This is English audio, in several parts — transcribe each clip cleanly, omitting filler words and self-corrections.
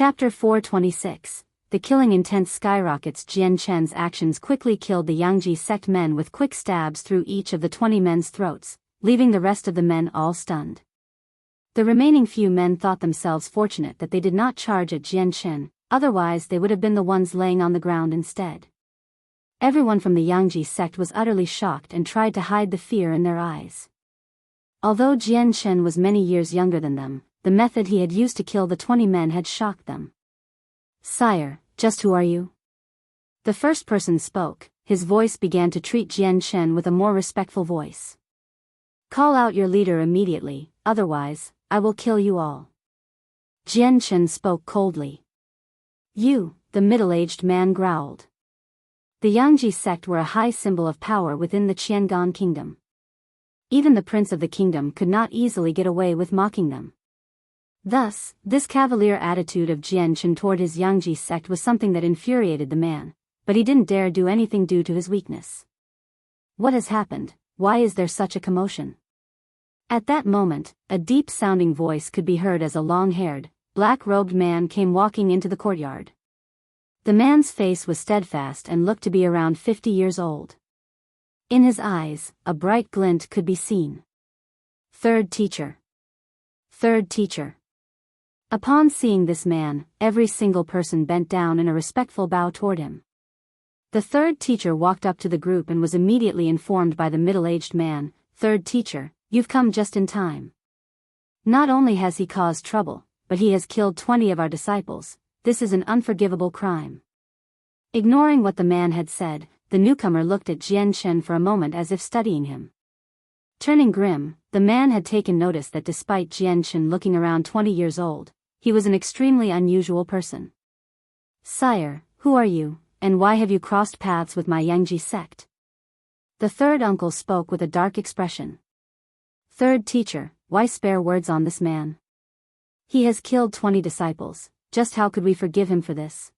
Chapter 426. The killing intense Skyrockets. Jian Chen's actions quickly killed the Yangji sect men with quick stabs through each of the 20 men's throats, leaving the rest of the men all stunned. The remaining few men thought themselves fortunate that they did not charge at Jian Chen, otherwise they would have been the ones laying on the ground instead. Everyone from the Yangji sect was utterly shocked and tried to hide the fear in their eyes. Although Jian Chen was many years younger than them, the method he had used to kill the 20 men had shocked them. "Sire, just who are you?" The first person spoke. His voice began to treat Jian Chen with a more respectful voice. "Call out your leader immediately, otherwise, I will kill you all." Jian Chen spoke coldly. "You," the middle-aged man growled. The Yangji sect were a high symbol of power within the Changyang kingdom. Even the prince of the kingdom could not easily get away with mocking them. Thus, this cavalier attitude of Jian Chen toward his Yangji sect was something that infuriated the man, but he didn't dare do anything due to his weakness. "What has happened? Why is there such a commotion?" At that moment, a deep-sounding voice could be heard as a long-haired, black-robed man came walking into the courtyard. The man's face was steadfast and looked to be around 50 years old. In his eyes, a bright glint could be seen. "Third teacher. Third teacher." Upon seeing this man, every single person bent down in a respectful bow toward him. The third teacher walked up to the group and was immediately informed by the middle-aged man, "Third teacher, you've come just in time. Not only has he caused trouble, but he has killed 20 of our disciples. This is an unforgivable crime." Ignoring what the man had said, the newcomer looked at Jian Chen for a moment as if studying him. Turning grim, the man had taken notice that despite Jian Chen looking around 20 years old, he was an extremely unusual person. "Sire, who are you, and why have you crossed paths with my Yangji sect?" The third uncle spoke with a dark expression. "Third teacher, why spare words on this man? He has killed 20 disciples, just how could we forgive him for this?"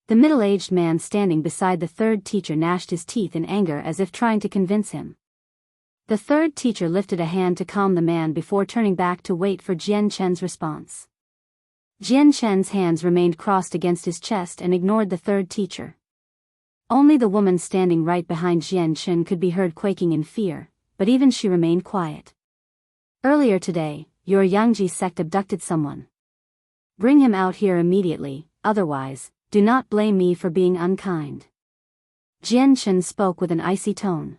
The middle-aged man standing beside the third teacher gnashed his teeth in anger as if trying to convince him. The third teacher lifted a hand to calm the man before turning back to wait for Jian Chen's response. Jian Chen's hands remained crossed against his chest and ignored the third teacher. Only the woman standing right behind Jian Chen could be heard quaking in fear, but even she remained quiet. "Earlier today, your Yangji sect abducted someone. Bring him out here immediately, otherwise, do not blame me for being unkind." Jian Chen spoke with an icy tone.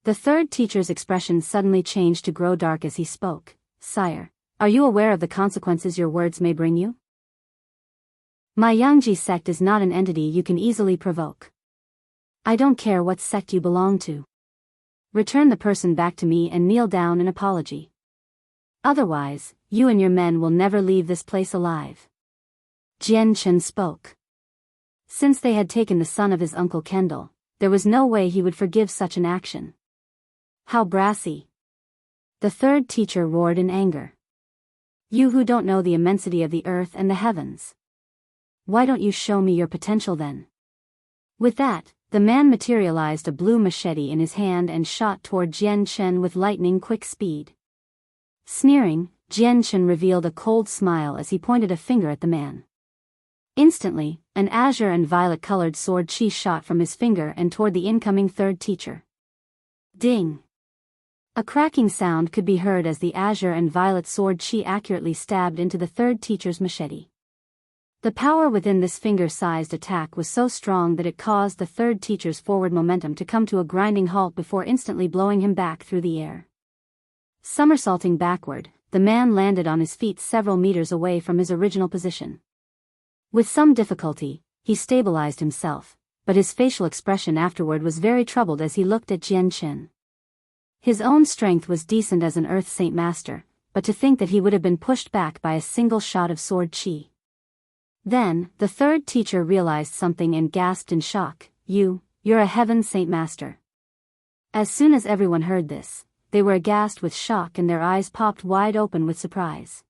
The third teacher's expression suddenly changed to grow dark as he spoke. "Sire, are you aware of the consequences your words may bring you? My Yangji sect is not an entity you can easily provoke. I don't care what sect you belong to. Return the person back to me and kneel down in apology. Otherwise, you and your men will never leave this place alive." Jian Chen spoke. Since they had taken the son of his uncle Kendall, there was no way he would forgive such an action. "How brassy!" The third teacher roared in anger. "You who don't know the immensity of the earth and the heavens. Why don't you show me your potential then?" With that, the man materialized a blue machete in his hand and shot toward Jian Chen with lightning-quick speed. Sneering, Jian Chen revealed a cold smile as he pointed a finger at the man. Instantly, an azure and violet-colored sword chi shot from his finger and toward the incoming third teacher. Ding! A cracking sound could be heard as the azure and violet sword chi accurately stabbed into the third teacher's machete. The power within this finger-sized attack was so strong that it caused the third teacher's forward momentum to come to a grinding halt before instantly blowing him back through the air. Somersaulting backward, the man landed on his feet several meters away from his original position. With some difficulty, he stabilized himself, but his facial expression afterward was very troubled as he looked at Jian Chen. His own strength was decent as an Earth Saint Master, but to think that he would have been pushed back by a single shot of sword chi. Then, the third teacher realized something and gasped in shock, You're a Heaven Saint Master." As soon as everyone heard this, they were aghast with shock and their eyes popped wide open with surprise.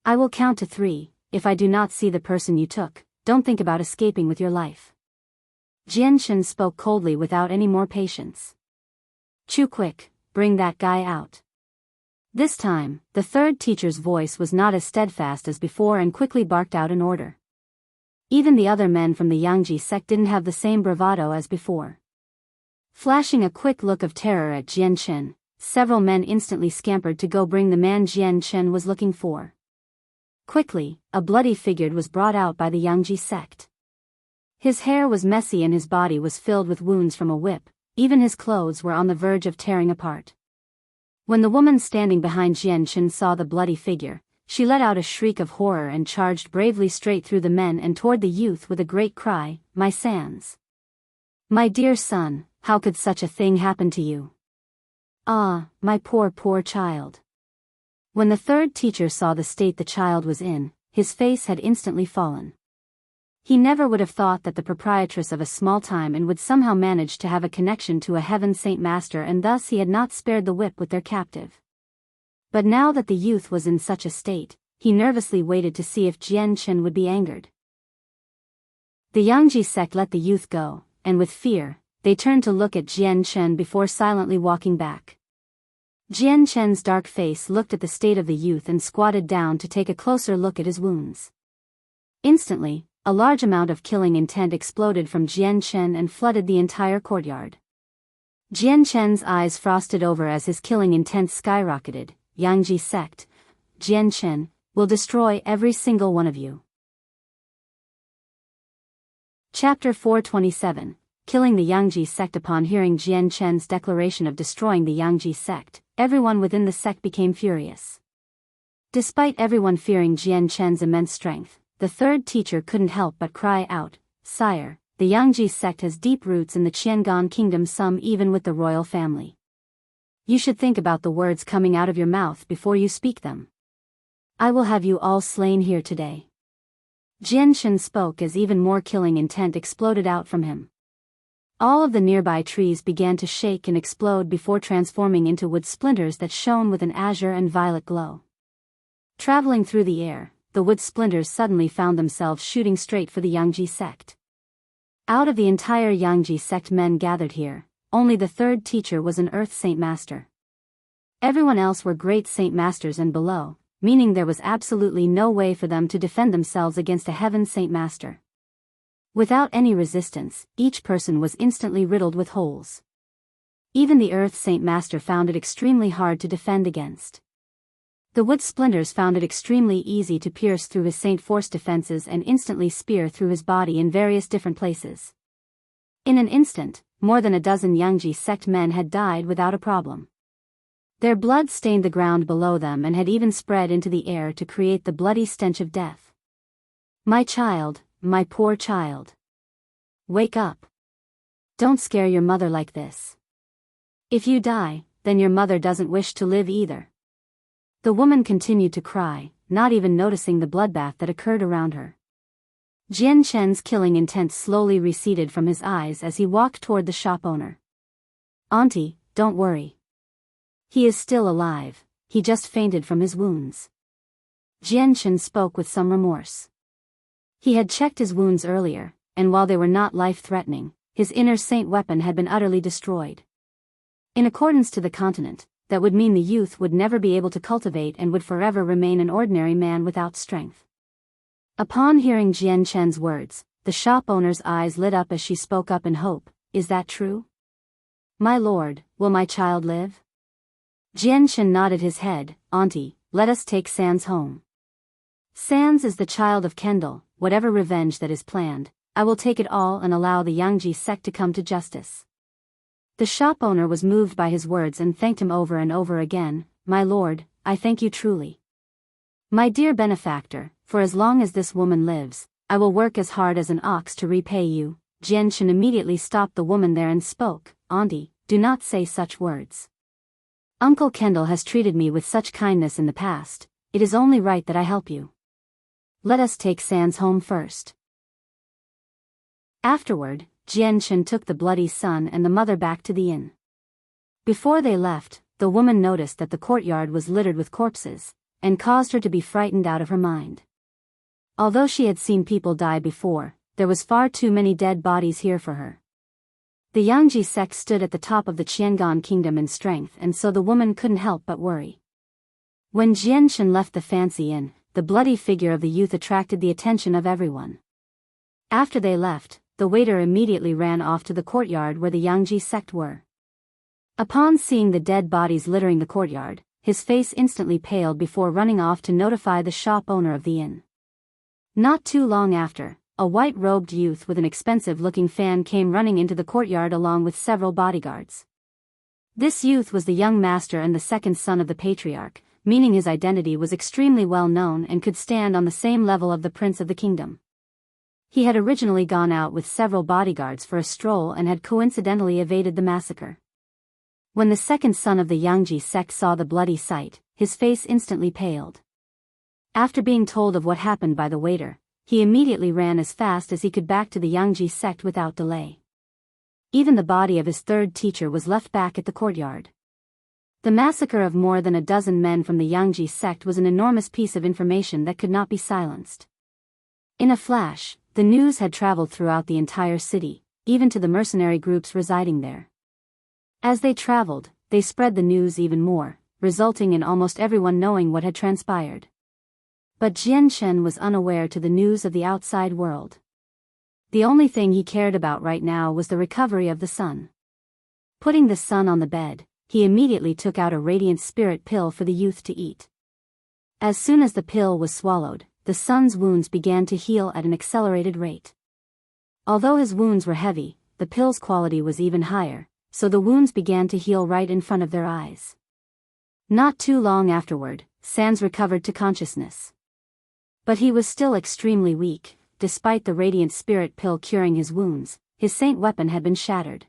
"I will count to 3, if I do not see the person you took, don't think about escaping with your life." Jian Chen spoke coldly without any more patience. "Chew quick, bring that guy out." This time, the third teacher's voice was not as steadfast as before and quickly barked out an order. Even the other men from the Yangji sect didn't have the same bravado as before. Flashing a quick look of terror at Jian Chen, several men instantly scampered to go bring the man Jian Chen was looking for. Quickly, a bloody figure was brought out by the Yangji sect. His hair was messy and his body was filled with wounds from a whip, even his clothes were on the verge of tearing apart. When the woman standing behind Jian Chen saw the bloody figure, she let out a shriek of horror and charged bravely straight through the men and toward the youth with a great cry, "My Sans! My dear son, how could such a thing happen to you? Ah, my poor child." When the third teacher saw the state the child was in, his face had instantly fallen. He never would have thought that the proprietress of a small time and would somehow manage to have a connection to a heaven saint master, and thus he had not spared the whip with their captive. But now that the youth was in such a state, he nervously waited to see if Jian Chen would be angered. The Yangji sect let the youth go, and with fear, they turned to look at Jian Chen before silently walking back. Jian Chen's dark face looked at the state of the youth and squatted down to take a closer look at his wounds. Instantly, a large amount of killing intent exploded from Jian Chen and flooded the entire courtyard. Jian Chen's eyes frosted over as his killing intent skyrocketed. "Yangji sect, Jian Chen, will destroy every single one of you." Chapter 427, Killing the Yangji sect. Upon hearing Jian Chen's declaration of destroying the Yangji sect, everyone within the sect became furious. Despite everyone fearing Jian Chen's immense strength, the third teacher couldn't help but cry out, "Sire, the Yangji sect has deep roots in the Changyang kingdom, some even with the royal family. You should think about the words coming out of your mouth before you speak them. I will have you all slain here today." Jian Chen spoke as even more killing intent exploded out from him. All of the nearby trees began to shake and explode before transforming into wood splinters that shone with an azure and violet glow. Traveling through the air, the wood splinters suddenly found themselves shooting straight for the Yangji sect. Out of the entire Yangji sect men gathered here, only the third teacher was an Earth Saint Master. Everyone else were Great Saint Masters and below, meaning there was absolutely no way for them to defend themselves against a Heaven Saint Master. Without any resistance, each person was instantly riddled with holes. Even the Earth Saint Master found it extremely hard to defend against. The wood splinters found it extremely easy to pierce through his Saint Force defenses and instantly spear through his body in various different places. In an instant, more than a dozen Yangji sect men had died without a problem. Their blood stained the ground below them and had even spread into the air to create the bloody stench of death. "My child, my poor child. Wake up. Don't scare your mother like this. If you die, then your mother doesn't wish to live either." The woman continued to cry, not even noticing the bloodbath that occurred around her. Jian Chen's killing intent slowly receded from his eyes as he walked toward the shop owner. "Auntie, don't worry. He is still alive, he just fainted from his wounds." Jian Chen spoke with some remorse. He had checked his wounds earlier, and while they were not life-threatening, his inner saint weapon had been utterly destroyed. In accordance to the continent, that would mean the youth would never be able to cultivate and would forever remain an ordinary man without strength. Upon hearing Jian Chen's words, the shop owner's eyes lit up as she spoke up in hope. "Is that true? My lord, will my child live?" Jian Chen nodded his head. "Auntie, let us take Sans home. Sans is the child of Kendall. Whatever revenge that is planned, I will take it all and allow the Yangji sect to come to justice." The shop owner was moved by his words and thanked him over and over again. "My lord, I thank you truly. My dear benefactor, for as long as this woman lives, I will work as hard as an ox to repay you." Jian Chen immediately stopped the woman there and spoke. "Auntie, do not say such words. Uncle Kendall has treated me with such kindness in the past, it is only right that I help you. Let us take Sans home first." Afterward, Jian Chen took the bloody son and the mother back to the inn. Before they left, the woman noticed that the courtyard was littered with corpses, and caused her to be frightened out of her mind. Although she had seen people die before, there was far too many dead bodies here for her. The Yangji sect stood at the top of the Changyang kingdom in strength, and so the woman couldn't help but worry. When Jianshan left the fancy inn, the bloody figure of the youth attracted the attention of everyone. After they left, the waiter immediately ran off to the courtyard where the Yangji sect were. Upon seeing the dead bodies littering the courtyard, his face instantly paled before running off to notify the shop owner of the inn. Not too long after, a white-robed youth with an expensive-looking fan came running into the courtyard along with several bodyguards. This youth was the young master and the second son of the patriarch, meaning his identity was extremely well known and could stand on the same level of the prince of the kingdom. He had originally gone out with several bodyguards for a stroll and had coincidentally evaded the massacre. When the second son of the Yangji sect saw the bloody sight, his face instantly paled. After being told of what happened by the waiter, he immediately ran as fast as he could back to the Yangji sect without delay. Even the body of his third teacher was left back at the courtyard. The massacre of more than a dozen men from the Yangji sect was an enormous piece of information that could not be silenced. In a flash, the news had traveled throughout the entire city, even to the mercenary groups residing there. As they traveled, they spread the news even more, resulting in almost everyone knowing what had transpired. But Jianshan was unaware to the news of the outside world. The only thing he cared about right now was the recovery of the son. Putting the son on the bed, he immediately took out a radiant spirit pill for the youth to eat. As soon as the pill was swallowed, the son's wounds began to heal at an accelerated rate. Although his wounds were heavy, the pill's quality was even higher, so the wounds began to heal right in front of their eyes. Not too long afterward, Sans recovered to consciousness. But he was still extremely weak. Despite the radiant spirit pill curing his wounds, his saint weapon had been shattered.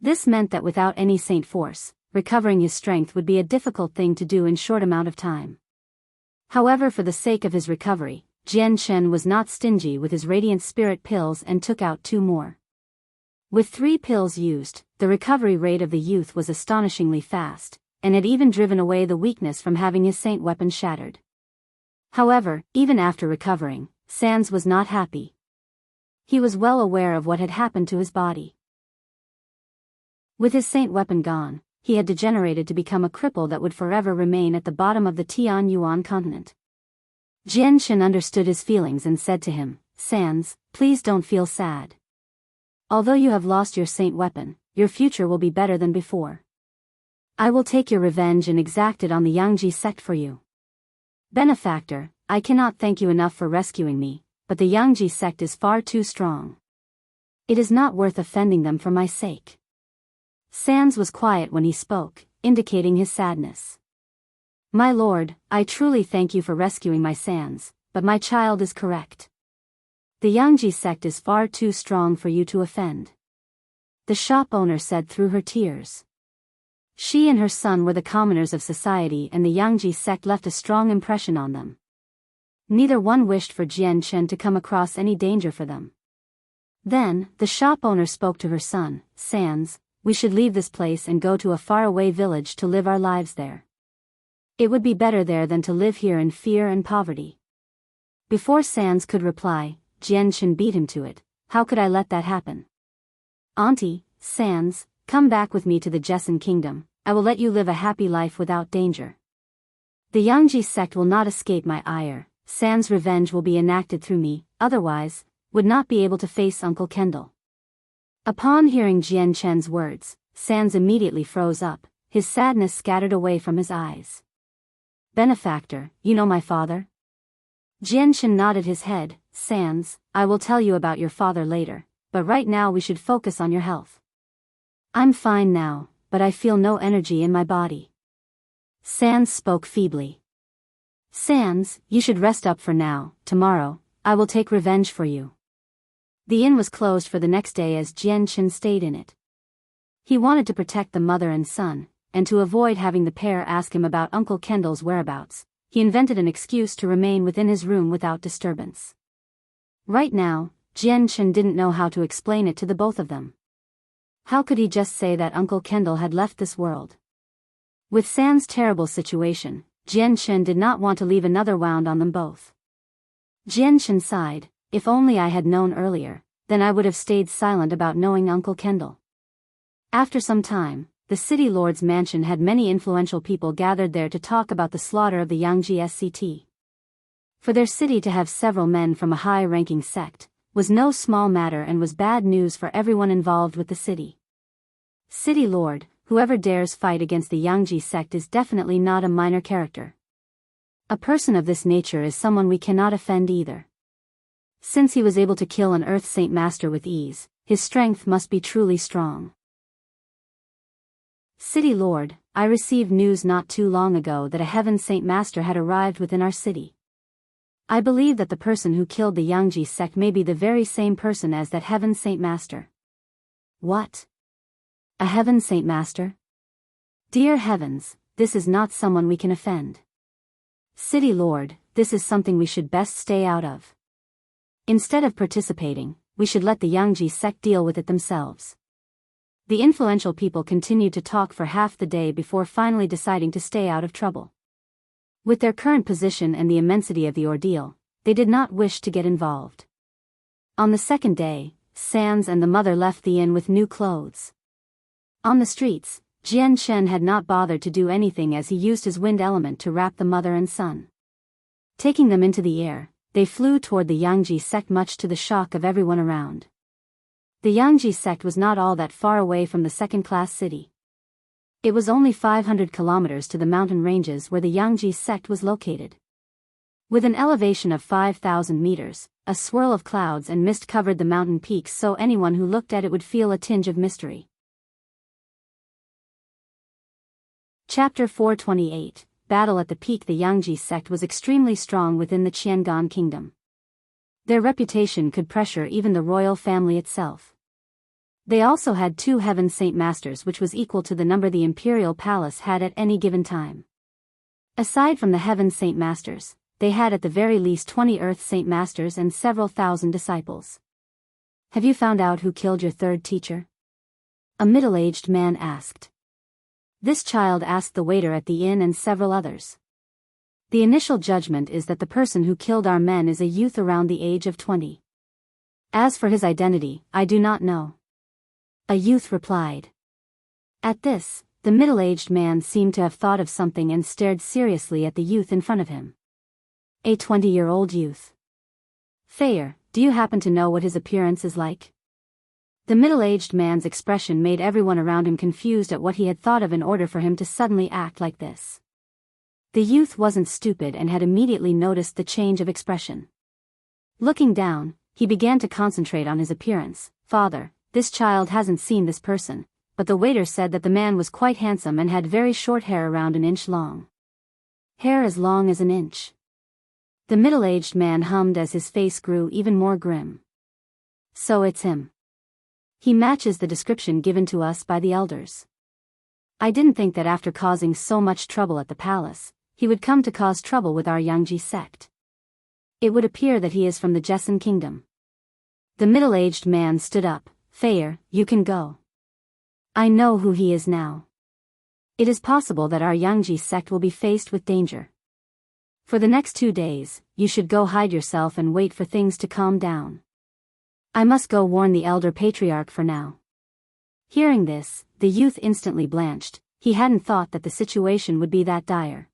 This meant that without any saint force, recovering his strength would be a difficult thing to do in short amount of time. However, for the sake of his recovery, Jianshan was not stingy with his radiant spirit pills and took out 2 more. With 3 pills used, the recovery rate of the youth was astonishingly fast, and had even driven away the weakness from having his saint weapon shattered. However, even after recovering, Sans was not happy. He was well aware of what had happened to his body. With his saint weapon gone, he had degenerated to become a cripple that would forever remain at the bottom of the Tianyuan continent. Jianshan understood his feelings and said to him, "Sans, please don't feel sad. Although you have lost your saint weapon, your future will be better than before. I will take your revenge and exact it on the Yangji sect for you. Benefactor, I cannot thank you enough for rescuing me, but the Yangji sect is far too strong. It is not worth offending them for my sake." Sans was quiet when he spoke, indicating his sadness. "My lord, I truly thank you for rescuing my Sans, but my child is correct. The Yangji sect is far too strong for you to offend," the shop owner said through her tears. She and her son were the commoners of society, and the Yangji sect left a strong impression on them. Neither one wished for Jianshan to come across any danger for them. Then, the shop owner spoke to her son, "Sans, we should leave this place and go to a faraway village to live our lives there. It would be better there than to live here in fear and poverty." Before Sans could reply, Jianshan beat him to it. "How could I let that happen? Auntie, Sans, come back with me to the Jessen kingdom. I will let you live a happy life without danger. The Yangji sect will not escape my ire. Sans' revenge will be enacted through me, otherwise, would not be able to face Uncle Kendall." Upon hearing Jianshan's words, Sans immediately froze up, his sadness scattered away from his eyes. "Benefactor, you know my father?" Jianshan nodded his head. "Sans, I will tell you about your father later, but right now we should focus on your health." "I'm fine now, but I feel no energy in my body." Sans spoke feebly. "Sans, you should rest up for now. Tomorrow, I will take revenge for you." The inn was closed for the next day as Jianshan stayed in it. He wanted to protect the mother and son, and to avoid having the pair ask him about Uncle Kendall's whereabouts, he invented an excuse to remain within his room without disturbance. Right now, Jianshan didn't know how to explain it to the both of them. How could he just say that Uncle Kendall had left this world? With Sans' terrible situation, Jianshan did not want to leave another wound on them both. Jianshan sighed, "If only I had known earlier, then I would have stayed silent about knowing Uncle Kendall." After some time, the city lord's mansion had many influential people gathered there to talk about the slaughter of the Yangji Sect. For their city to have several men from a high-ranking sect was no small matter and was bad news for everyone involved with the city. City lord, whoever dares fight against the Yangji sect is definitely not a minor character. A person of this nature is someone we cannot offend either. Since he was able to kill an Earth Saint Master with ease, his strength must be truly strong. City Lord, I received news not too long ago that a Heaven Saint Master had arrived within our city. I believe that the person who killed the Yangji sect may be the very same person as that Heaven Saint Master. What? A Heaven Saint Master? Dear heavens, this is not someone we can offend. City Lord, this is something we should best stay out of. Instead of participating, we should let the Yangji sect deal with it themselves. The influential people continued to talk for half the day before finally deciding to stay out of trouble. With their current position and the immensity of the ordeal, they did not wish to get involved. On the second day, Sans and the mother left the inn with new clothes. On the streets, Jian Chen had not bothered to do anything as he used his wind element to wrap the mother and son. Taking them into the air, they flew toward the Yangji sect much to the shock of everyone around. The Yangji sect was not all that far away from the second-class city. It was only 500 kilometers to the mountain ranges where the Yangji sect was located. With an elevation of 5,000 meters, a swirl of clouds and mist covered the mountain peaks so anyone who looked at it would feel a tinge of mystery. Chapter 428, Battle at the Peak. The Yangji sect was extremely strong within the Changyang kingdom. Their reputation could pressure even the royal family itself. They also had 2 Heaven Saint Masters, which was equal to the number the Imperial Palace had at any given time. Aside from the Heaven Saint Masters, they had at the very least 20 Earth Saint Masters and several thousand disciples. Have you found out who killed your third teacher? A middle-aged man asked. This child asked the waiter at the inn and several others. The initial judgment is that the person who killed our men is a youth around the age of 20. As for his identity, I do not know. A youth replied. At this, the middle-aged man seemed to have thought of something and stared seriously at the youth in front of him. A 20-year-old youth. Thayer, do you happen to know what his appearance is like? The middle-aged man's expression made everyone around him confused at what he had thought of in order for him to suddenly act like this. The youth wasn't stupid and had immediately noticed the change of expression. Looking down, he began to concentrate on his appearance. Father, this child hasn't seen this person, but the waiter said that the man was quite handsome and had very short hair around an inch long. Hair as long as an inch. The middle-aged man hummed as his face grew even more grim. So it's him. He matches the description given to us by the elders. I didn't think that after causing so much trouble at the palace, he would come to cause trouble with our Yangji sect. It would appear that he is from the Jessen kingdom. The middle-aged man stood up. Thayer, you can go. I know who he is now. It is possible that our Yangji sect will be faced with danger. For the next 2 days, you should go hide yourself and wait for things to calm down. I must go warn the elder patriarch for now. Hearing this, the youth instantly blanched. He hadn't thought that the situation would be that dire.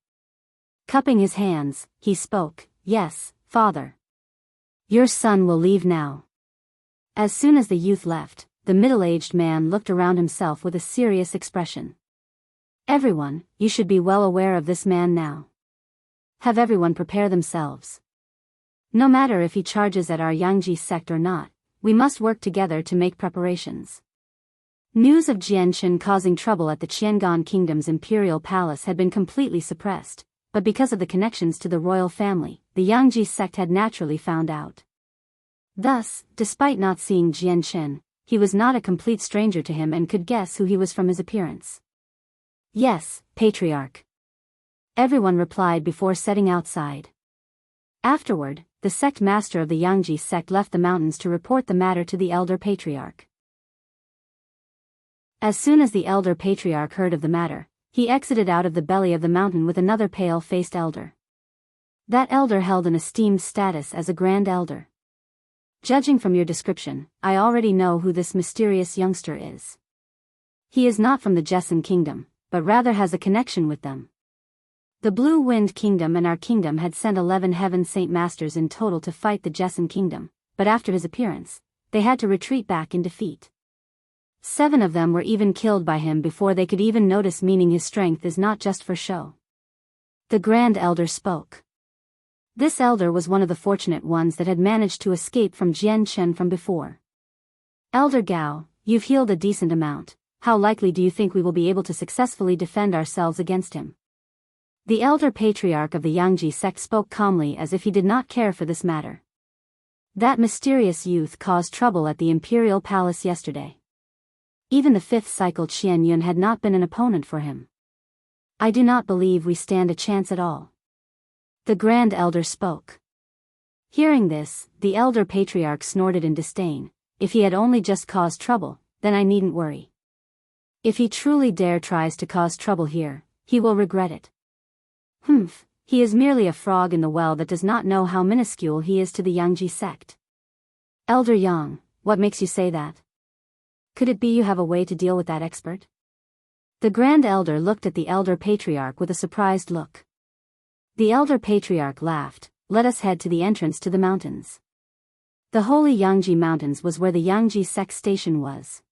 Cupping his hands, he spoke. Yes, father. Your son will leave now. As soon as the youth left, the middle-aged man looked around himself with a serious expression. Everyone, you should be well aware of this man now. Have everyone prepare themselves. No matter if he charges at our Yangji sect or not, we must work together to make preparations. News of Jianshan causing trouble at the Changyang Kingdom's imperial palace had been completely suppressed, but because of the connections to the royal family, the Yangji sect had naturally found out. Thus, despite not seeing Jianshan, he was not a complete stranger to him and could guess who he was from his appearance. Yes, Patriarch. Everyone replied before setting outside. Afterward, the sect master of the Yangji sect left the mountains to report the matter to the elder patriarch. As soon as the elder patriarch heard of the matter, he exited out of the belly of the mountain with another pale-faced elder. That elder held an esteemed status as a grand elder. Judging from your description, I already know who this mysterious youngster is. He is not from the Jessen kingdom, but rather has a connection with them. The Blue Wind Kingdom and our kingdom had sent 11 Heaven Saint Masters in total to fight the Jessen kingdom, but after his appearance, they had to retreat back in defeat. 7 of them were even killed by him before they could even notice, meaning his strength is not just for show. The Grand Elder spoke. This elder was one of the fortunate ones that had managed to escape from Jian Chen from before. Elder Gao, you've healed a decent amount. How likely do you think we will be able to successfully defend ourselves against him? The elder patriarch of the Yangji sect spoke calmly as if he did not care for this matter. That mysterious youth caused trouble at the imperial palace yesterday. Even the 5th cycle Qian Yun had not been an opponent for him. I do not believe we stand a chance at all. The Grand Elder spoke. Hearing this, the elder patriarch snorted in disdain. If he had only just caused trouble, then I needn't worry. If he truly tries to cause trouble here, he will regret it. He is merely a frog in the well that does not know how minuscule he is to the Yangji sect. Elder Yang, what makes you say that? Could it be you have a way to deal with that expert? The Grand Elder looked at the elder patriarch with a surprised look. The elder patriarch laughed. Let us head to the entrance to the mountains. The holy Yangji mountains was where the Yangji sect station was.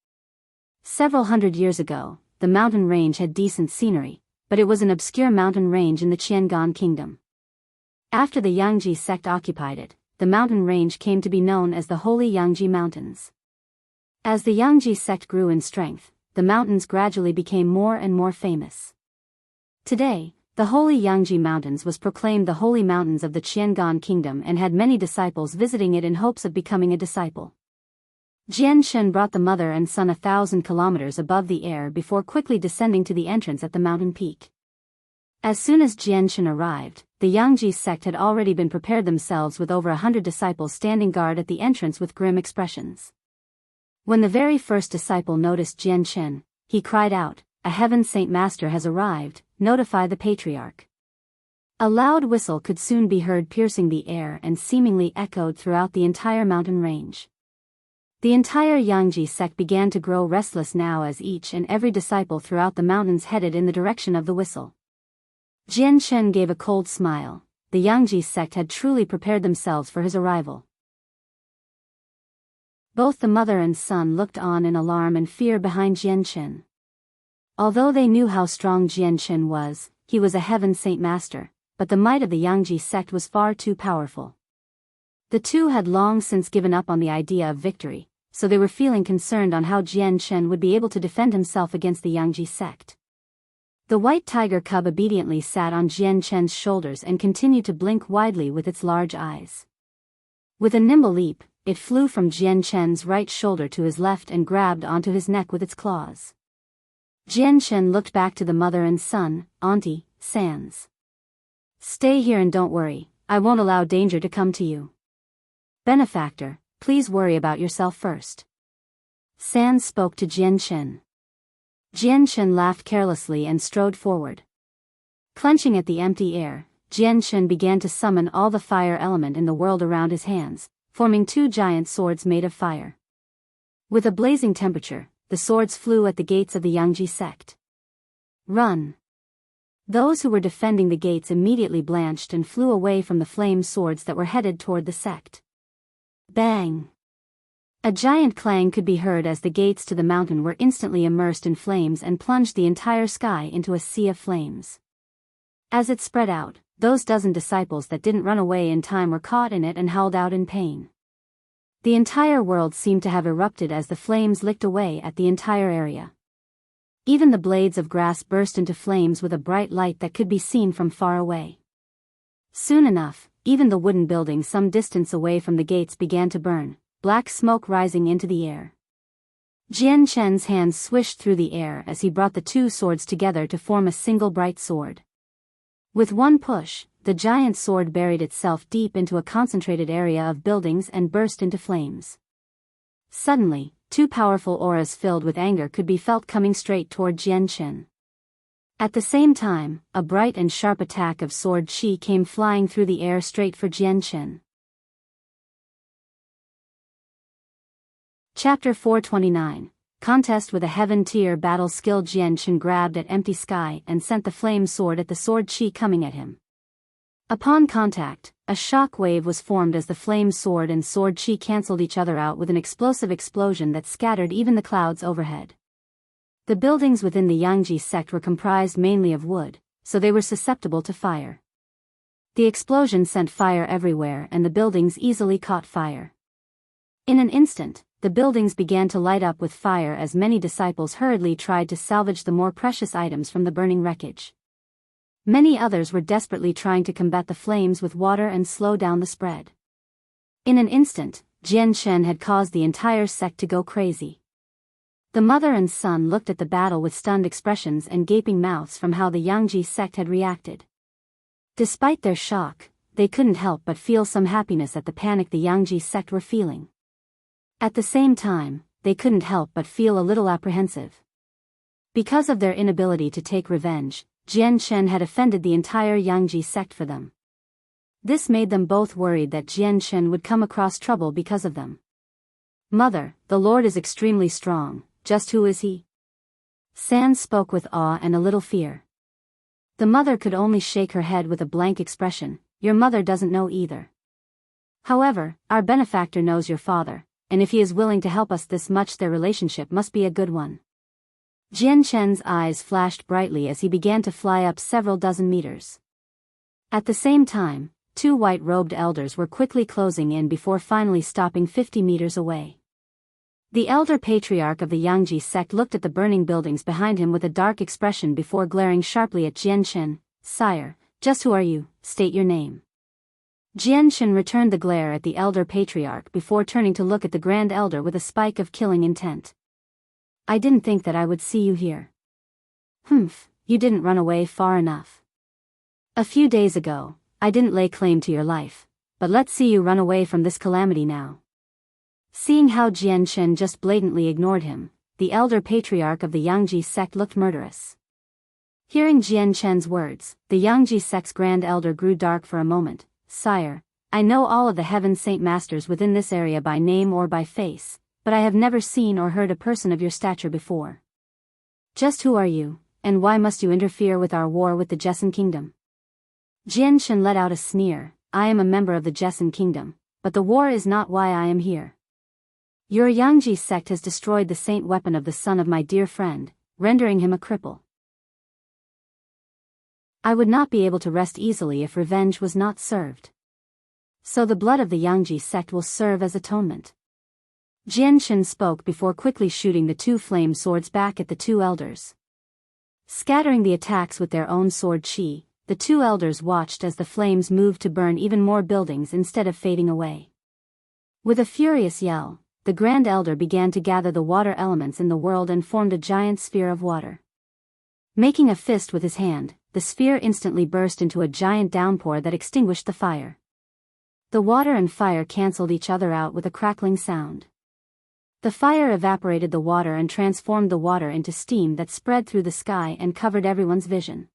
Several hundred years ago, the mountain range had decent scenery, but it was an obscure mountain range in the Changyang kingdom. After the Yangji sect occupied it, the mountain range came to be known as the Holy Yangji Mountains. As the Yangji sect grew in strength, the mountains gradually became more and more famous. Today, the Holy Yangji Mountains was proclaimed the Holy Mountains of the Changyang kingdom and had many disciples visiting it in hopes of becoming a disciple. Jian Shen brought the mother and son 1,000 kilometers above the air before quickly descending to the entrance at the mountain peak. As soon as Jian Shen arrived, the Yangji sect had already been prepared themselves with over 100 disciples standing guard at the entrance with grim expressions. When the very first disciple noticed Jian Shen, he cried out, "A Heaven Saint Master has arrived, notify the Patriarch." A loud whistle could soon be heard piercing the air and seemingly echoed throughout the entire mountain range. The entire Yangji sect began to grow restless now as each and every disciple throughout the mountains headed in the direction of the whistle. Jian Shen gave a cold smile. The Yangji sect had truly prepared themselves for his arrival. Both the mother and son looked on in alarm and fear behind Jian Shen. Although they knew how strong Jian Shen was, he was a Heaven Saint Master, but the might of the Yangji sect was far too powerful. The two had long since given up on the idea of victory, so they were feeling concerned on how Jian Shen would be able to defend himself against the Yangji sect. The white tiger cub obediently sat on Jian Shen's shoulders and continued to blink widely with its large eyes. With a nimble leap, it flew from Jian Shen's right shoulder to his left and grabbed onto his neck with its claws. Jian Shen looked back to the mother and son, "Auntie, Sans. Stay here and don't worry, I won't allow danger to come to you. Benefactor, please worry about yourself first." Sans spoke to Jian Shen. Jian Shen laughed carelessly and strode forward. Clenching at the empty air, Jian Shen began to summon all the fire element in the world around his hands, forming 2 giant swords made of fire. With a blazing temperature, the swords flew at the gates of the Yangji sect. "Run!" Those who were defending the gates immediately blanched and flew away from the flame swords that were headed toward the sect. Bang! A giant clang could be heard as the gates to the mountain were instantly immersed in flames and plunged the entire sky into a sea of flames. As it spread out, those dozen disciples that didn't run away in time were caught in it and howled out in pain. The entire world seemed to have erupted as the flames licked away at the entire area. Even the blades of grass burst into flames with a bright light that could be seen from far away. Soon enough, even the wooden building some distance away from the gates began to burn, black smoke rising into the air. Jian Shen's hands swished through the air as he brought the 2 swords together to form a single bright sword. With one push, the giant sword buried itself deep into a concentrated area of buildings and burst into flames. Suddenly, 2 powerful auras filled with anger could be felt coming straight toward Jian Shen. At the same time, a bright and sharp attack of sword chi came flying through the air straight for Jian Shen. Chapter 429. contest with a heaven-tier battle skill. Jian Chen grabbed at empty sky and sent the flame sword at the sword chi coming at him. Upon contact, a shock wave was formed as the flame sword and sword chi cancelled each other out with an explosive explosion that scattered even the clouds overhead. The buildings within the Yangji sect were comprised mainly of wood, so they were susceptible to fire. The explosion sent fire everywhere and the buildings easily caught fire. In an instant, the buildings began to light up with fire as many disciples hurriedly tried to salvage the more precious items from the burning wreckage. Many others were desperately trying to combat the flames with water and slow down the spread. In an instant, Jian Chen had caused the entire sect to go crazy. The mother and son looked at the battle with stunned expressions and gaping mouths from how the Yangji sect had reacted. Despite their shock, they couldn't help but feel some happiness at the panic the Yangji sect were feeling. At the same time, they couldn't help but feel a little apprehensive. Because of their inability to take revenge, Jian Chen had offended the entire Yangji sect for them. This made them both worried that Jian Chen would come across trouble because of them. "Mother, the Lord is extremely strong, just who is he?" San spoke with awe and a little fear. The mother could only shake her head with a blank expression. "Your mother doesn't know either. However, our benefactor knows your father, and if he is willing to help us this much, their relationship must be a good one." Jian Chen's eyes flashed brightly as he began to fly up several dozen meters. At the same time, two white-robed elders were quickly closing in before finally stopping 50 meters away. The elder patriarch of the Yangji sect looked at the burning buildings behind him with a dark expression before glaring sharply at Jian Chen. "Sire, just who are you? State your name." Jian Chen returned the glare at the elder patriarch before turning to look at the grand elder with a spike of killing intent. "I didn't think that I would see you here." "Humph, you didn't run away far enough. A few days ago, I didn't lay claim to your life, but let's see you run away from this calamity now." Seeing how Jian Chen just blatantly ignored him, the elder patriarch of the Yangji sect looked murderous. Hearing Jian Chen's words, the Yangji sect's grand elder grew dark for a moment. "Sire, I know all of the heaven saint masters within this area by name or by face, but I have never seen or heard a person of your stature before. Just who are you, and why must you interfere with our war with the Jessen kingdom?" Jian Chen let out a sneer. "I am a member of the Jessen kingdom, but the war is not why I am here. Your Yangji sect has destroyed the saint weapon of the son of my dear friend, rendering him a cripple. I would not be able to rest easily if revenge was not served. So the blood of the Yangji sect will serve as atonement." Jian Chen spoke before quickly shooting the two flame swords back at the two elders. Scattering the attacks with their own sword chi, the two elders watched as the flames moved to burn even more buildings instead of fading away. With a furious yell, the Grand Elder began to gather the water elements in the world and formed a giant sphere of water. Making a fist with his hand, the sphere instantly burst into a giant downpour that extinguished the fire. The water and fire cancelled each other out with a crackling sound. The fire evaporated the water and transformed the water into steam that spread through the sky and covered everyone's vision.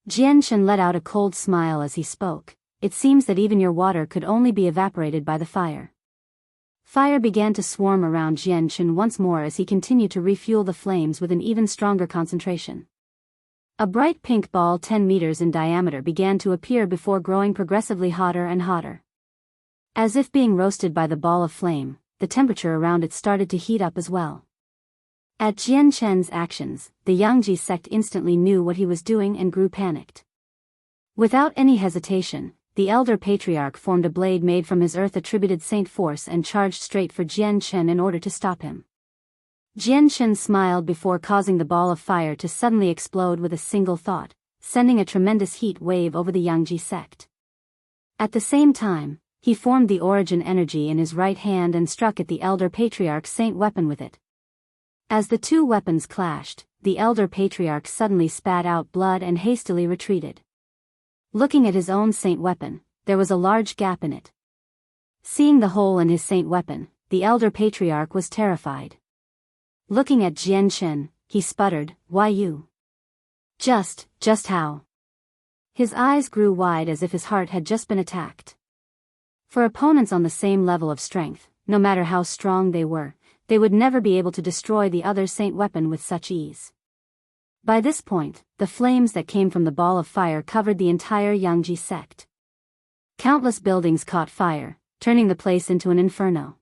Jian Chen let out a cold smile as he spoke. "It seems that even your water could only be evaporated by the fire." Fire began to swarm around Jian Chen once more as he continued to refuel the flames with an even stronger concentration. A bright pink ball 10 meters in diameter began to appear before growing progressively hotter and hotter. As if being roasted by the ball of flame, the temperature around it started to heat up as well. At Jian Chen's actions, the Yangji sect instantly knew what he was doing and grew panicked. Without any hesitation, the elder patriarch formed a blade made from his earth-attributed saint force and charged straight for Jian Chen in order to stop him. Jian Chen smiled before causing the ball of fire to suddenly explode with a single thought, sending a tremendous heat wave over the Yangji sect. At the same time, he formed the origin energy in his right hand and struck at the elder patriarch's saint weapon with it. As the two weapons clashed, the elder patriarch suddenly spat out blood and hastily retreated. Looking at his own saint weapon, there was a large gap in it. Seeing the hole in his saint weapon, the elder patriarch was terrified. Looking at Jian Chen, he sputtered, "Why you? Just how?" His eyes grew wide as if his heart had just been attacked. For opponents on the same level of strength, no matter how strong they they would never be able to destroy the other saint weapon with such ease. By this point, the flames that came from the ball of fire covered the entire Yangji sect. Countless buildings caught fire, turning the place into an inferno.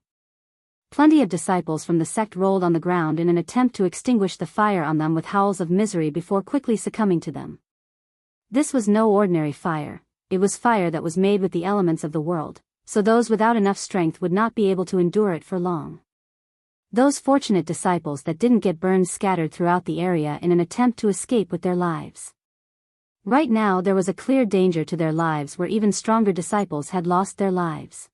Plenty of disciples from the sect rolled on the ground in an attempt to extinguish the fire on them with howls of misery before quickly succumbing to them. This was no ordinary fire, it was fire that was made with the elements of the world, so those without enough strength would not be able to endure it for long. Those fortunate disciples that didn't get burned scattered throughout the area in an attempt to escape with their lives. Right now there was a clear danger to their lives where even stronger disciples had lost their lives.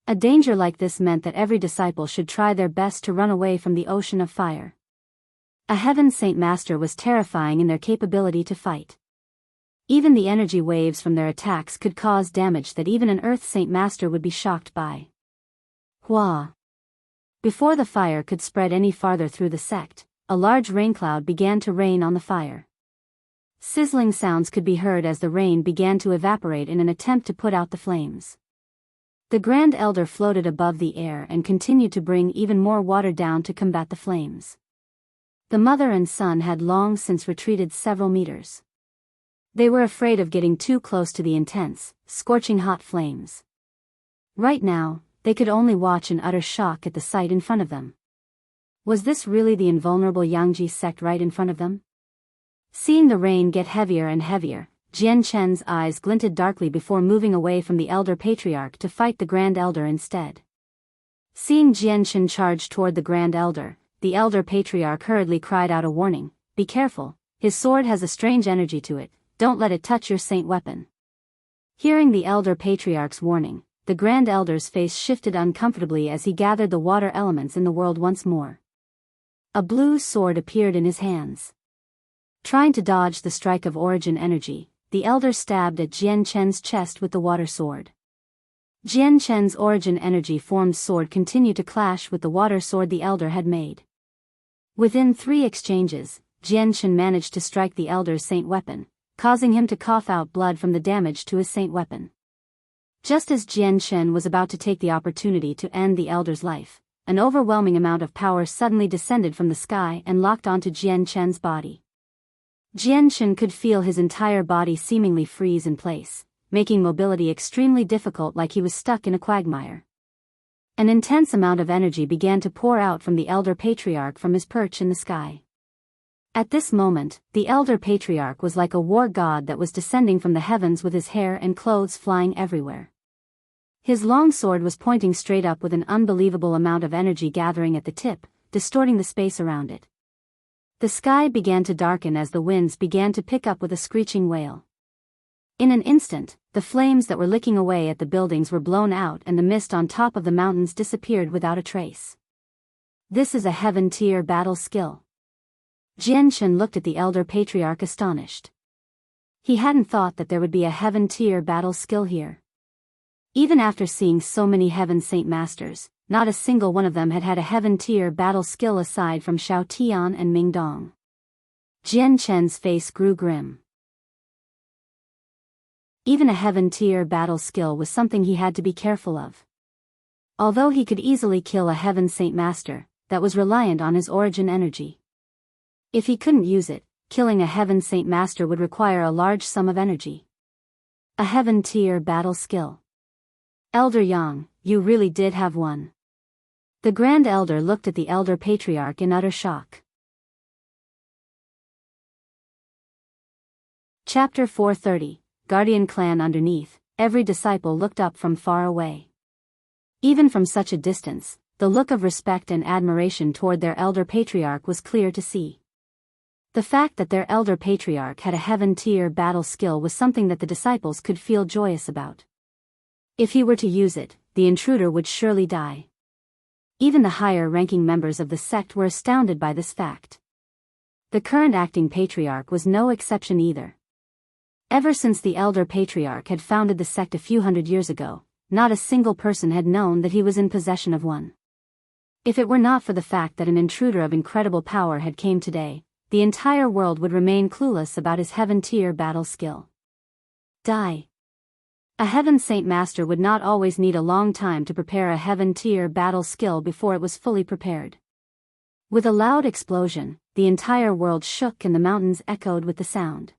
A danger like this meant that every disciple should try their best to run away from the ocean of fire. A heaven saint master was terrifying in their capability to fight. Even the energy waves from their attacks could cause damage that even an earth saint master would be shocked by. Hua! Before the fire could spread any farther through the sect, a large rain cloud began to rain on the fire. Sizzling sounds could be heard as the rain began to evaporate in an attempt to put out the flames. The Grand Elder floated above the air and continued to bring even more water down to combat the flames. The mother and son had long since retreated several meters. They were afraid of getting too close to the intense, scorching hot flames. Right now, they could only watch in utter shock at the sight in front of them. Was this really the invulnerable Yangji sect right in front of them? Seeing the rain get heavier and heavier, Jian Chen's eyes glinted darkly before moving away from the Elder Patriarch to fight the Grand Elder instead. Seeing Jian Chen charge toward the Grand Elder, the Elder Patriarch hurriedly cried out a warning, "Be careful, his sword has a strange energy to it, don't let it touch your saint weapon." Hearing the Elder Patriarch's warning, the Grand Elder's face shifted uncomfortably as he gathered the water elements in the world once more. A blue sword appeared in his hands. Trying to dodge the strike of origin energy, the Elder stabbed at Jian Chen's chest with the water sword. Jian Chen's origin energy formed sword continued to clash with the water sword the Elder had made. Within 3 exchanges, Jian Chen managed to strike the Elder's saint weapon, causing him to cough out blood from the damage to his saint weapon. Just as Jian Chen was about to take the opportunity to end the Elder's life, an overwhelming amount of power suddenly descended from the sky and locked onto Jian Chen's body. Jian Chen could feel his entire body seemingly freeze in place, making mobility extremely difficult, like he was stuck in a quagmire. An intense amount of energy began to pour out from the Elder Patriarch from his perch in the sky. At this moment, the Elder Patriarch was like a war god that was descending from the heavens with his hair and clothes flying everywhere. His long sword was pointing straight up with an unbelievable amount of energy gathering at the tip, distorting the space around it. The sky began to darken as the winds began to pick up with a screeching wail. In an instant, the flames that were licking away at the buildings were blown out and the mist on top of the mountains disappeared without a trace. This is a heaven-tier battle skill. Jian Chen looked at the Elder Patriarch astonished. He hadn't thought that there would be a heaven-tier battle skill here. Even after seeing so many heaven saint masters, not a single one of them had had a heaven-tier battle skill aside from Xiao Tian and Ming Dong. Jian Chen's face grew grim. Even a heaven-tier battle skill was something he had to be careful of. Although he could easily kill a heaven saint master, that was reliant on his origin energy. If he couldn't use it, killing a heaven saint master would require a large sum of energy. A heaven-tier battle skill. Elder Yang, you really did have one. The Grand Elder looked at the Elder Patriarch in utter shock. Chapter 430, Guardian Clan Underneath. Every disciple looked up from far away. Even from such a distance, the look of respect and admiration toward their Elder Patriarch was clear to see. The fact that their Elder Patriarch had a heaven-tier battle skill was something that the disciples could feel joyous about. If he were to use it, the intruder would surely die. Even the higher-ranking members of the sect were astounded by this fact. The current acting patriarch was no exception either. Ever since the Elder Patriarch had founded the sect a few hundred years ago, not a single person had known that he was in possession of one. If it were not for the fact that an intruder of incredible power had came today, the entire world would remain clueless about his heaven-tier battle skill. Die. A Heaven Saint Master would not always need a long time to prepare a Heaven Tier battle skill before it was fully prepared. With a loud explosion, the entire world shook and the mountains echoed with the sound.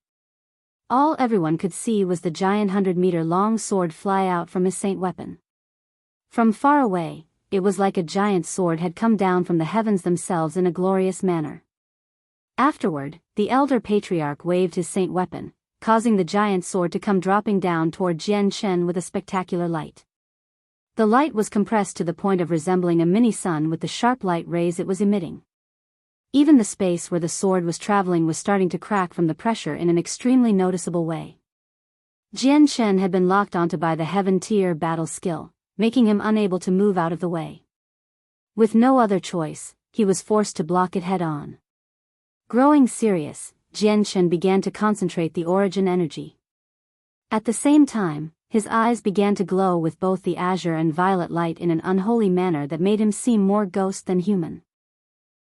All everyone could see was the giant 100-meter-long sword fly out from his saint weapon. From far away, it was like a giant sword had come down from the heavens themselves in a glorious manner. Afterward, the elder patriarch waved his saint weapon, causing the giant sword to come dropping down toward Jian Chen with a spectacular light. The light was compressed to the point of resembling a mini-sun with the sharp light rays it was emitting. Even the space where the sword was traveling was starting to crack from the pressure in an extremely noticeable way. Jian Chen had been locked onto by the Heaven Tier battle skill, making him unable to move out of the way. With no other choice, he was forced to block it head-on. Growing serious, Jian Chen began to concentrate the origin energy. At the same time, his eyes began to glow with both the azure and violet light in an unholy manner that made him seem more ghost than human.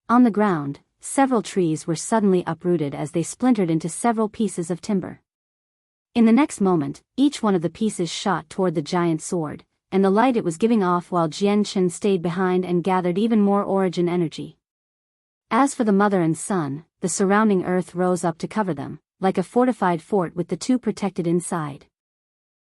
On the ground, several trees were suddenly uprooted as they splintered into several pieces of timber. In the next moment, each one of the pieces shot toward the giant sword, and the light it was giving off while Jian Chen stayed behind and gathered even more origin energy. As for the mother and son, the surrounding earth rose up to cover them, like a fortified fort with the two protected inside.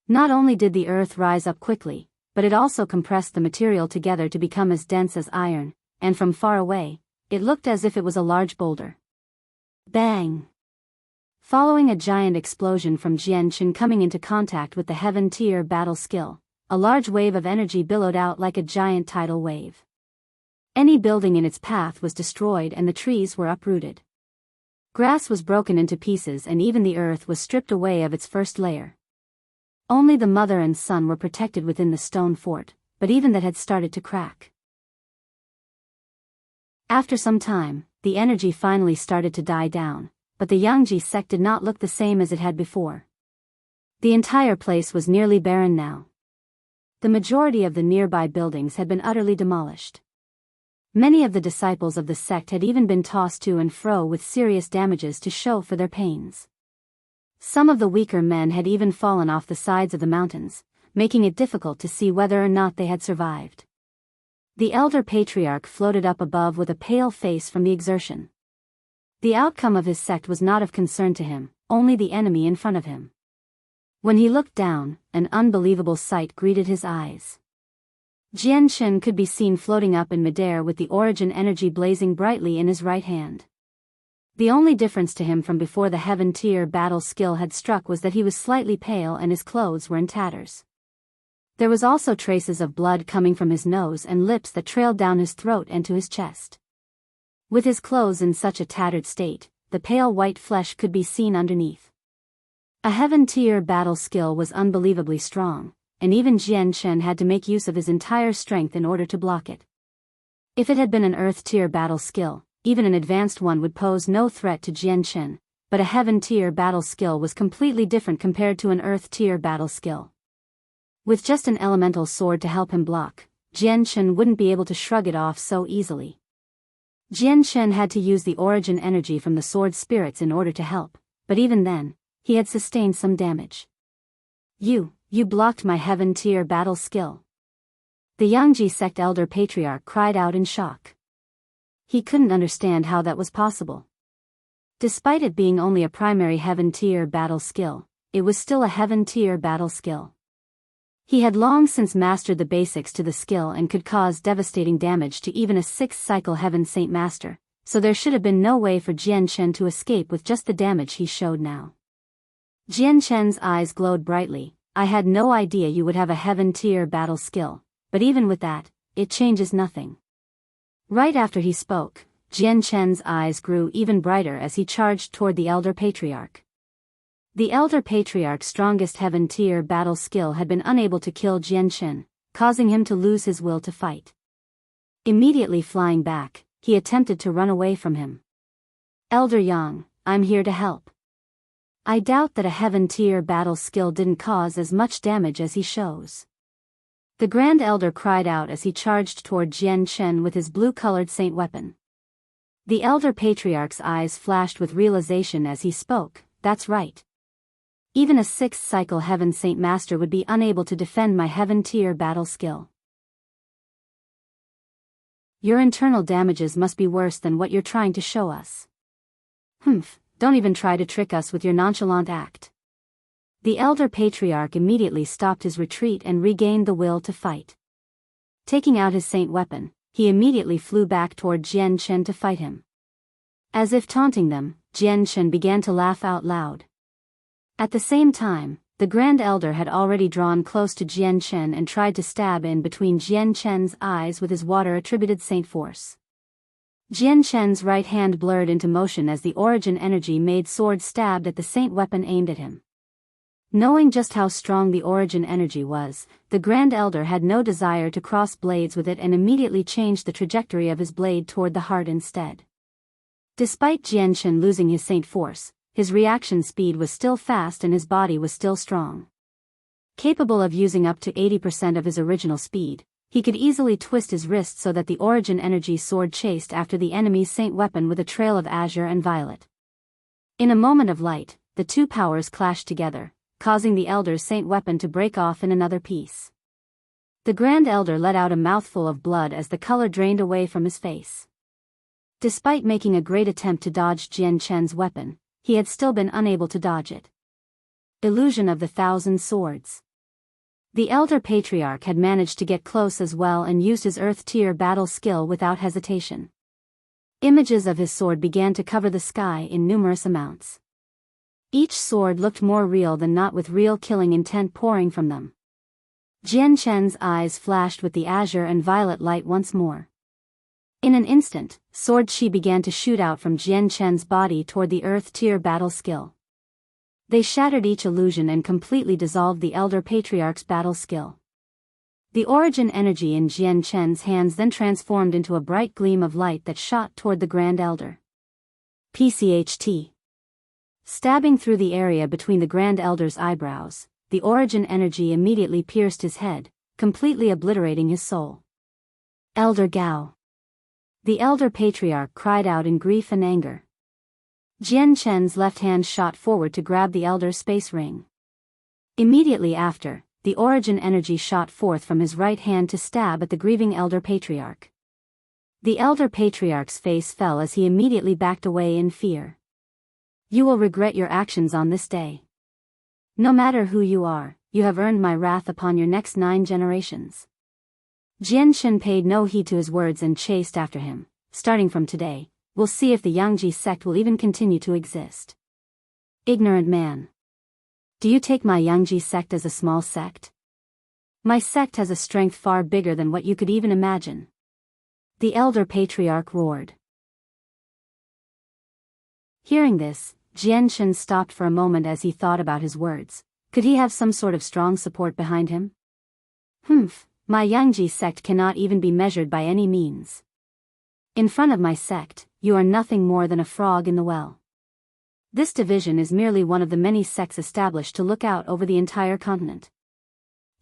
Not only did the earth rise up quickly, but it also compressed the material together to become as dense as iron, and from far away, it looked as if it was a large boulder. Bang! Following a giant explosion from Jian Chen coming into contact with the Heaven Tier battle skill, a large wave of energy billowed out like a giant tidal wave. Any building in its path was destroyed and the trees were uprooted. Grass was broken into pieces and even the earth was stripped away of its first layer. Only the mother and son were protected within the stone fort, but even that had started to crack. After some time, the energy finally started to die down, but the Yangji sect did not look the same as it had before. The entire place was nearly barren now. The majority of the nearby buildings had been utterly demolished. Many of the disciples of the sect had even been tossed to and fro with serious damages to show for their pains. Some of the weaker men had even fallen off the sides of the mountains, making it difficult to see whether or not they had survived. The elder patriarch floated up above with a pale face from the exertion. The outcome of his sect was not of concern to him, only the enemy in front of him. When he looked down, an unbelievable sight greeted his eyes. Jian Chen could be seen floating up in midair with the origin energy blazing brightly in his right hand. The only difference to him from before the Heaven Tier battle skill had struck was that he was slightly pale and his clothes were in tatters. There was also traces of blood coming from his nose and lips that trailed down his throat and to his chest. With his clothes in such a tattered state, the pale white flesh could be seen underneath. A Heaven Tier battle skill was unbelievably strong, and even Jian Chen had to make use of his entire strength in order to block it. If it had been an Earth Tier battle skill, even an advanced one would pose no threat to Jian Chen, but a Heaven Tier battle skill was completely different compared to an Earth Tier battle skill. With just an elemental sword to help him block, Jian Chen wouldn't be able to shrug it off so easily. Jian Chen had to use the origin energy from the sword spirits in order to help, but even then, he had sustained some damage. You blocked my Heaven Tier battle skill. The Yangji sect elder patriarch cried out in shock. He couldn't understand how that was possible. Despite it being only a primary Heaven Tier battle skill, it was still a Heaven Tier battle skill. He had long since mastered the basics to the skill and could cause devastating damage to even a 6th cycle Heaven Saint Master, so there should have been no way for Jian Chen to escape with just the damage he showed now. Jian Chen's eyes glowed brightly. I had no idea you would have a Heaven Tier battle skill, but even with that, it changes nothing. Right after he spoke, Jian Chen's eyes grew even brighter as he charged toward the elder patriarch. The elder patriarch's strongest Heaven Tier battle skill had been unable to kill Jian Chen, causing him to lose his will to fight. Immediately flying back, he attempted to run away from him. Elder Yang, I'm here to help. I doubt that a Heaven Tier battle skill didn't cause as much damage as he shows. The Grand Elder cried out as he charged toward Jian Chen with his blue-colored saint weapon. The elder patriarch's eyes flashed with realization as he spoke, that's right. Even a 6th cycle Heaven Saint Master would be unable to defend my Heaven tier battle skill. Your internal damages must be worse than what you're trying to show us. Don't even try to trick us with your nonchalant act. The Elder Patriarch immediately stopped his retreat and regained the will to fight. Taking out his saint weapon, he immediately flew back toward Jian Chen to fight him. As if taunting them, Jian Chen began to laugh out loud. At the same time, the Grand Elder had already drawn close to Jian Chen and tried to stab in between Jian Chen's eyes with his water-attributed saint force. Jian Chen's right hand blurred into motion as the origin energy made sword stabbed at the saint weapon aimed at him. Knowing just how strong the origin energy was, the Grand Elder had no desire to cross blades with it and immediately changed the trajectory of his blade toward the heart instead. Despite Jian Chen losing his saint force, his reaction speed was still fast and his body was still strong. Capable of using up to 80% of his original speed, he could easily twist his wrist so that the origin energy sword chased after the enemy's saint weapon with a trail of azure and violet. In a moment of light, the two powers clashed together, causing the Elder's saint weapon to break off in another piece. The Grand Elder let out a mouthful of blood as the color drained away from his face. Despite making a great attempt to dodge Jian Chen's weapon, he had still been unable to dodge it. Illusion of the Thousand Swords. The Elder Patriarch had managed to get close as well and used his Earth tier battle skill without hesitation. Images of his sword began to cover the sky in numerous amounts. Each sword looked more real than not, with real killing intent pouring from them. Jian Chen's eyes flashed with the azure and violet light once more. In an instant, sword chi began to shoot out from Jian Chen's body toward the Earth tier battle skill. They shattered each illusion and completely dissolved the Elder Patriarch's battle skill. The origin energy in Jian Chen's hands then transformed into a bright gleam of light that shot toward the Grand Elder. PCHT. Stabbing through the area between the Grand Elder's eyebrows, the origin energy immediately pierced his head, completely obliterating his soul. Elder Gao. The Elder Patriarch cried out in grief and anger. Jian Chen's left hand shot forward to grab the Elder's space ring. Immediately after, the origin energy shot forth from his right hand to stab at the grieving Elder Patriarch. The Elder Patriarch's face fell as he immediately backed away in fear. You will regret your actions on this day. No matter who you are, you have earned my wrath upon your next 9 generations. Jian Chen paid no heed to his words and chased after him. Starting from today, we'll see if the Yangji sect will even continue to exist. Ignorant man. Do you take my Yangji sect as a small sect? My sect has a strength far bigger than what you could even imagine. The Elder Patriarch roared. Hearing this, Jian Chen stopped for a moment as he thought about his words. Could he have some sort of strong support behind him? My Yangji sect cannot even be measured by any means. In front of my sect, you are nothing more than a frog in the well. This division is merely one of the many sects established to look out over the entire continent.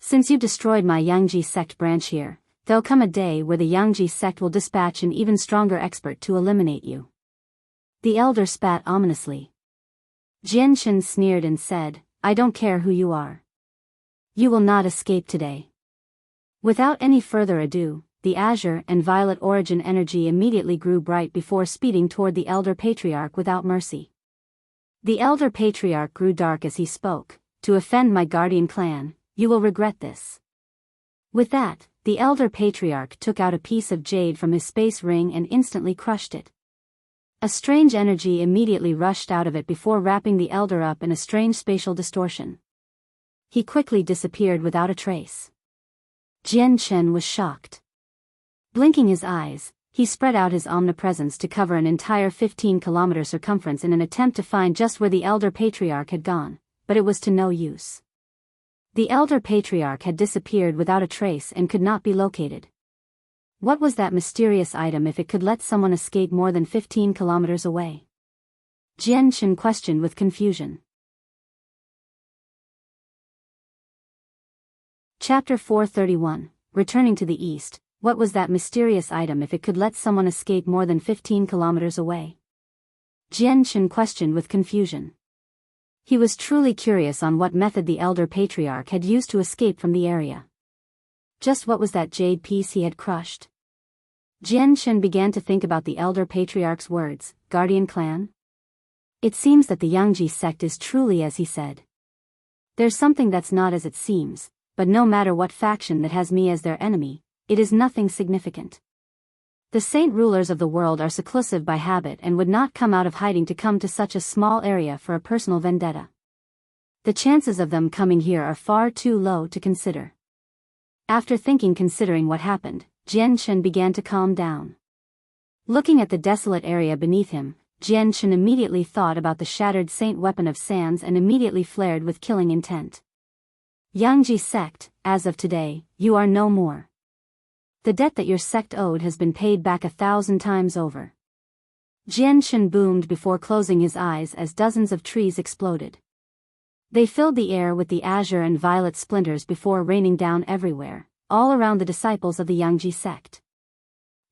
Since you've destroyed my Yangji sect branch here, there'll come a day where the Yangji sect will dispatch an even stronger expert to eliminate you. The elder spat ominously. Jian Chen sneered and said, I don't care who you are. You will not escape today. Without any further ado, the azure and violet origin energy immediately grew bright before speeding toward the Elder Patriarch without mercy. The Elder Patriarch grew dark as he spoke. To offend my guardian clan, you will regret this. With that, the Elder Patriarch took out a piece of jade from his space ring and instantly crushed it. A strange energy immediately rushed out of it before wrapping the Elder up in a strange spatial distortion. He quickly disappeared without a trace. Jian Chen was shocked. Blinking his eyes, he spread out his omnipresence to cover an entire 15-kilometer circumference in an attempt to find just where the Elder Patriarch had gone, but it was to no use. The Elder Patriarch had disappeared without a trace and could not be located. What was that mysterious item if it could let someone escape more than 15 kilometers away? Jian Chen questioned with confusion. Chapter 431, Returning to the East. What was that mysterious item if it could let someone escape more than 15 kilometers away? Jian Chen questioned with confusion. He was truly curious on what method the elder patriarch had used to escape from the area. Just what was that jade piece he had crushed? Jian Shen began to think about the elder patriarch's words, guardian clan? It seems that the Yangji sect is truly as he said. There's something that's not as it seems, but no matter what faction that has me as their enemy, it is nothing significant. The saint rulers of the world are seclusive by habit and would not come out of hiding to come to such a small area for a personal vendetta. The chances of them coming here are far too low to consider. After considering what happened, Jian Shen began to calm down. Looking at the desolate area beneath him, Jian Shen immediately thought about the shattered saint weapon of sands and immediately flared with killing intent. Yangji sect, as of today, you are no more. The debt that your sect owed has been paid back 1,000 times over. Jian Shen boomed before closing his eyes as dozens of trees exploded. They filled the air with the azure and violet splinters before raining down everywhere, all around the disciples of the Yangji sect.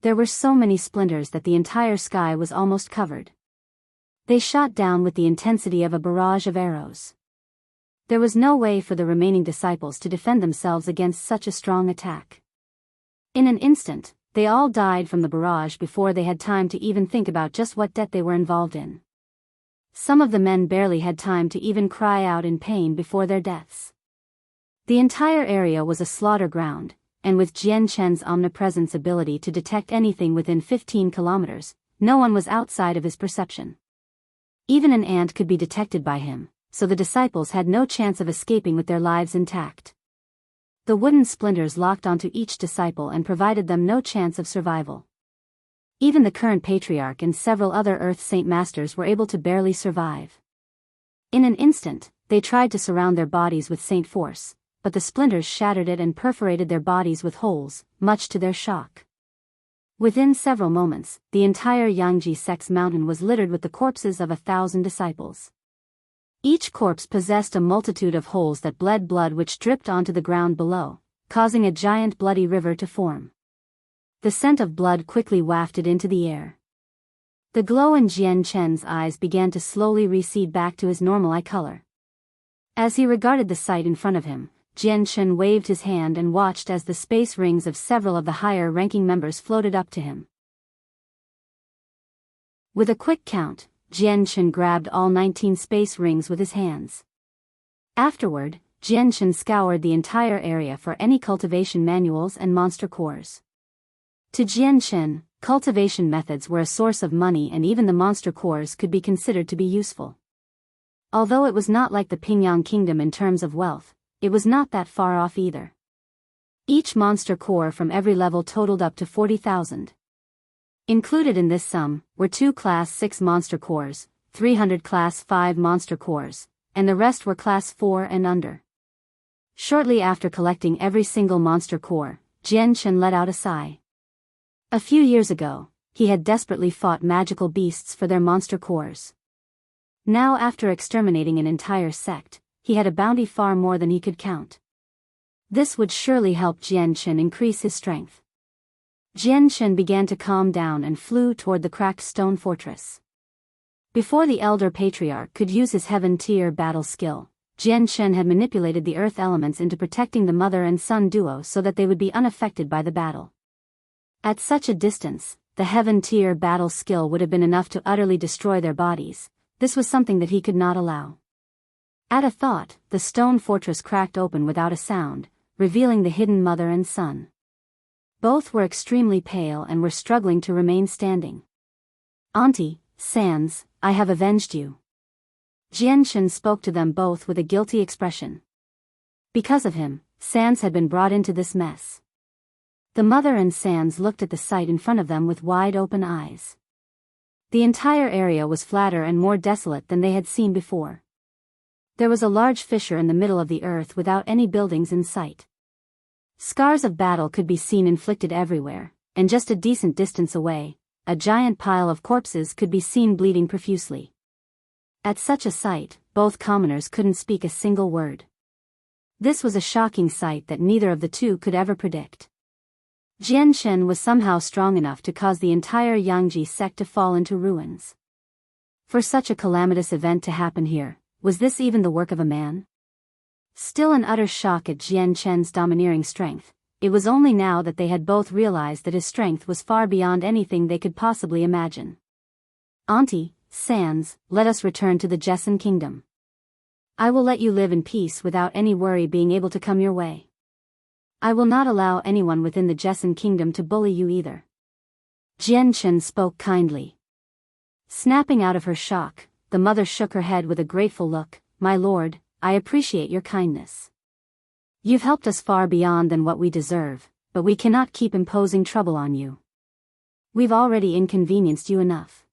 There were so many splinters that the entire sky was almost covered. They shot down with the intensity of a barrage of arrows. There was no way for the remaining disciples to defend themselves against such a strong attack. In an instant, they all died from the barrage before they had time to even think about just what debt they were involved in. Some of the men barely had time to even cry out in pain before their deaths. The entire area was a slaughter ground, and with Jian Shen's omnipresence ability to detect anything within 15 kilometers, no one was outside of his perception. Even an ant could be detected by him, so the disciples had no chance of escaping with their lives intact. The wooden splinters locked onto each disciple and provided them no chance of survival. Even the current patriarch and several other Earth Saint Masters were able to barely survive. In an instant, they tried to surround their bodies with Saint Force, but the splinters shattered it and perforated their bodies with holes, much to their shock. Within several moments, the entire Yangji sect's mountain was littered with the corpses of 1,000 disciples. Each corpse possessed a multitude of holes that bled blood which dripped onto the ground below, causing a giant bloody river to form. The scent of blood quickly wafted into the air. The glow in Jian Shen's eyes began to slowly recede back to his normal eye color. As he regarded the sight in front of him, Jian Shen waved his hand and watched as the space rings of several of the higher-ranking members floated up to him. With a quick count, Jian Shen grabbed all 19 space rings with his hands. Afterward, Jian Shen scoured the entire area for any cultivation manuals and monster cores. To Jian Shen, cultivation methods were a source of money and even the monster cores could be considered to be useful. Although it was not like the Pingyang Kingdom in terms of wealth, it was not that far off either. Each monster core from every level totaled up to 40,000. Included in this sum were 2 Class 6 monster cores, 300 Class 5 monster cores, and the rest were Class 4 and under. Shortly after collecting every single monster core, Jian Shen let out a sigh. A few years ago, he had desperately fought magical beasts for their monster cores. Now after exterminating an entire sect, he had a bounty far more than he could count. This would surely help Jian Shen increase his strength. Jian Shen began to calm down and flew toward the cracked stone fortress. Before the elder patriarch could use his heaven-tier battle skill, Jian Shen had manipulated the earth elements into protecting the mother and son duo so that they would be unaffected by the battle. At such a distance, the heaven-tier battle skill would have been enough to utterly destroy their bodies. This was something that he could not allow. At a thought, the stone fortress cracked open without a sound, revealing the hidden mother and son. Both were extremely pale and were struggling to remain standing. "Auntie, Sans, I have avenged you." Jian Shen spoke to them both with a guilty expression. Because of him, Sans had been brought into this mess. The mother and Sans looked at the sight in front of them with wide-open eyes. The entire area was flatter and more desolate than they had seen before. There was a large fissure in the middle of the earth without any buildings in sight. Scars of battle could be seen inflicted everywhere, and just a decent distance away, a giant pile of corpses could be seen bleeding profusely. At such a sight, both commoners couldn't speak a single word. This was a shocking sight that neither of the two could ever predict. Jian Shen was somehow strong enough to cause the entire Yangji sect to fall into ruins. For such a calamitous event to happen here, Was this even the work of a man? Still in utter shock at Jian Chen's domineering strength, it was only now that they had both realized that his strength was far beyond anything they could possibly imagine. Auntie, Sans, let us return to the Jesson kingdom. I will let you live in peace without any worry being able to come your way. I will not allow anyone within the Jesson kingdom to bully you either. Jian Chen spoke kindly. Snapping out of her shock, the mother shook her head with a grateful look. My lord, I appreciate your kindness. You've helped us far beyond than what we deserve, but we cannot keep imposing trouble on you. We've already inconvenienced you enough.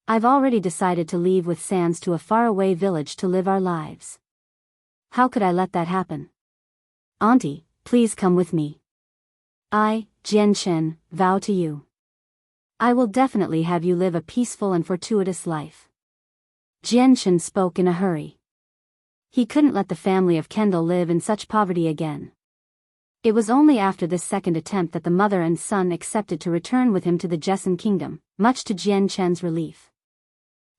I've already decided to leave with Sans to a faraway village to live our lives. How could I let that happen? Auntie, please come with me. I, Jian Chen, vow to you. I will definitely have you live a peaceful and fortuitous life. Jian Chen spoke in a hurry. He couldn't let the family of Kendall live in such poverty again. It was only after this second attempt that the mother and son accepted to return with him to the Jesson kingdom, much to Jian Chen's relief.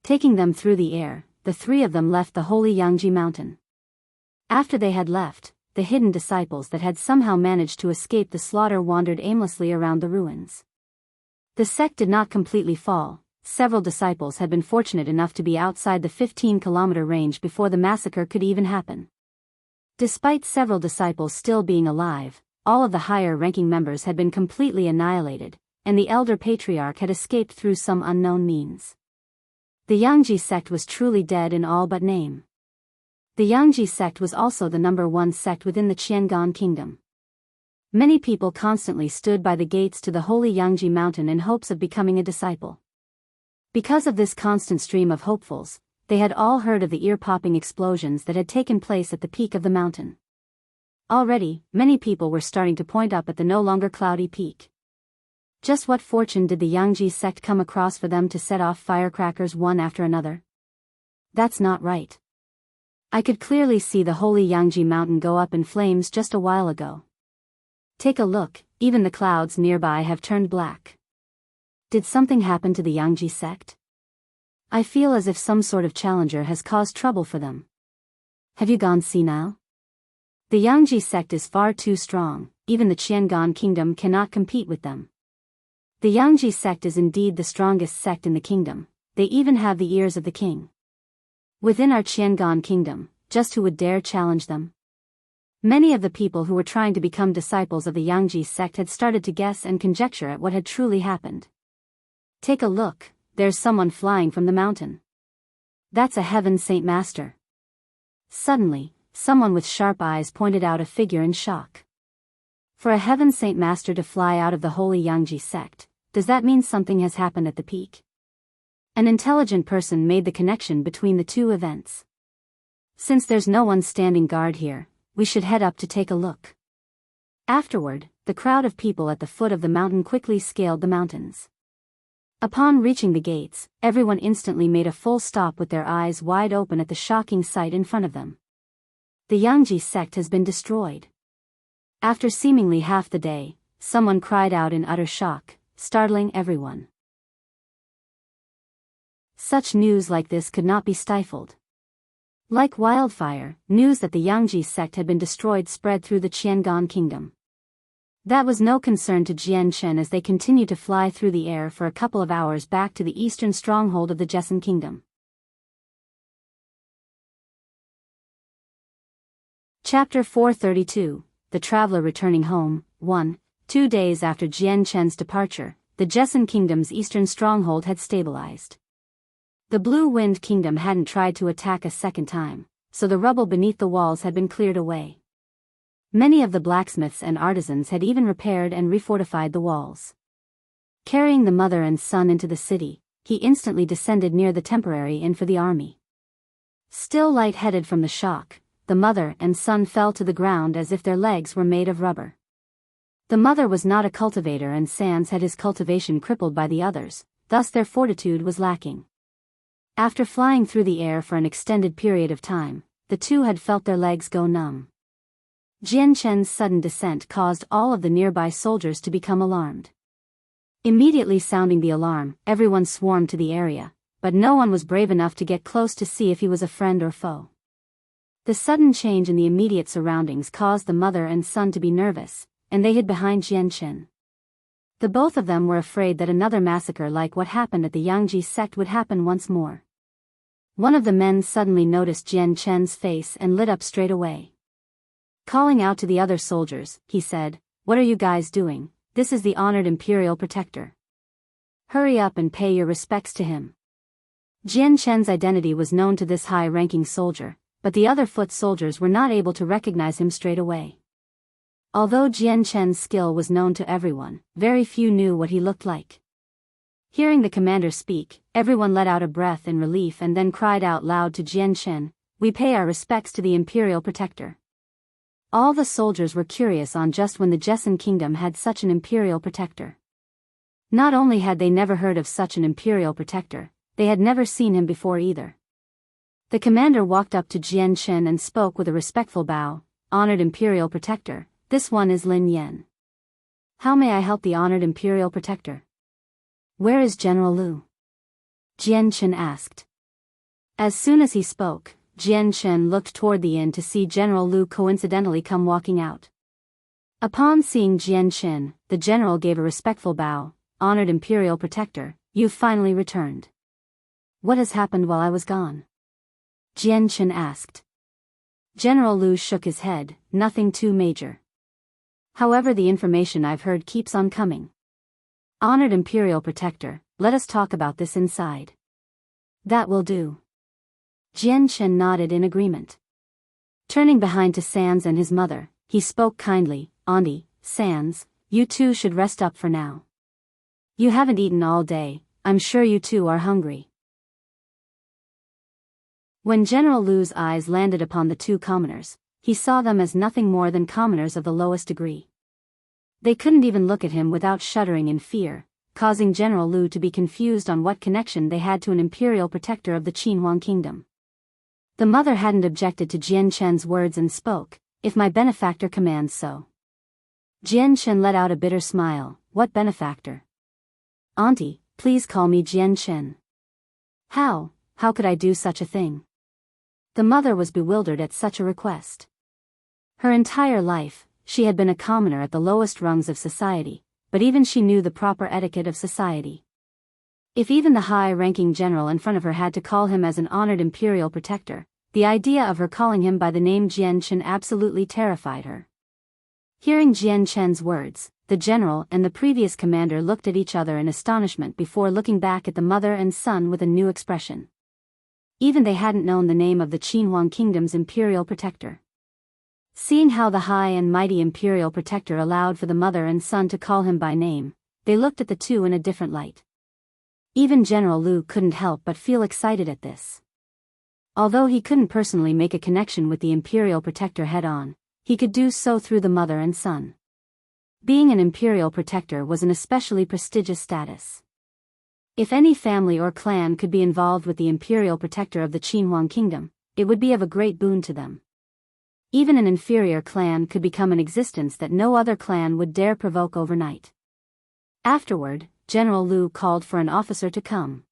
Taking them through the air, the three of them left the holy Yangji mountain. After they had left, the hidden disciples that had somehow managed to escape the slaughter wandered aimlessly around the ruins. The sect did not completely fall. Several disciples had been fortunate enough to be outside the 15-kilometer range before the massacre could even happen. Despite several disciples still being alive, all of the higher-ranking members had been completely annihilated, and the elder patriarch had escaped through some unknown means. The Yangji sect was truly dead in all but name. The Yangji sect was also the #1 sect within the Changyang kingdom. Many people constantly stood by the gates to the holy Yangji mountain in hopes of becoming a disciple. Because of this constant stream of hopefuls, they had all heard of the ear-popping explosions that had taken place at the peak of the mountain. Already, many people were starting to point up at the no longer cloudy peak. Just what fortune did the Yangji sect come across for them to set off firecrackers one after another? That's not right. I could clearly see the holy Yangji mountain go up in flames just a while ago. Take a look, even the clouds nearby have turned black. Did something happen to the Yangji sect? I feel as if some sort of challenger has caused trouble for them. Have you gone senile? The Yangji sect is far too strong, even the Changyang kingdom cannot compete with them. The Yangji sect is indeed the strongest sect in the kingdom, they even have the ears of the king. Within our Changyang kingdom, just who would dare challenge them? Many of the people who were trying to become disciples of the Yangji sect had started to guess and conjecture at what had truly happened. Take a look, there's someone flying from the mountain. That's a heaven Saint Master. Suddenly, someone with sharp eyes pointed out a figure in shock. For a heaven Saint Master to fly out of the holy Yangji sect, does that mean something has happened at the peak? An intelligent person made the connection between the two events. Since there's no one standing guard here, we should head up to take a look. Afterward, the crowd of people at the foot of the mountain quickly scaled the mountains. Upon reaching the gates, everyone instantly made a full stop with their eyes wide open at the shocking sight in front of them. The Yangji sect has been destroyed. After seemingly half the day, someone cried out in utter shock, startling everyone. Such news like this could not be stifled. Like wildfire, news that the Yangji sect had been destroyed spread through the Changyang kingdom. That was no concern to Jian Chen as they continued to fly through the air for a couple of hours back to the eastern stronghold of the Jesson kingdom. Chapter 432, The Traveler Returning Home, 1. 2 days after Jian Chen's departure, the Jesson kingdom's eastern stronghold had stabilized. The Blue Wind Kingdom hadn't tried to attack a second time, so the rubble beneath the walls had been cleared away. Many of the blacksmiths and artisans had even repaired and refortified the walls. Carrying the mother and son into the city, he instantly descended near the temporary inn for the army. Still light-headed from the shock, the mother and son fell to the ground as if their legs were made of rubber. The mother was not a cultivator and Sans had his cultivation crippled by the others, thus their fortitude was lacking. After flying through the air for an extended period of time, the two had felt their legs go numb. Jian Chen's sudden descent caused all of the nearby soldiers to become alarmed. Immediately sounding the alarm, everyone swarmed to the area, but no one was brave enough to get close to see if he was a friend or foe. The sudden change in the immediate surroundings caused the mother and son to be nervous, and they hid behind Jianchen. The both of them were afraid that another massacre like what happened at the Yangji sect would happen once more. One of the men suddenly noticed Jianchen's face and lit up straight away. Calling out to the other soldiers, he said, "What are you guys doing? This is the honored imperial protector. Hurry up and pay your respects to him." Jianchen's identity was known to this high-ranking soldier, but the other foot soldiers were not able to recognize him straight away. Although Jianchen's skill was known to everyone, very few knew what he looked like. Hearing the commander speak, everyone let out a breath in relief and then cried out loud to Jianchen, "We pay our respects to the imperial protector." All the soldiers were curious on just when the Jesson kingdom had such an imperial protector. Not only had they never heard of such an imperial protector, they had never seen him before either. The commander walked up to Jianchen and spoke with a respectful bow, "Honored imperial protector, this one is Lin Yan. How may I help the honored imperial protector?" "Where is General Lu?" Jianchen asked. As soon as he spoke, Jianchen looked toward the inn to see General Lu coincidentally come walking out. Upon seeing Jianchen, the general gave a respectful bow, "Honored imperial protector, you've finally returned. What has happened while I was gone?" Jianchen asked. General Lu shook his head, "Nothing too major. However, the information I've heard keeps on coming. Honored imperial protector, let us talk about this inside." "That will do." Jianchen nodded in agreement. Turning behind to Sans and his mother, he spoke kindly, "Auntie, Sans, you two should rest up for now. You haven't eaten all day, I'm sure you two are hungry." When General Lu's eyes landed upon the two commoners, he saw them as nothing more than commoners of the lowest degree. They couldn't even look at him without shuddering in fear, causing General Lu to be confused on what connection they had to an imperial protector of the Qinhuang kingdom. The mother hadn't objected to Jianchen's words and spoke, "If my benefactor commands so." Jianchen let out a bitter smile, "What benefactor?" "Auntie, please call me Jianchen." How could I do such a thing?" The mother was bewildered at such a request. Her entire life, she had been a commoner at the lowest rungs of society, but even she knew the proper etiquette of society. If even the high-ranking general in front of her had to call him as an honored imperial protector, the idea of her calling him by the name Jianchen absolutely terrified her. Hearing Jianchen's words, the general and the previous commander looked at each other in astonishment before looking back at the mother and son with a new expression. Even they hadn't known the name of the Qinhuang kingdom's imperial protector. Seeing how the high and mighty imperial protector allowed for the mother and son to call him by name, they looked at the two in a different light. Even General Lu couldn't help but feel excited at this. Although he couldn't personally make a connection with the imperial protector head-on, he could do so through the mother and son. Being an imperial protector was an especially prestigious status. If any family or clan could be involved with the imperial protector of the Qinhuang kingdom, it would be of a great boon to them. Even an inferior clan could become an existence that no other clan would dare provoke overnight. Afterward, General Lu called for an officer to come.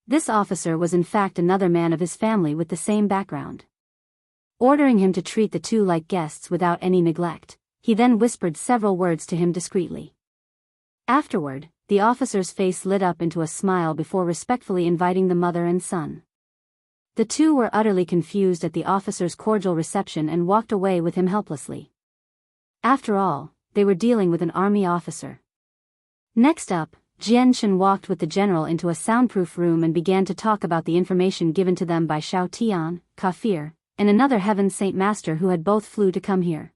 This officer was in fact another man of his family with the same background. Ordering him to treat the two like guests without any neglect, he then whispered several words to him discreetly. Afterward, the officer's face lit up into a smile before respectfully inviting the mother and son. The two were utterly confused at the officer's cordial reception and walked away with him helplessly. After all, they were dealing with an army officer. Next up, Jianchen walked with the general into a soundproof room and began to talk about the information given to them by Shao Tian, Kafir, and another Heaven Saint Master who had both flew to come here.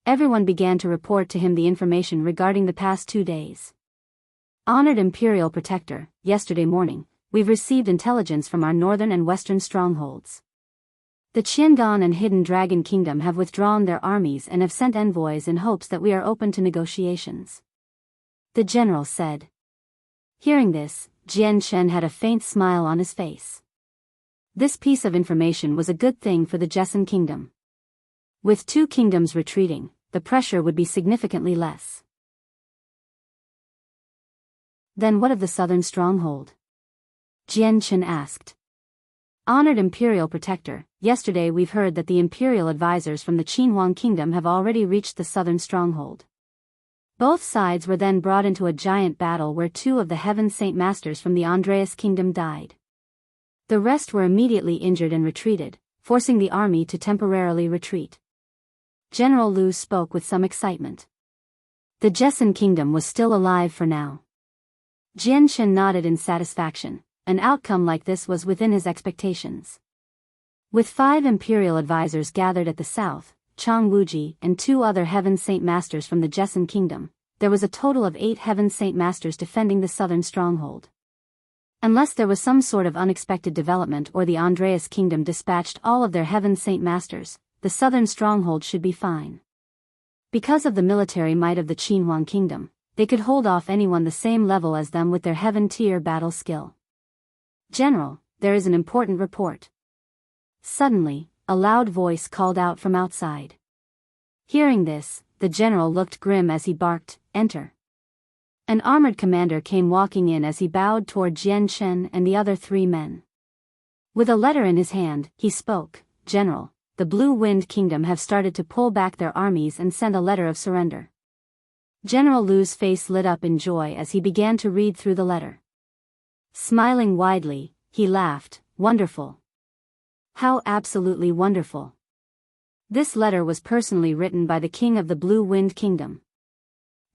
Everyone began to report to him the information regarding the past 2 days. Honored Imperial Protector, yesterday morning, we've received intelligence from our northern and western strongholds. The Changyang and Hidden Dragon Kingdom have withdrawn their armies and have sent envoys in hopes that we are open to negotiations. The general said. Hearing this, Jianchen had a faint smile on his face. This piece of information was a good thing for the Jesson Kingdom. With 2 kingdoms retreating, the pressure would be significantly less. Then what of the southern stronghold? Jian Chen asked. Honored Imperial Protector, yesterday we've heard that the Imperial advisors from the Changyang Kingdom have already reached the southern stronghold. Both sides were then brought into a giant battle where 2 of the Heaven Saint Masters from the Andreas Kingdom died. The rest were immediately injured and retreated, forcing the army to temporarily retreat. General Lu spoke with some excitement. The Jessen Kingdom was still alive for now. Jian Chen nodded in satisfaction. An outcome like this was within his expectations. With 5 imperial advisors gathered at the south, Chang Wuji and 2 other Heaven Saint Masters from the Jessen Kingdom, there was a total of 8 Heaven Saint Masters defending the southern stronghold. Unless there was some sort of unexpected development or the Andreas Kingdom dispatched all of their Heaven Saint Masters, the southern stronghold should be fine. Because of the military might of the Changyang Kingdom, they could hold off anyone the same level as them with their Heaven tier battle skill. General, there is an important report. Suddenly, a loud voice called out from outside. Hearing this, the general looked grim as he barked, "Enter." An armored commander came walking in as he bowed toward Jian Chen and the other 3 men. With a letter in his hand, he spoke, "General, the Blue Wind Kingdom have started to pull back their armies and send a letter of surrender." General Lu's face lit up in joy as he began to read through the letter. Smiling widely, he laughed, "Wonderful. How absolutely wonderful." This letter was personally written by the King of the Blue Wind Kingdom.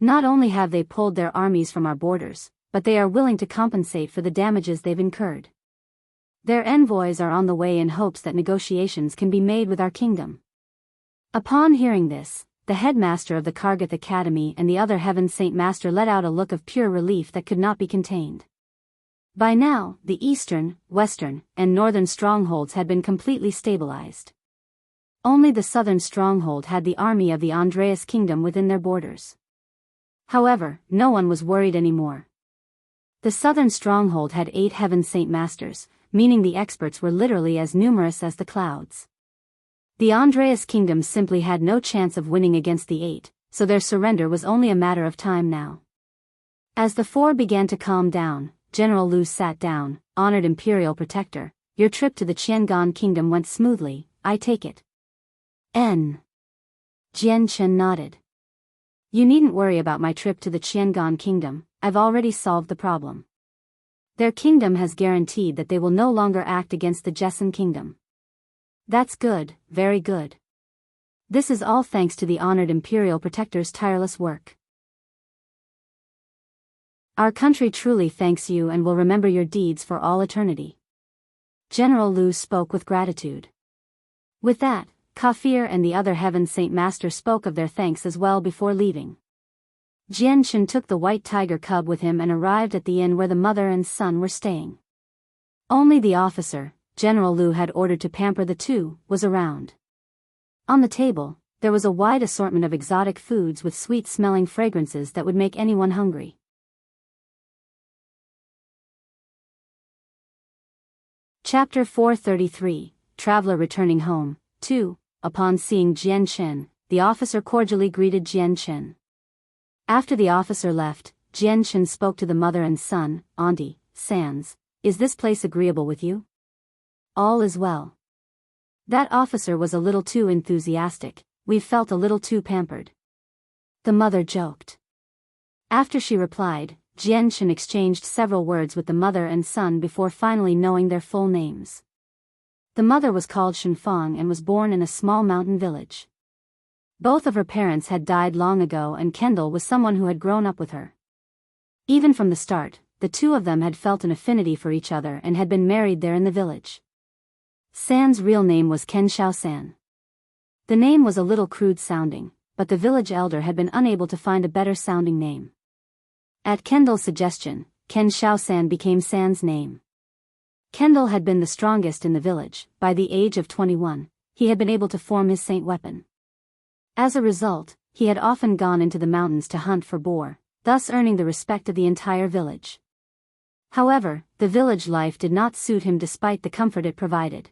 Not only have they pulled their armies from our borders, but they are willing to compensate for the damages they've incurred. Their envoys are on the way in hopes that negotiations can be made with our kingdom. Upon hearing this, the headmaster of the Kargath Academy and the other Heaven Saint Master let out a look of pure relief that could not be contained. By now, the eastern, western, and northern strongholds had been completely stabilized. Only the southern stronghold had the army of the Andreas Kingdom within their borders. However, no one was worried anymore. The southern stronghold had 8 Heaven Saint Masters, meaning the experts were literally as numerous as the clouds. The Andreas Kingdom simply had no chance of winning against the 8, so their surrender was only a matter of time now. As the 4 began to calm down, General Lu sat down. "Honored Imperial Protector, your trip to the Changyang Kingdom went smoothly, I take it." Jian Chen nodded. "You needn't worry about my trip to the Changyang Kingdom, I've already solved the problem. Their kingdom has guaranteed that they will no longer act against the Jessen Kingdom." "That's good, very good. This is all thanks to the Honored Imperial Protector's tireless work. Our country truly thanks you and will remember your deeds for all eternity." General Lu spoke with gratitude. With that, Kafir and the other Heaven Saint Master spoke of their thanks as well before leaving. Jian Chen took the white tiger cub with him and arrived at the inn where the mother and son were staying. Only the officer, General Lu had ordered to pamper the 2, was around. On the table, there was a wide assortment of exotic foods with sweet-smelling fragrances that would make anyone hungry. Chapter 433, Traveler Returning Home, 2. Upon seeing Jian Chen, the officer cordially greeted Jian Chen. After the officer left, Jian Chen spoke to the mother and son, "Auntie, Sans, is this place agreeable with you?" "All is well." That officer was a little too enthusiastic, "We've felt a little too pampered." The mother joked. After she replied, Jian Chen exchanged several words with the mother and son before finally knowing their full names. The mother was called Shenfang and was born in a small mountain village. Both of her parents had died long ago and Kendall was someone who had grown up with her. Even from the start, the 2 of them had felt an affinity for each other and had been married there in the village. San's real name was Ken Xiaosan. The name was a little crude sounding, but the village elder had been unable to find a better sounding name. At Kendall's suggestion, Ken Xiaosan became San's name. Kendall had been the strongest in the village. By the age of 21, he had been able to form his saint weapon. As a result, he had often gone into the mountains to hunt for boar, thus earning the respect of the entire village. However, the village life did not suit him despite the comfort it provided.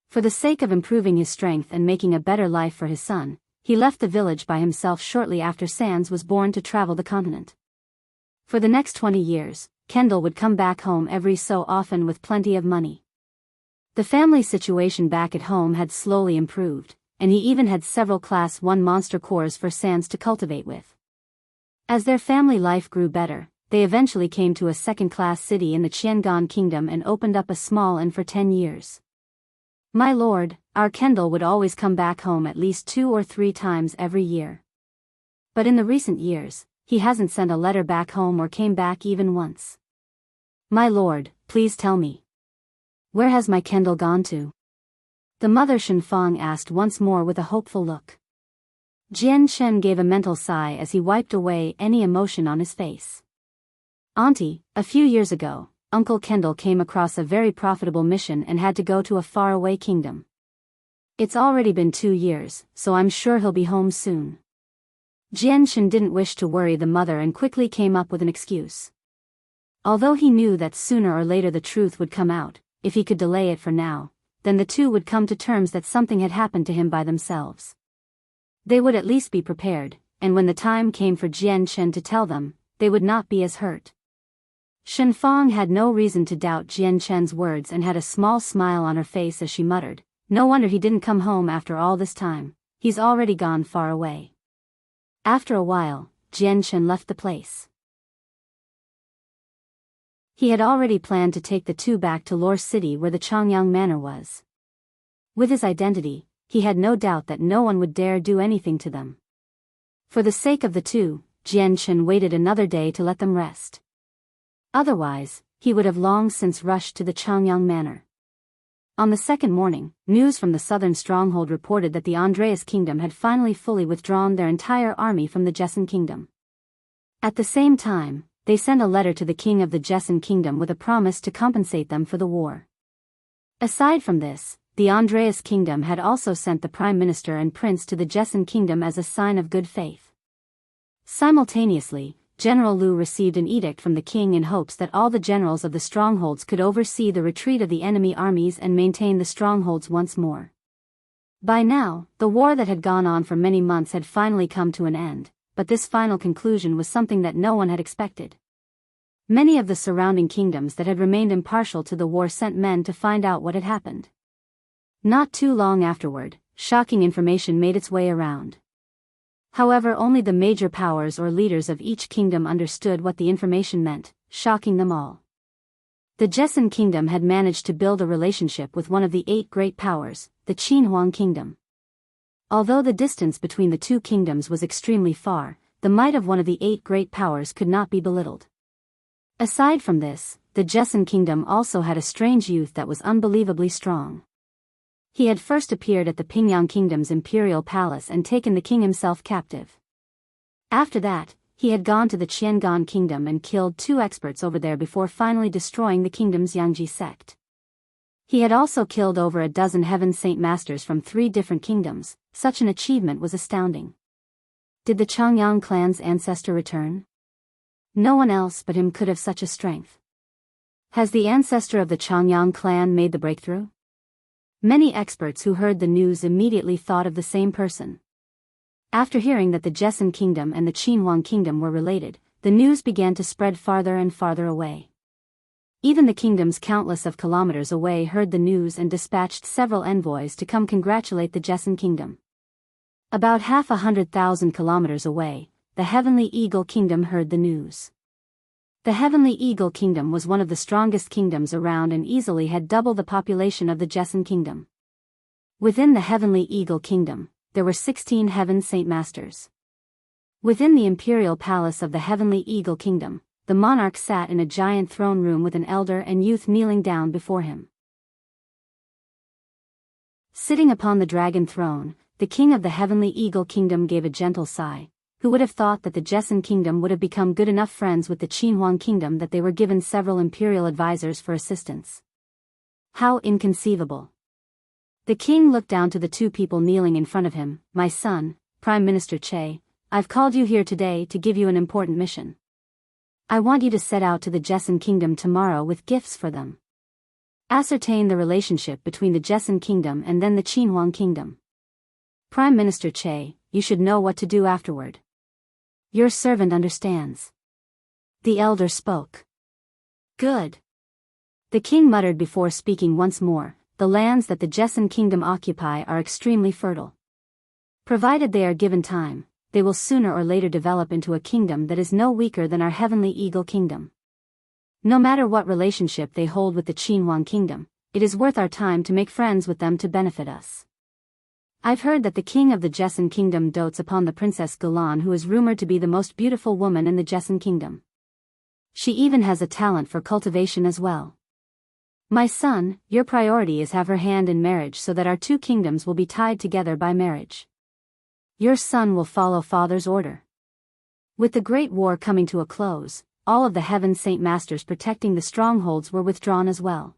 For the sake of improving his strength and making a better life for his son, he left the village by himself shortly after Sans was born to travel the continent. For the next 20 years, Kendall would come back home every so often with plenty of money. The family situation back at home had slowly improved, and he even had several Class 1 monster cores for Sans to cultivate with. As their family life grew better, they eventually came to a second-class city in the Changyang kingdom and opened up a small inn for 10 years. My lord, our Kendall would always come back home at least 2 or 3 times every year. But in the recent years, he hasn't sent a letter back home or came back even once. My lord, please tell me. Where has my Kendall gone to? The mother Shenfang asked once more with a hopeful look. Jian Chen gave a mental sigh as he wiped away any emotion on his face. Auntie, a few years ago, Uncle Kendall came across a very profitable mission and had to go to a faraway kingdom. It's already been 2 years, so I'm sure he'll be home soon. Jian Chen didn't wish to worry the mother and quickly came up with an excuse. Although he knew that sooner or later the truth would come out, if he could delay it for now, then the two would come to terms that something had happened to him by themselves. They would at least be prepared, and when the time came for Jian Chen to tell them, they would not be as hurt. Shenfang had no reason to doubt Jian Chen's words and had a small smile on her face as she muttered, "No wonder he didn't come home after all this time, he's already gone far away." After a while, Jian Chen left the place. He had already planned to take the two back to Lore City where the Changyang Manor was. With his identity, he had no doubt that no one would dare do anything to them. For the sake of the two, Jian Chen waited another day to let them rest. Otherwise, he would have long since rushed to the Changyang Manor. On the second morning, news from the southern stronghold reported that the Andreas Kingdom had finally fully withdrawn their entire army from the Jessen Kingdom. At the same time, they sent a letter to the king of the Jessen Kingdom with a promise to compensate them for the war. Aside from this, the Andreas Kingdom had also sent the Prime Minister and Prince to the Jessen Kingdom as a sign of good faith. Simultaneously, General Liu received an edict from the king in hopes that all the generals of the strongholds could oversee the retreat of the enemy armies and maintain the strongholds once more. By now, the war that had gone on for many months had finally come to an end, but this final conclusion was something that no one had expected. Many of the surrounding kingdoms that had remained impartial to the war sent men to find out what had happened. Not too long afterward, shocking information made its way around. However, only the major powers or leaders of each kingdom understood what the information meant, shocking them all. The Jessen Kingdom had managed to build a relationship with one of the 8 great powers, the Qinhuang Kingdom. Although the distance between the two kingdoms was extremely far, the might of one of the 8 great powers could not be belittled. Aside from this, the Jessen Kingdom also had a strange youth that was unbelievably strong. He had first appeared at the Pingyang Kingdom's imperial palace and taken the king himself captive. After that, he had gone to the Changyang Kingdom and killed 2 experts over there before finally destroying the kingdom's Yangji sect. He had also killed over a dozen Heaven Saint Masters from 3 different kingdoms. Such an achievement was astounding. Did the Changyang clan's ancestor return? No one else but him could have such a strength. Has the ancestor of the Changyang clan made the breakthrough? Many experts who heard the news immediately thought of the same person. After hearing that the Jessen Kingdom and the Qinhuang Kingdom were related, the news began to spread farther and farther away. Even the kingdoms countless of kilometers away heard the news and dispatched several envoys to come congratulate the Jessen Kingdom. About 100,000 kilometers away, the Heavenly Eagle Kingdom heard the news. The Heavenly Eagle Kingdom was one of the strongest kingdoms around and easily had double the population of the Jessen Kingdom. Within the Heavenly Eagle Kingdom, there were 16 Heaven Saint Masters. Within the imperial palace of the Heavenly Eagle Kingdom, the monarch sat in a giant throne room with an elder and youth kneeling down before him. Sitting upon the dragon throne, the king of the Heavenly Eagle Kingdom gave a gentle sigh. Who would have thought that the Jessen Kingdom would have become good enough friends with the Qinhuang Kingdom that they were given several imperial advisors for assistance? How inconceivable. The king looked down to the 2 people kneeling in front of him. My son, Prime Minister Che, I've called you here today to give you an important mission. I want you to set out to the Jessen Kingdom tomorrow with gifts for them. Ascertain the relationship between the Jessen Kingdom and then the Qinhuang Kingdom. Prime Minister Che, you should know what to do afterward. Your servant understands. The elder spoke. Good. The king muttered before speaking once more, the lands that the Jessan kingdom occupy are extremely fertile. Provided they are given time, they will sooner or later develop into a kingdom that is no weaker than our heavenly eagle kingdom. No matter what relationship they hold with the Changyang kingdom, it is worth our time to make friends with them to benefit us. I've heard that the king of the Jessan kingdom dotes upon the Princess Galan, who is rumored to be the most beautiful woman in the Jessan kingdom. She even has a talent for cultivation as well. My son, your priority is have her hand in marriage so that our two kingdoms will be tied together by marriage. Your son will follow father's order. With the Great War coming to a close, all of the Heaven Saint Masters protecting the strongholds were withdrawn as well.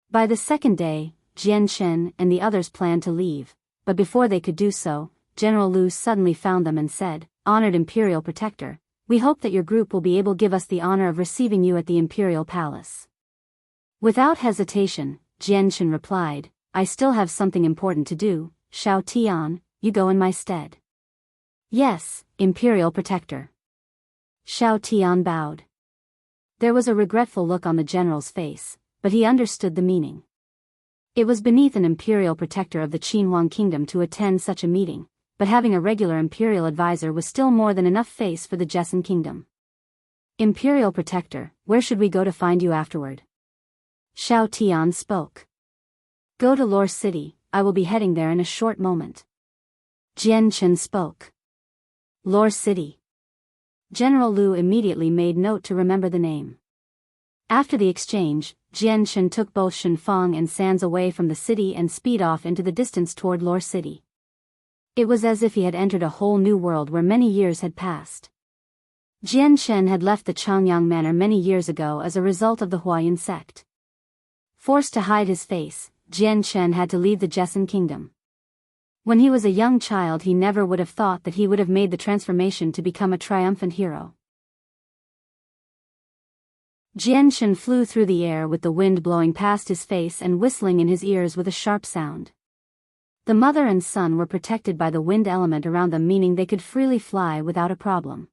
By the second day, Jian Chen and the others planned to leave, but before they could do so, General Lu suddenly found them and said, "Honored Imperial Protector, we hope that your group will be able to give us the honor of receiving you at the Imperial Palace." Without hesitation, Jian Chen replied, "I still have something important to do, Shao Tian, you go in my stead." "Yes, Imperial Protector." Shao Tian bowed. There was a regretful look on the general's face, but he understood the meaning. It was beneath an imperial protector of the Changyang kingdom to attend such a meeting, but having a regular imperial advisor was still more than enough face for the Jessan kingdom. "Imperial Protector, where should we go to find you afterward?" Shao Tian spoke. "Go to Lore City, I will be heading there in a short moment." Jian Chen spoke. Lore City. General Lu immediately made note to remember the name. After the exchange, Jian Chen took both Shenfang and Sands away from the city and speed off into the distance toward Lore City. It was as if he had entered a whole new world where many years had passed. Jian Chen had left the Changyang manor many years ago as a result of the Huayan sect. Forced to hide his face, Jian Chen had to leave the Jessan kingdom. When he was a young child, he never would have thought that he would have made the transformation to become a triumphant hero. Jian Chen flew through the air with the wind blowing past his face and whistling in his ears with a sharp sound. The mother and son were protected by the wind element around them, meaning they could freely fly without a problem.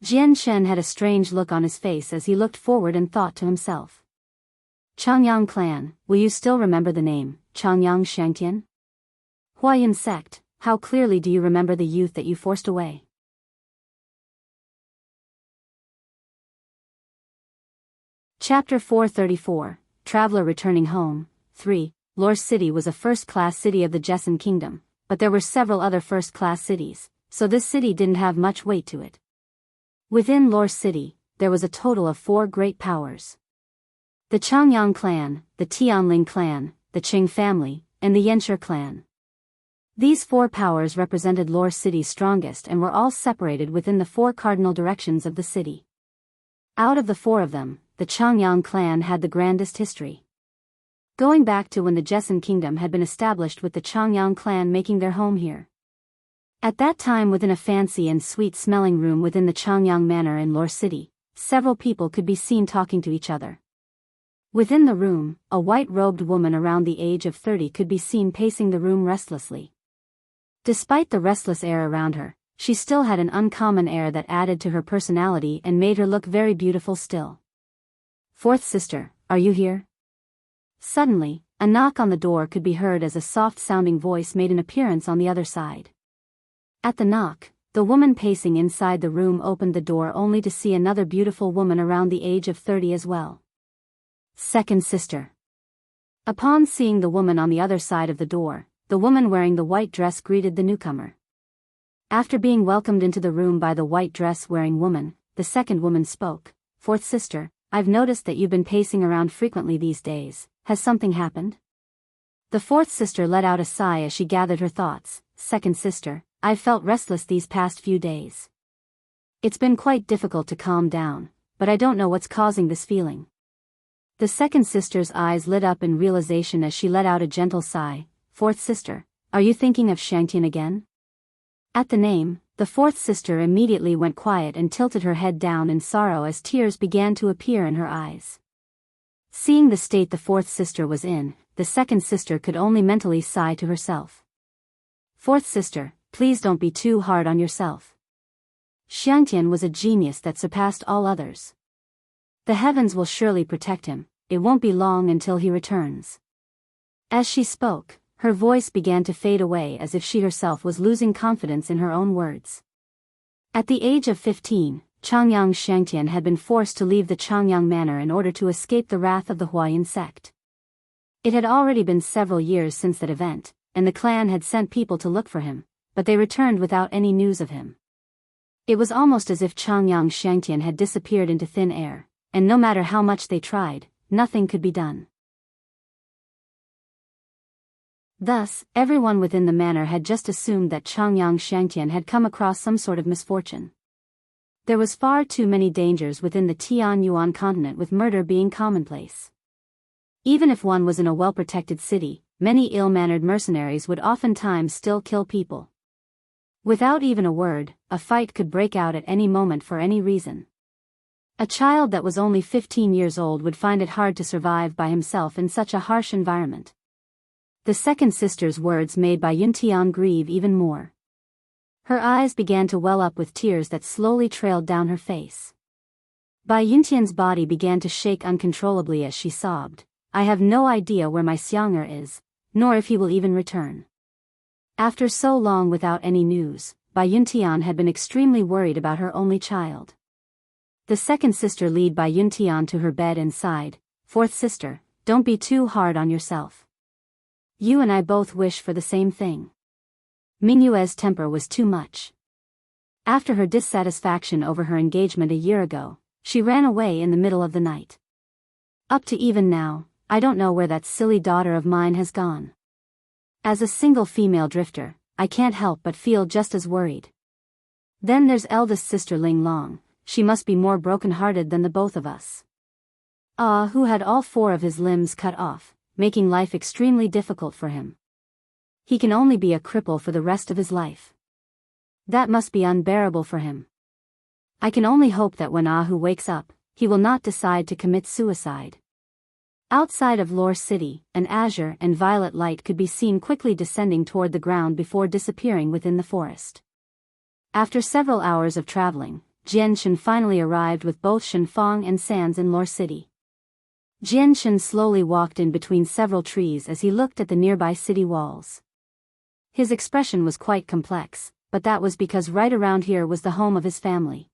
Jian Chen had a strange look on his face as he looked forward and thought to himself. "Changyang clan, will you still remember the name, Changyang Shangtian? Huayan sect, how clearly do you remember the youth that you forced away?" Chapter 434, Traveler Returning Home, 3. Lore City was a first-class city of the Jessan Kingdom, but there were several other first-class cities, so this city didn't have much weight to it. Within Lore City, there was a total of 4 great powers. The Changyang clan, the Tianling clan, the Qing family, and the Yanshi clan. These 4 powers represented Lore City's strongest and were all separated within the 4 cardinal directions of the city. Out of the 4 of them, the Changyang clan had the grandest history. Going back to when the Jessan kingdom had been established, with the Changyang clan making their home here. At that time, within a fancy and sweet-smelling room within the Changyang manor in Lore City, several people could be seen talking to each other. Within the room, a white-robed woman around the age of 30 could be seen pacing the room restlessly. Despite the restless air around her, she still had an uncommon air that added to her personality and made her look very beautiful still. "Fourth sister, are you here?" Suddenly, a knock on the door could be heard as a soft-sounding voice made an appearance on the other side. At the knock, the woman pacing inside the room opened the door only to see another beautiful woman around the age of 30 as well. "Second sister." Upon seeing the woman on the other side of the door, the woman wearing the white dress greeted the newcomer. After being welcomed into the room by the white dress-wearing woman, the second woman spoke. "Fourth sister, I've noticed that you've been pacing around frequently these days. Has something happened?" The fourth sister let out a sigh as she gathered her thoughts. "Second sister, I've felt restless these past few days. It's been quite difficult to calm down, but I don't know what's causing this feeling." The second sister's eyes lit up in realization as she let out a gentle sigh. "Fourth sister, are you thinking of Shangtian again?" At the name, the fourth sister immediately went quiet and tilted her head down in sorrow as tears began to appear in her eyes. Seeing the state the fourth sister was in, the second sister could only mentally sigh to herself. "Fourth sister, please don't be too hard on yourself. Shangtian was a genius that surpassed all others. The heavens will surely protect him, it won't be long until he returns. As she spoke, her voice began to fade away as if she herself was losing confidence in her own words. At the age of 15, Changyang Shangtian had been forced to leave the Changyang manor in order to escape the wrath of the Huayan sect. It had already been several years since that event, and the clan had sent people to look for him, but they returned without any news of him. It was almost as if Changyang Shangtian had disappeared into thin air, and no matter how much they tried, nothing could be done. Thus, everyone within the manor had just assumed that Changyang Shangtian had come across some sort of misfortune. There was far too many dangers within the Tianyuan continent, with murder being commonplace. Even if one was in a well-protected city, many ill-mannered mercenaries would oftentimes still kill people. Without even a word, a fight could break out at any moment for any reason. A child that was only 15 years old would find it hard to survive by himself in such a harsh environment. The second sister's words made Bai Yuntian grieve even more. Her eyes began to well up with tears that slowly trailed down her face. Bai Yuntian's body began to shake uncontrollably as she sobbed. I have no idea where my Xianger is, nor if he will even return. After so long without any news, Bai Yuntian had been extremely worried about her only child. The second sister led Bai Yuntian to her bed and sighed, "Fourth sister, don't be too hard on yourself. You and I both wish for the same thing." Mingyue's temper was too much. After her dissatisfaction over her engagement a year ago, she ran away in the middle of the night. Up to even now, I don't know where that silly daughter of mine has gone. As a single female drifter, I can't help but feel just as worried. Then there's eldest sister Ling Long, she must be more broken-hearted than the both of us. Who had all 4 of his limbs cut off, making life extremely difficult for him. He can only be a cripple for the rest of his life. That must be unbearable for him. I can only hope that when Ahu wakes up, he will not decide to commit suicide. Outside of Lore City, an azure and violet light could be seen quickly descending toward the ground before disappearing within the forest. After several hours of traveling, Jian Shen finally arrived with both Shenfang and Sands in Lore City. Jian Shen slowly walked in between several trees as he looked at the nearby city walls. His expression was quite complex, but that was because right around here was the home of his family.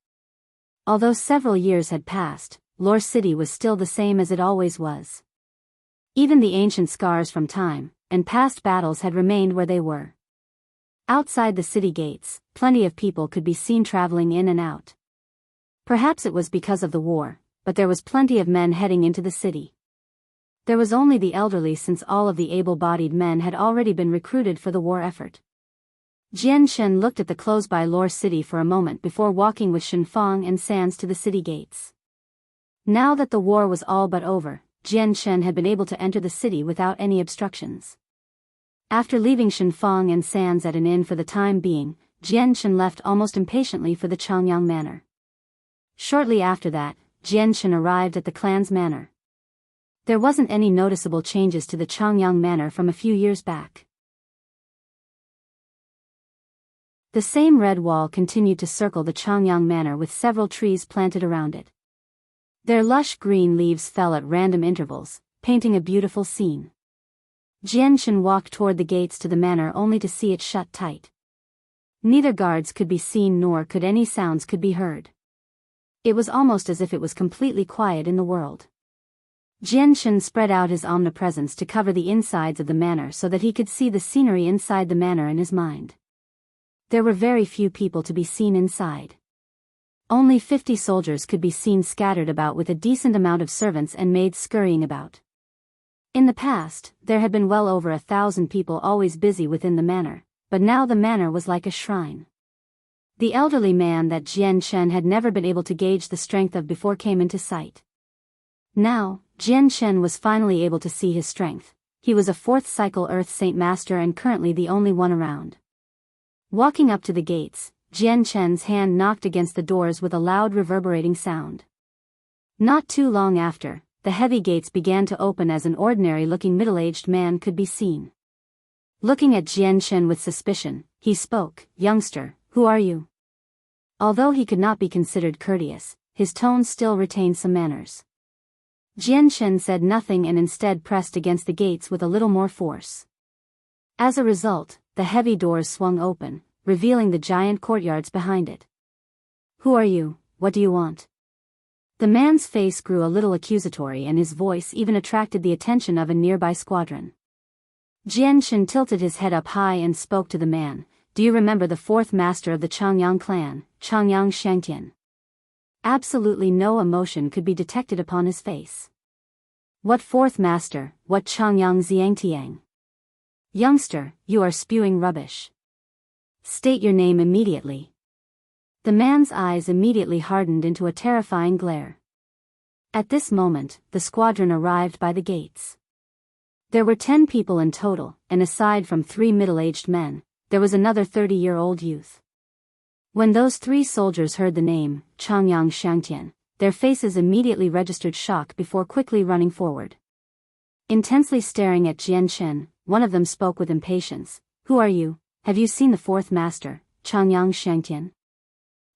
Although several years had passed, Lore City was still the same as it always was. Even the ancient scars from time and past battles had remained where they were. Outside the city gates, plenty of people could be seen traveling in and out. Perhaps it was because of the war, but there was plenty of men heading into the city. There was only the elderly, since all of the able-bodied men had already been recruited for the war effort. Jian Shen looked at the close-by Lore City for a moment before walking with Shenfang and Sands to the city gates. Now that the war was all but over, Jian Shen had been able to enter the city without any obstructions. After leaving Shenfang and Sands at an inn for the time being, Jian Shen left almost impatiently for the Changyang manor. Shortly after that, Jian Shen arrived at the clan's manor. There wasn't any noticeable changes to the Changyang manor from a few years back. The same red wall continued to circle the Changyang manor with several trees planted around it. Their lush green leaves fell at random intervals, painting a beautiful scene. Jian Shen walked toward the gates to the manor only to see it shut tight. Neither guards could be seen nor could any sounds could be heard. It was almost as if it was completely quiet in the world. Jian Shen spread out his omnipresence to cover the insides of the manor so that he could see the scenery inside the manor in his mind. There were very few people to be seen inside. Only 50 soldiers could be seen scattered about, with a decent amount of servants and maids scurrying about. In the past, there had been well over 1,000 people always busy within the manor, but now the manor was like a shrine. The elderly man that Jian Shen had never been able to gauge the strength of before came into sight. Now, Jian Shen was finally able to see his strength. He was a 4th cycle Earth Saint Master and currently the only one around. Walking up to the gates, Jian Shen's hand knocked against the doors with a loud reverberating sound. Not too long after, the heavy gates began to open as an ordinary-looking middle-aged man could be seen. Looking at Jian Shen with suspicion, he spoke, "Youngster, who are you?" Although he could not be considered courteous, his tone still retained some manners. Jian Chen said nothing and instead pressed against the gates with a little more force. As a result, the heavy doors swung open, revealing the giant courtyards behind it. "Who are you? What do you want?" The man's face grew a little accusatory and his voice even attracted the attention of a nearby squadron. Jian Chen tilted his head up high and spoke to the man. "Do you remember the fourth master of the Changyang clan, Changyang Shangtian?" Absolutely no emotion could be detected upon his face. "What fourth master, what Changyang Xiangtiang? Youngster, you are spewing rubbish. State your name immediately." The man's eyes immediately hardened into a terrifying glare. At this moment, the squadron arrived by the gates. There were 10 people in total, and aside from 3 middle-aged men, there was another 30-year-old youth. When those 3 soldiers heard the name, Changyang Shangtian, their faces immediately registered shock before quickly running forward. Intensely staring at Jian Chen, one of them spoke with impatience. "Who are you? Have you seen the fourth master, Changyang Shangtian?"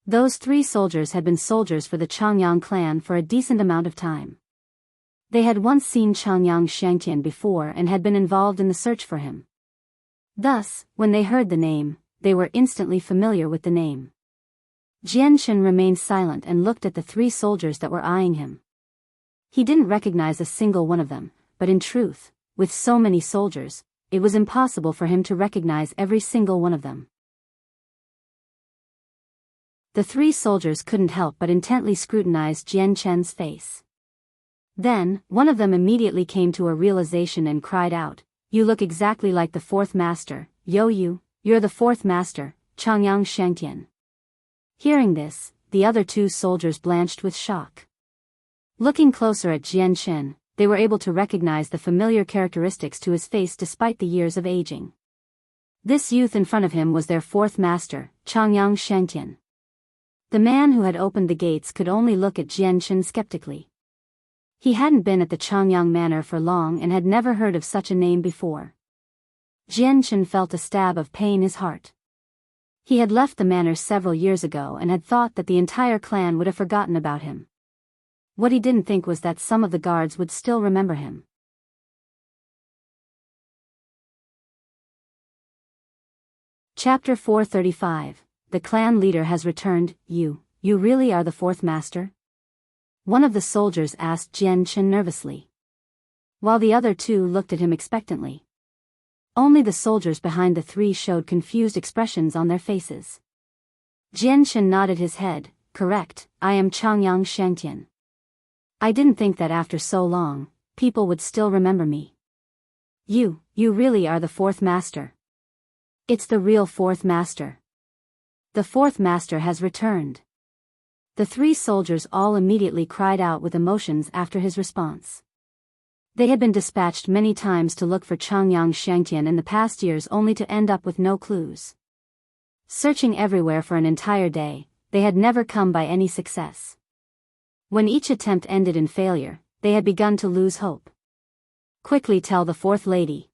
Those 3 soldiers had been soldiers for the Changyang clan for a decent amount of time. They had once seen Changyang Shangtian before and had been involved in the search for him. Thus, when they heard the name, they were instantly familiar with the name. Jian Chen remained silent and looked at the 3 soldiers that were eyeing him. He didn't recognize a single one of them, but in truth, with so many soldiers, it was impossible for him to recognize every single one of them. The 3 soldiers couldn't help but intently scrutinize Jian Chen's face. Then, one of them immediately came to a realization and cried out, "You look exactly like the fourth master, you're the fourth master, Changyang Shangtian." Hearing this, the other 2 soldiers blanched with shock. Looking closer at Jian Chen, they were able to recognize the familiar characteristics to his face despite the years of aging. This youth in front of him was their fourth master, Changyang Shangtian. The man who had opened the gates could only look at Jian Chen skeptically. He hadn't been at the Changyang manor for long and had never heard of such a name before. Jian Chen felt a stab of pain in his heart. He had left the manor several years ago and had thought that the entire clan would have forgotten about him. What he didn't think was that some of the guards would still remember him. Chapter 435. The clan leader has returned. You really are the fourth master?" One of the soldiers asked Jian Chen nervously, while the other 2 looked at him expectantly. Only the soldiers behind the 3 showed confused expressions on their faces. Jian Chen nodded his head. "Correct, I am Changyang Shangtian. I didn't think that after so long, people would still remember me." You really are the fourth master. It's the real fourth master. The fourth master has returned." The 3 soldiers all immediately cried out with emotions after his response. They had been dispatched many times to look for Changyang Shangtian in the past years only to end up with no clues. Searching everywhere for an entire day, they had never come by any success. When each attempt ended in failure, they had begun to lose hope. "Quickly tell the fourth lady."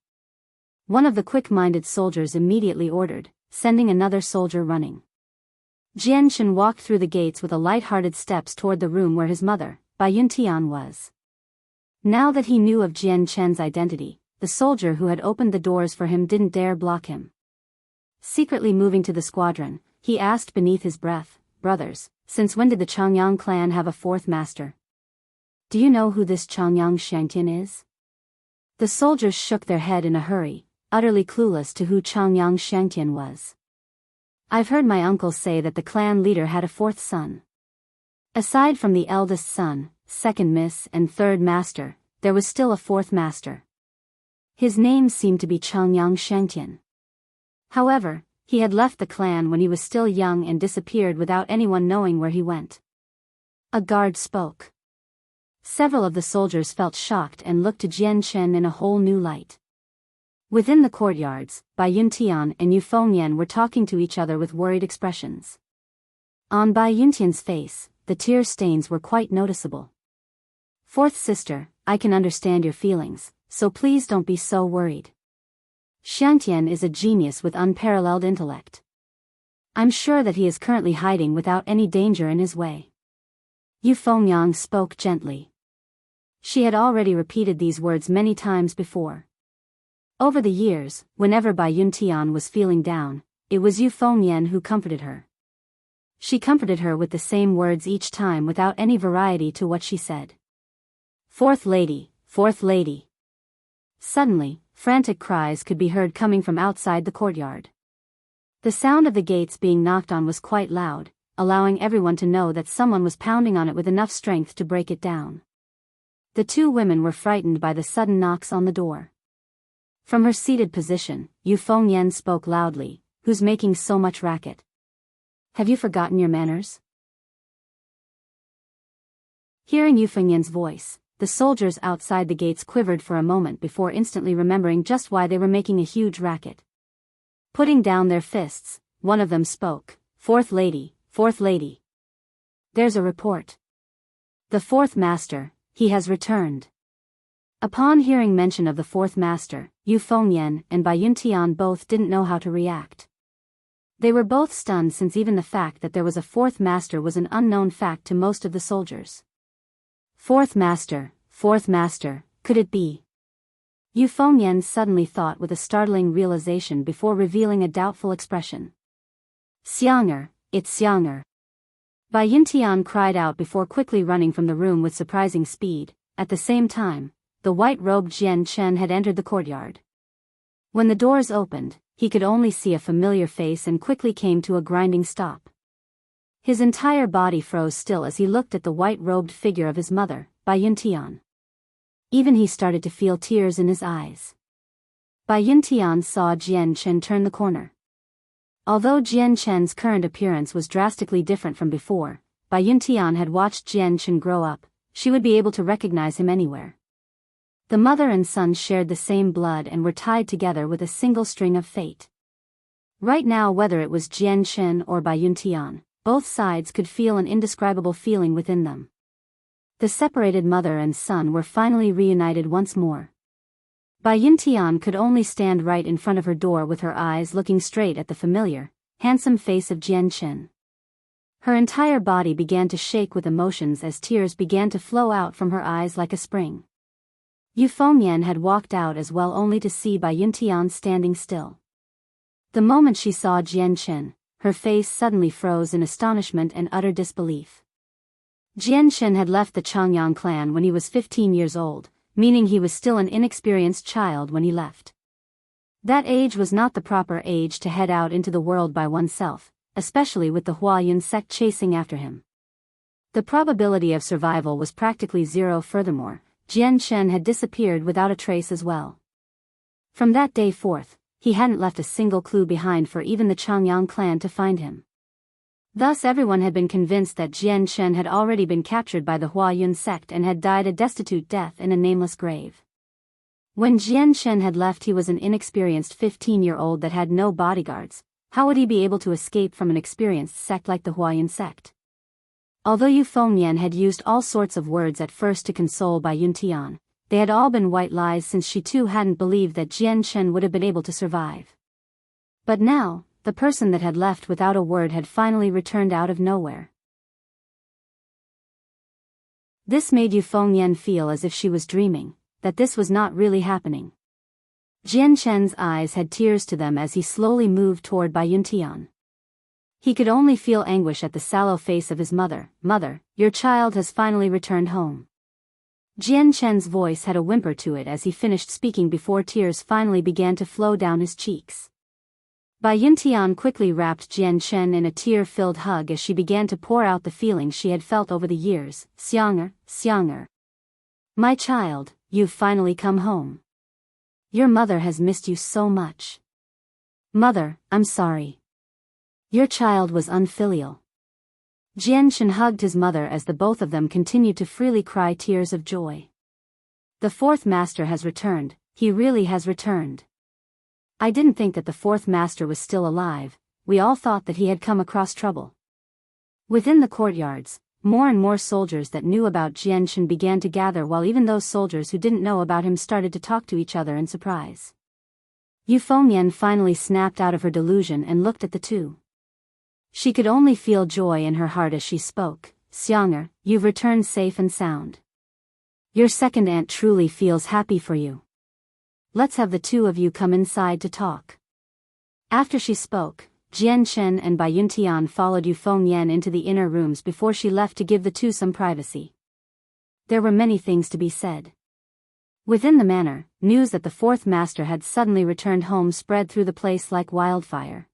One of the quick-minded soldiers immediately ordered, sending another soldier running. Jian Chen walked through the gates with a light-hearted steps toward the room where his mother, Biyao Tian, was. Now that he knew of Jian Chen's identity, the soldier who had opened the doors for him didn't dare block him. Secretly moving to the squadron, he asked beneath his breath, "Brothers, since when did the Changyang clan have a fourth master? Do you know who this Changyang Shangtian is?" The soldiers shook their head in a hurry, utterly clueless to who Changyang Shangtian was. "I've heard my uncle say that the clan leader had a fourth son. Aside from the eldest son, second miss and third master, there was still a fourth master. His name seemed to be Changyang Shangtian. However, he had left the clan when he was still young and disappeared without anyone knowing where he went." A guard spoke. Several of the soldiers felt shocked and looked to Jian Chen in a whole new light. Within the courtyards, Biyao Tian and Yu Fengyan were talking to each other with worried expressions. On Biyao Tian's face, the tear stains were quite noticeable. "Fourth sister, I can understand your feelings, so please don't be so worried. Shangtian is a genius with unparalleled intellect. I'm sure that he is currently hiding without any danger in his way. Yu Fengyang spoke gently. She had already repeated these words many times before. Over the years, whenever Bai Yuntian was feeling down, it was Yu Fengyan who comforted her. She comforted her with the same words each time without any variety to what she said. Fourth lady, fourth lady. Suddenly, frantic cries could be heard coming from outside the courtyard. The sound of the gates being knocked on was quite loud, allowing everyone to know that someone was pounding on it with enough strength to break it down. The two women were frightened by the sudden knocks on the door. From her seated position, Yu Fengyan spoke loudly, "Who's making so much racket? Have you forgotten your manners?" Hearing Yu Fengyan's voice, the soldiers outside the gates quivered for a moment before instantly remembering just why they were making a huge racket. Putting down their fists, one of them spoke, "Fourth lady, fourth lady. There's a report. The fourth master, he has returned." Upon hearing mention of the fourth master, Yu Fengyan and Bai Yuntian both didn't know how to react. They were both stunned since even the fact that there was a fourth master was an unknown fact to most of the soldiers. Fourth master, could it be? Yu Fengyan suddenly thought with a startling realization before revealing a doubtful expression. "Xianger, it's Xianger." Bai Yuntian cried out before quickly running from the room with surprising speed. At the same time, the white-robed Jian Chen had entered the courtyard. When the doors opened, he could only see a familiar face and quickly came to a grinding stop. His entire body froze still as he looked at the white-robed figure of his mother, Bai Yuntian. Even he started to feel tears in his eyes. Bai Yuntian saw Jian Chen turn the corner. Although Jian Chen's current appearance was drastically different from before, Bai Yuntian had watched Jian Chen grow up, she would be able to recognize him anywhere. The mother and son shared the same blood and were tied together with a single string of fate. Right now, whether it was Jian Chen or Bai Yuntian, both sides could feel an indescribable feeling within them. The separated mother and son were finally reunited once more. Bai Yuntian could only stand right in front of her door with her eyes looking straight at the familiar, handsome face of Jian Chen. Her entire body began to shake with emotions as tears began to flow out from her eyes like a spring. Yu Fengyan had walked out as well only to see Bai Yuntian standing still. The moment she saw Jian Chen, her face suddenly froze in astonishment and utter disbelief. Jian Chen had left the Changyang clan when he was 15 years old, meaning he was still an inexperienced child when he left. That age was not the proper age to head out into the world by oneself, especially with the Huayun sect chasing after him. The probability of survival was practically zero. Furthermore, Jian Chen had disappeared without a trace as well. From that day forth, he hadn't left a single clue behind for even the Changyang clan to find him. Thus everyone had been convinced that Jian Chen had already been captured by the Huayun sect and had died a destitute death in a nameless grave. When Jian Chen had left, he was an inexperienced 15-year-old that had no bodyguards. How would he be able to escape from an experienced sect like the Huayun sect? Although Yu Fengyan had used all sorts of words at first to console Bai Yuntian, they had all been white lies since she too hadn't believed that Jian Chen would have been able to survive. But now, the person that had left without a word had finally returned out of nowhere. This made Yu Fengyan feel as if she was dreaming, that this was not really happening. Jian Chen's eyes had tears to them as he slowly moved toward Bai Yuntian. He could only feel anguish at the sallow face of his mother. "Mother, your child has finally returned home." Jian Chen's voice had a whimper to it as he finished speaking before tears finally began to flow down his cheeks. Bai Yuntian quickly wrapped Jian Chen in a tear-filled hug as she began to pour out the feelings she had felt over the years. Xianger. My child, you've finally come home. Your mother has missed you so much. Mother, I'm sorry. Your child was unfilial. Jian Chen hugged his mother as the both of them continued to freely cry tears of joy. The fourth master has returned, he really has returned. I didn't think that the fourth master was still alive, we all thought that he had come across trouble. Within the courtyards, more and more soldiers that knew about Jian Chen began to gather, while even those soldiers who didn't know about him started to talk to each other in surprise. Yu Fengyan finally snapped out of her delusion and looked at the two. She could only feel joy in her heart as she spoke. Xiang'er, you've returned safe and sound. Your second aunt truly feels happy for you. Let's have the two of you come inside to talk. After she spoke, Jian Chen and Bai Yuntian followed Yu Fengyan into the inner rooms before she left to give the two some privacy. There were many things to be said. Within the manor, news that the fourth master had suddenly returned home spread through the place like wildfire.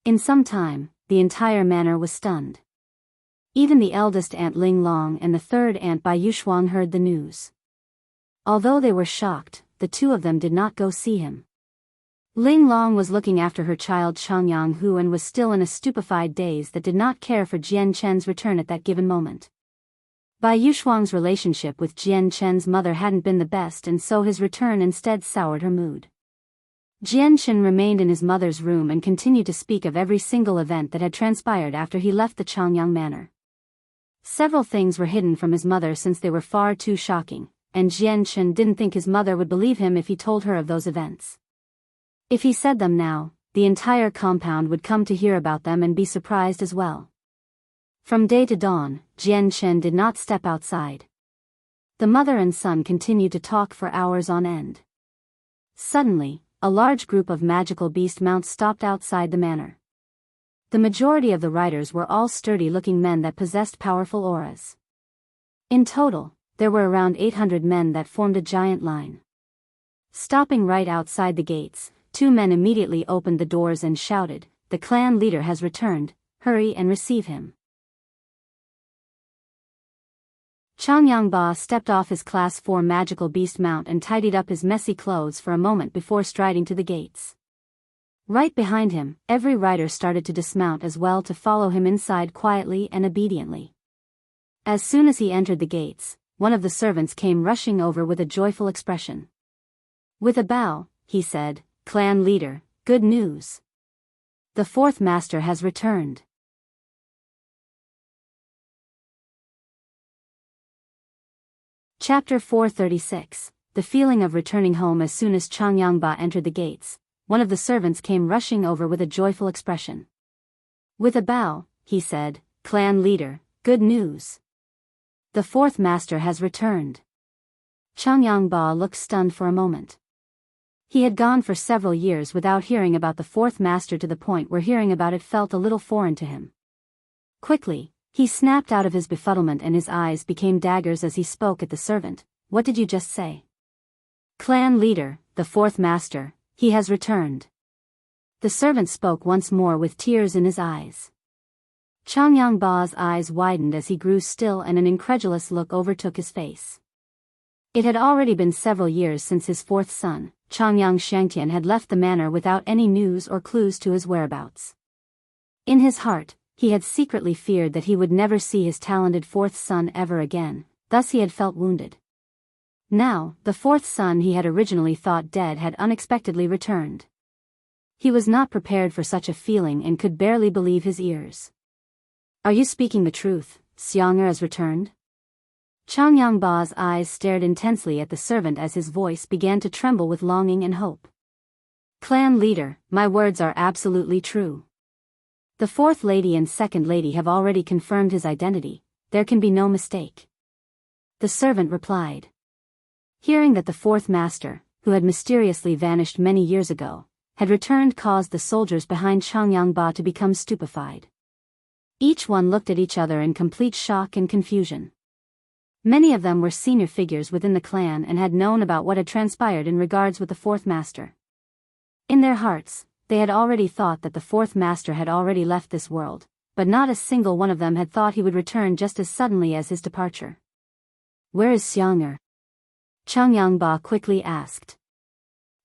In some time, the entire manor was stunned. Even the eldest aunt Ling Long and the third aunt Bai Yushuang heard the news. Although they were shocked, the two of them did not go see him. Ling Long was looking after her child Changyang and was still in a stupefied daze that did not care for Jian Chen's return at that given moment. Bai Yushuang's relationship with Jian Chen's mother hadn't been the best, and so his return instead soured her mood. Jian Chen remained in his mother's room and continued to speak of every single event that had transpired after he left the Changyang manor. Several things were hidden from his mother since they were far too shocking, and Jian Chen didn't think his mother would believe him if he told her of those events. If he said them now, the entire compound would come to hear about them and be surprised as well. From day to dawn, Jian Chen did not step outside. The mother and son continued to talk for hours on end. Suddenly, a large group of magical beast mounts stopped outside the manor. The majority of the riders were all sturdy-looking men that possessed powerful auras. In total, there were around 800 men that formed a giant line. Stopping right outside the gates, two men immediately opened the doors and shouted, "The clan leader has returned, hurry and receive him." Changyang Ba stepped off his Class 4 magical beast mount and tidied up his messy clothes for a moment before striding to the gates. Right behind him, every rider started to dismount as well to follow him inside quietly and obediently. As soon as he entered the gates, one of the servants came rushing over with a joyful expression. With a bow, he said, "Clan leader, good news. The fourth master has returned." Chapter 436, The feeling of returning home. As soon as Changyang Ba entered the gates, one of the servants came rushing over with a joyful expression. With a bow, he said, "Clan leader, good news. The fourth master has returned." Changyang Ba looked stunned for a moment. He had gone for several years without hearing about the fourth master, to the point where hearing about it felt a little foreign to him. Quickly, he snapped out of his befuddlement and his eyes became daggers as he spoke at the servant. "What did you just say?" "Clan leader, the fourth master, he has returned." The servant spoke once more with tears in his eyes. Changyang Ba's eyes widened as he grew still and an incredulous look overtook his face. It had already been several years since his fourth son, Changyang Shangtian, had left the manor without any news or clues to his whereabouts. In his heart, he had secretly feared that he would never see his talented fourth son ever again, thus he had felt wounded. Now, the fourth son he had originally thought dead had unexpectedly returned. He was not prepared for such a feeling and could barely believe his ears. "Are you speaking the truth? Xiang'er has returned?" Changyang Ba's eyes stared intensely at the servant as his voice began to tremble with longing and hope. "Clan leader, my words are absolutely true. The fourth lady and second lady have already confirmed his identity, there can be no mistake," the servant replied. Hearing that the fourth master, who had mysteriously vanished many years ago, had returned caused the soldiers behind Changyang Ba to become stupefied. Each one looked at each other in complete shock and confusion. Many of them were senior figures within the clan and had known about what had transpired in regards with the fourth master. In their hearts, they had already thought that the fourth master had already left this world, but not a single one of them had thought he would return just as suddenly as his departure. "Where is Xiang'er?" Changyang Ba quickly asked.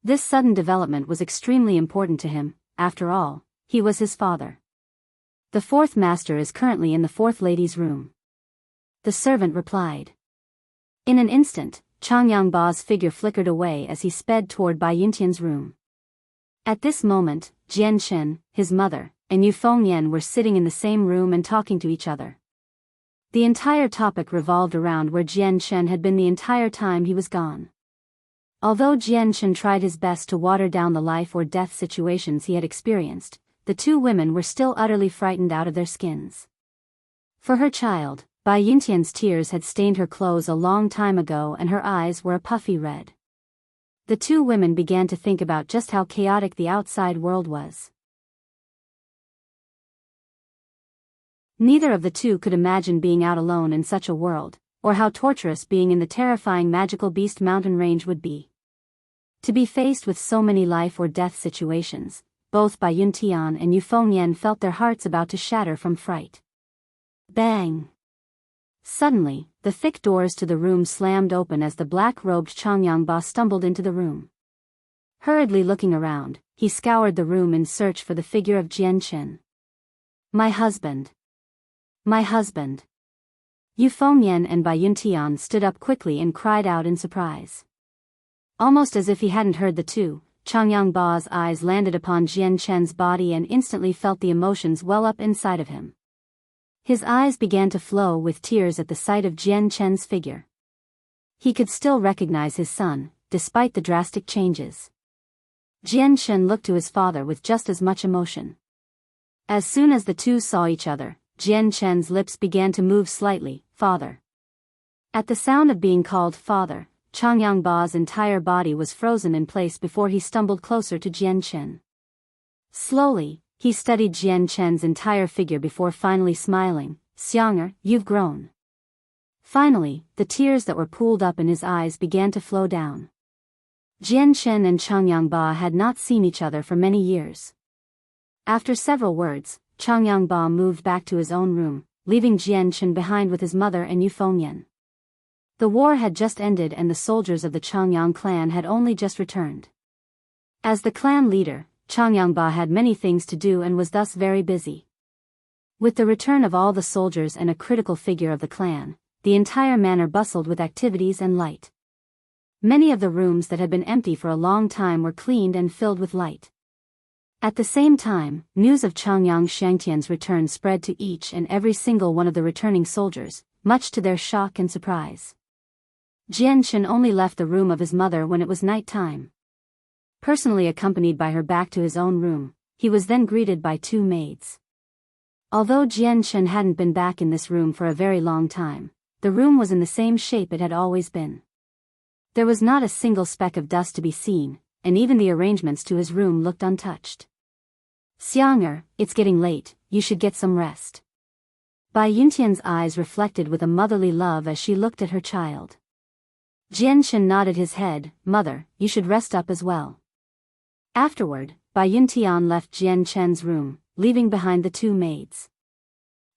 This sudden development was extremely important to him. After all, he was his father. "The fourth master is currently in the fourth lady's room," the servant replied. In an instant, Changyang Ba's figure flickered away as he sped toward Bai Yintian's room. At this moment, Jian Chen, his mother, and Yu Fengyan were sitting in the same room and talking to each other. The entire topic revolved around where Jian Chen had been the entire time he was gone. Although Jian Chen tried his best to water down the life or death situations he had experienced, the two women were still utterly frightened out of their skins. For her child, Bai Yintian's tears had stained her clothes a long time ago and her eyes were a puffy red. The two women began to think about just how chaotic the outside world was. Neither of the two could imagine being out alone in such a world, or how torturous being in the terrifying magical beast mountain range would be. To be faced with so many life or death situations, both Bai Yuntian and Yu Fengyan felt their hearts about to shatter from fright. Bang! Suddenly, the thick doors to the room slammed open as the black-robed Changyang stumbled into the room. Hurriedly looking around, he scoured the room in search for the figure of Jianchen. My husband! My husband! Yu Fengyan and Bai Yuntian stood up quickly and cried out in surprise. Almost as if he hadn't heard the two, Changyang Ba's eyes landed upon Jianchen's body and instantly felt the emotions well up inside of him. His eyes began to flow with tears at the sight of Jianchen's figure. He could still recognize his son, despite the drastic changes. Jianchen looked to his father with just as much emotion. As soon as the two saw each other, Jianchen's lips began to move slightly. Father. At the sound of being called father, Changyang Ba's entire body was frozen in place before he stumbled closer to Jianchen. Slowly, he studied Jianchen's entire figure before finally smiling. Xianger, you've grown. Finally, the tears that were pooled up in his eyes began to flow down. Jianchen and Changyang Ba had not seen each other for many years. After several words, Changyang Ba moved back to his own room, leaving Jianchen behind with his mother and Yu Fengyan. The war had just ended and the soldiers of the Changyang clan had only just returned. As the clan leader, Changyang Ba had many things to do and was thus very busy. With the return of all the soldiers and a critical figure of the clan, the entire manor bustled with activities and light. Many of the rooms that had been empty for a long time were cleaned and filled with light. At the same time, news of Changyang Shangtian's return spread to each and every single one of the returning soldiers, much to their shock and surprise. Jianchen only left the room of his mother when it was night time. Personally accompanied by her back to his own room, he was then greeted by two maids. Although Jianchen hadn't been back in this room for a very long time, the room was in the same shape it had always been. There was not a single speck of dust to be seen, and even the arrangements to his room looked untouched. Xianger, it's getting late, you should get some rest. Bai Yuntian's eyes reflected with a motherly love as she looked at her child. Jianchen nodded his head. Mother, you should rest up as well. Afterward, Bai Yuntian left Jianchen's room, leaving behind the two maids.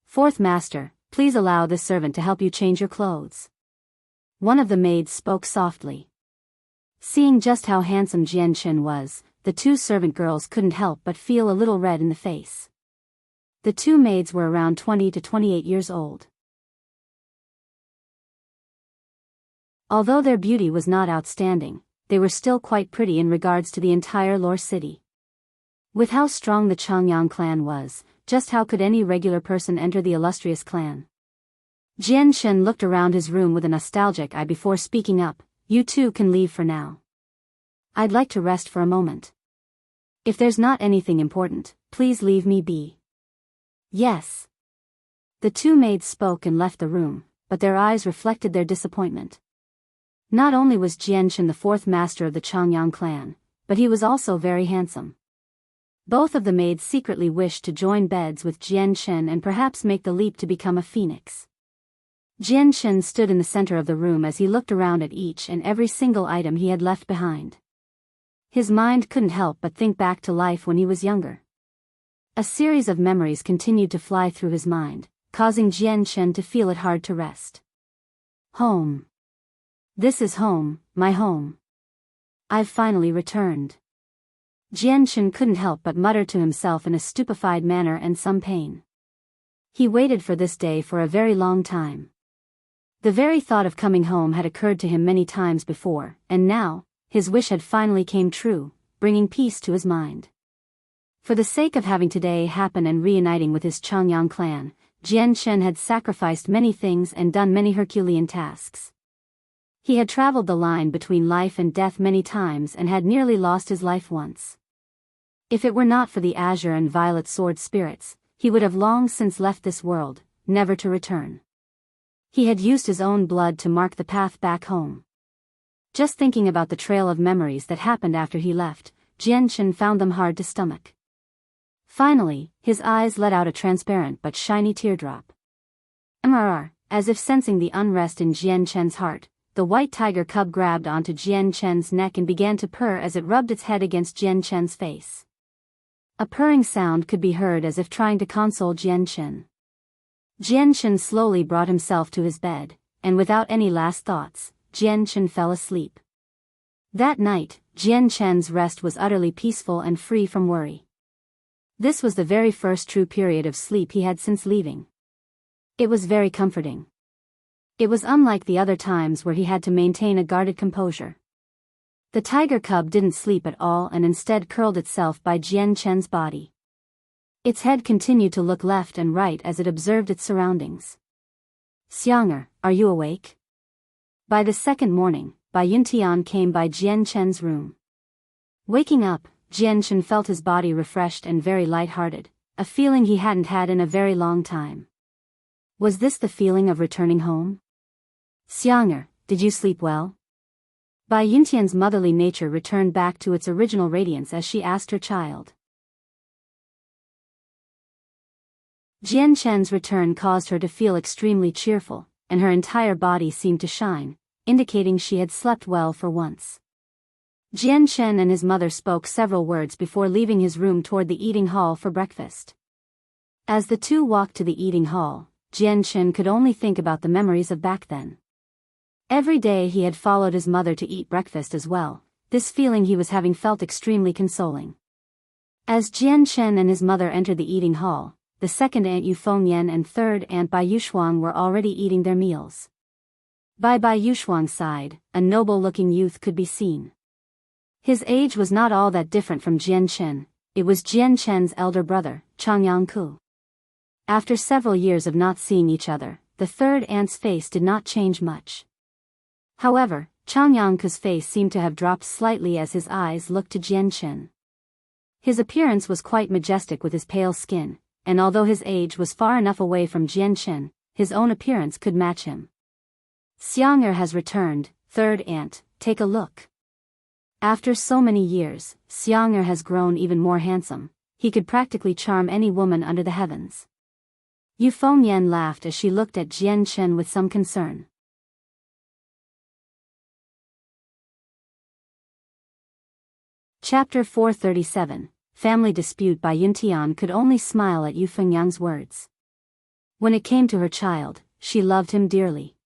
Fourth master, please allow this servant to help you change your clothes. One of the maids spoke softly. Seeing just how handsome Jianchen was, the two servant girls couldn't help but feel a little red in the face. The two maids were around 20 to 28 years old. Although their beauty was not outstanding, they were still quite pretty in regards to the entire Lore City. With how strong the Changyang clan was, just how could any regular person enter the illustrious clan? Jianchen looked around his room with a nostalgic eye before speaking up. You two can leave for now. I'd like to rest for a moment. If there's not anything important, please leave me be. Yes. The two maids spoke and left the room, but their eyes reflected their disappointment. Not only was Jianchen the fourth master of the Changyang clan, but he was also very handsome. Both of the maids secretly wished to join beds with Jianchen and perhaps make the leap to become a phoenix. Jianchen stood in the center of the room as he looked around at each and every single item he had left behind. His mind couldn't help but think back to life when he was younger. A series of memories continued to fly through his mind, causing Jianchen to feel it hard to rest. Home. This is home, my home. I've finally returned. Jianchen couldn't help but mutter to himself in a stupefied manner and some pain. He waited for this day for a very long time. The very thought of coming home had occurred to him many times before, and now, his wish had finally came true, bringing peace to his mind. For the sake of having today happen and reuniting with his Changyang clan, Jianchen had sacrificed many things and done many Herculean tasks. He had traveled the line between life and death many times and had nearly lost his life once. If it were not for the azure and violet sword spirits, he would have long since left this world, never to return. He had used his own blood to mark the path back home. Just thinking about the trail of memories that happened after he left, Jianchen found them hard to stomach. Finally, his eyes let out a transparent but shiny teardrop. As if sensing the unrest in Jianchen's heart, the white tiger cub grabbed onto Jianchen's neck and began to purr as it rubbed its head against Jianchen's face. A purring sound could be heard as if trying to console Jianchen. Jianchen slowly brought himself to his bed, and without any last thoughts, Jianchen fell asleep. That night, Jianchen's rest was utterly peaceful and free from worry. This was the very first true period of sleep he had since leaving. It was very comforting. It was unlike the other times where he had to maintain a guarded composure. The tiger cub didn't sleep at all and instead curled itself by Jianchen's body. Its head continued to look left and right as it observed its surroundings. "Xianger, are you awake?" By the second morning, Bai Yuntian came by Jianchen's room. Waking up, Jianchen felt his body refreshed and very light-hearted, a feeling he hadn't had in a very long time. Was this the feeling of returning home? "Xianger, did you sleep well?" Bai Yuntian's motherly nature returned back to its original radiance as she asked her child. Jianchen's return caused her to feel extremely cheerful, and her entire body seemed to shine, indicating she had slept well for once. Jianchen and his mother spoke several words before leaving his room toward the eating hall for breakfast. As the two walked to the eating hall, Jianchen could only think about the memories of back then. Every day he had followed his mother to eat breakfast as well. This feeling he was having felt extremely consoling. As Jianchen and his mother entered the eating hall, the second aunt Yu Fengyan and third aunt Bai Yushuang were already eating their meals. By Bai Yushuang's side, a noble-looking youth could be seen. His age was not all that different from Jianchen. It was Jianchen's elder brother, Changyang. After several years of not seeing each other, the third aunt's face did not change much. However, Changyang's face seemed to have dropped slightly as his eyes looked to Jianchen. His appearance was quite majestic with his pale skin, and although his age was far enough away from Jianchen, his own appearance could match him. "Xianger has returned, third aunt, take a look." After so many years, Xianger has grown even more handsome. He could practically charm any woman under the heavens. Yu Fengyan laughed as she looked at Jianchen with some concern. Chapter 437, Family Dispute. Bai Yuntian could only smile at Yu Fengyang's words. When it came to her child, she loved him dearly.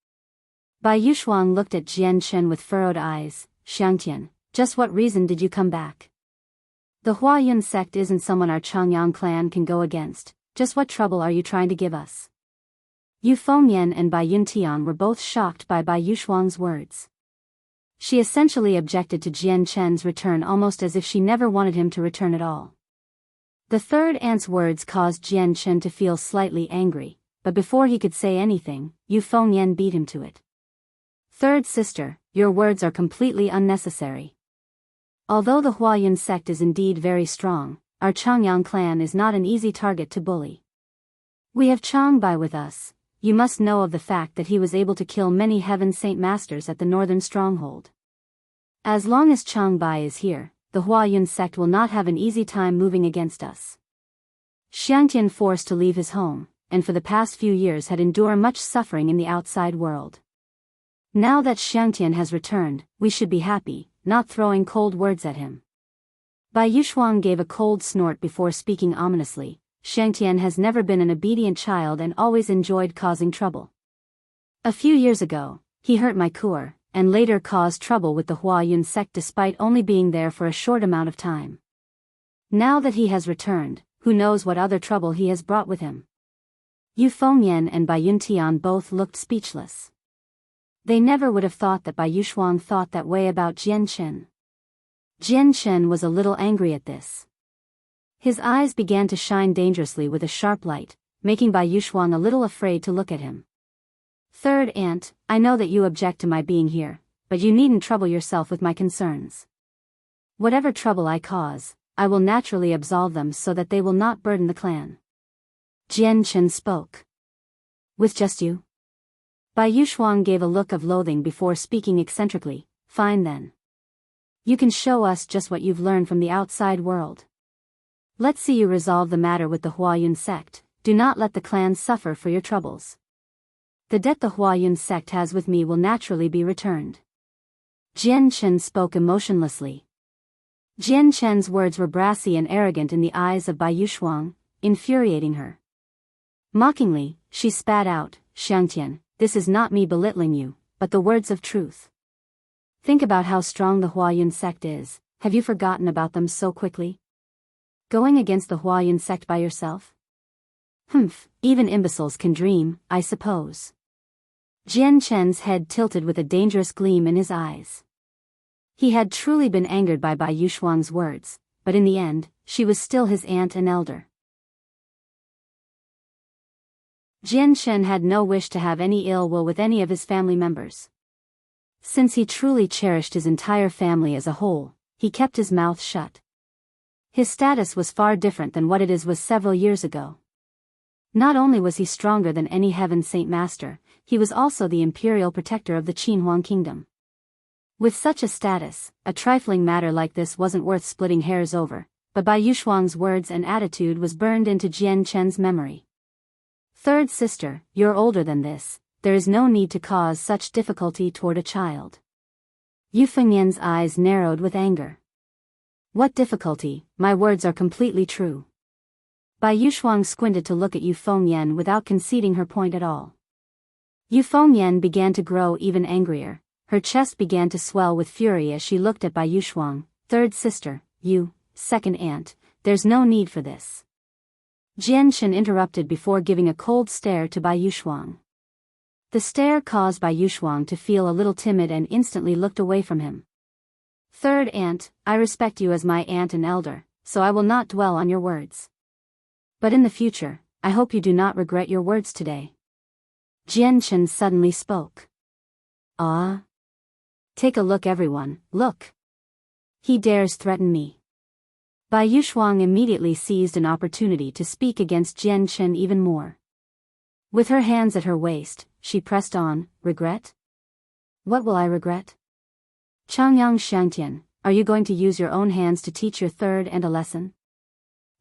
Bai Yushuang looked at Jianchen with furrowed eyes. "Xiangtian, just what reason did you come back? The Huayun sect isn't someone our Changyang clan can go against. Just what trouble are you trying to give us?" Yu Fengyan and Bai Yuntian were both shocked by Bai Yushuang's words. She essentially objected to Jianchen's return almost as if she never wanted him to return at all. The third aunt's words caused Jianchen to feel slightly angry, but before he could say anything, Yu Fengyan beat him to it. "Third sister, your words are completely unnecessary. Although the Huayun sect is indeed very strong, our Changyang clan is not an easy target to bully. We have Chang Bai with us. You must know of the fact that he was able to kill many Heaven Saint Masters at the northern stronghold. As long as Chang Bai is here, the Huayun sect will not have an easy time moving against us." Xiangtian forced to leave his home, and for the past few years had endured much suffering in the outside world. Now that Xiangtian has returned, we should be happy, not throwing cold words at him. Bai Yushuang gave a cold snort before speaking ominously. "Xiangtian has never been an obedient child and always enjoyed causing trouble. A few years ago, he hurt my cour, and later caused trouble with the Huayun sect despite only being there for a short amount of time. Now that he has returned, who knows what other trouble he has brought with him." Yu Fengyan and Bai Yuntian both looked speechless. They never would have thought that Bai Yushuang thought that way about Jianchen. Jianchen was a little angry at this. His eyes began to shine dangerously with a sharp light, making Bai Yushuang a little afraid to look at him. "Third aunt, I know that you object to my being here, but you needn't trouble yourself with my concerns. Whatever trouble I cause, I will naturally absolve them so that they will not burden the clan." Jianchen spoke. With just you? Bai Yuxuang gave a look of loathing before speaking eccentrically. Fine then. You can show us just what you've learned from the outside world. Let's see you resolve the matter with the Huayun sect. Do not let the clan suffer for your troubles. The debt the Huayun sect has with me will naturally be returned. Jian Chen spoke emotionlessly. Jian Chen's words were brassy and arrogant in the eyes of Bai Yuxuang, infuriating her. Mockingly, she spat out, Xiangtian, this is not me belittling you, but the words of truth. Think about how strong the Huayun sect is. Have you forgotten about them so quickly? Going against the Huayun sect by yourself? Humph, even imbeciles can dream, I suppose. Jian Chen's head tilted with a dangerous gleam in his eyes. He had truly been angered by Bai Yuxuang's words, but in the end, she was still his aunt and elder. Jian Chen had no wish to have any ill will with any of his family members. Since he truly cherished his entire family as a whole, he kept his mouth shut. His status was far different than what it was several years ago. Not only was he stronger than any Heaven Saint Master, he was also the imperial protector of the Qinhuang kingdom. With such a status, a trifling matter like this wasn't worth splitting hairs over, but Bai Yuxuang's words and attitude was burned into Jian Chen's memory. Third sister, you're older than this, there is no need to cause such difficulty toward a child. Yu Fengyan's eyes narrowed with anger. What difficulty? My words are completely true. Bai Yuxuang squinted to look at Yu Fengyan without conceding her point at all. Yu Fengyan began to grow even angrier. Her chest began to swell with fury as she looked at Bai Yuxuang. Third sister, you, second aunt, there's no need for this. Jian Chen interrupted before giving a cold stare to Bai Yuxuang. The stare caused Bai Yuxuang to feel a little timid and instantly looked away from him. Third aunt, I respect you as my aunt and elder, so I will not dwell on your words. But in the future, I hope you do not regret your words today. Jian Chen suddenly spoke. Ah? Take a look everyone, look. He dares threaten me. Bai Yuxuang immediately seized an opportunity to speak against Jian Chen even more. With her hands at her waist, she pressed on, regret? What will I regret? Changyang Xiangtian, are you going to use your own hands to teach your third aunt a lesson?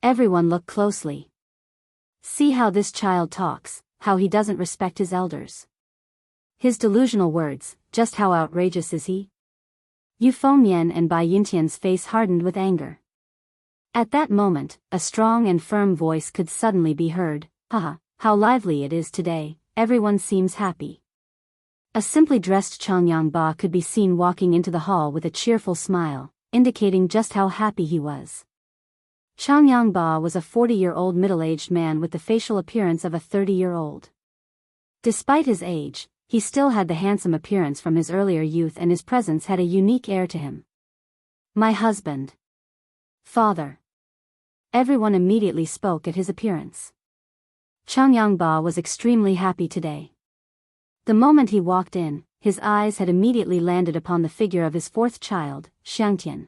Everyone look closely. See how this child talks, how he doesn't respect his elders. His delusional words, just how outrageous is he? Yu Fengyan and Bai Yintian's face hardened with anger. At that moment, a strong and firm voice could suddenly be heard. Haha, how lively it is today, everyone seems happy. A simply dressed Changyang Ba could be seen walking into the hall with a cheerful smile, indicating just how happy he was. Changyang Ba was a 40-year-old middle-aged man with the facial appearance of a 30-year-old. Despite his age, he still had the handsome appearance from his earlier youth and his presence had a unique air to him. My husband. Father. Everyone immediately spoke at his appearance. Changyang Ba was extremely happy today. The moment he walked in, his eyes had immediately landed upon the figure of his fourth child, Xiangtian.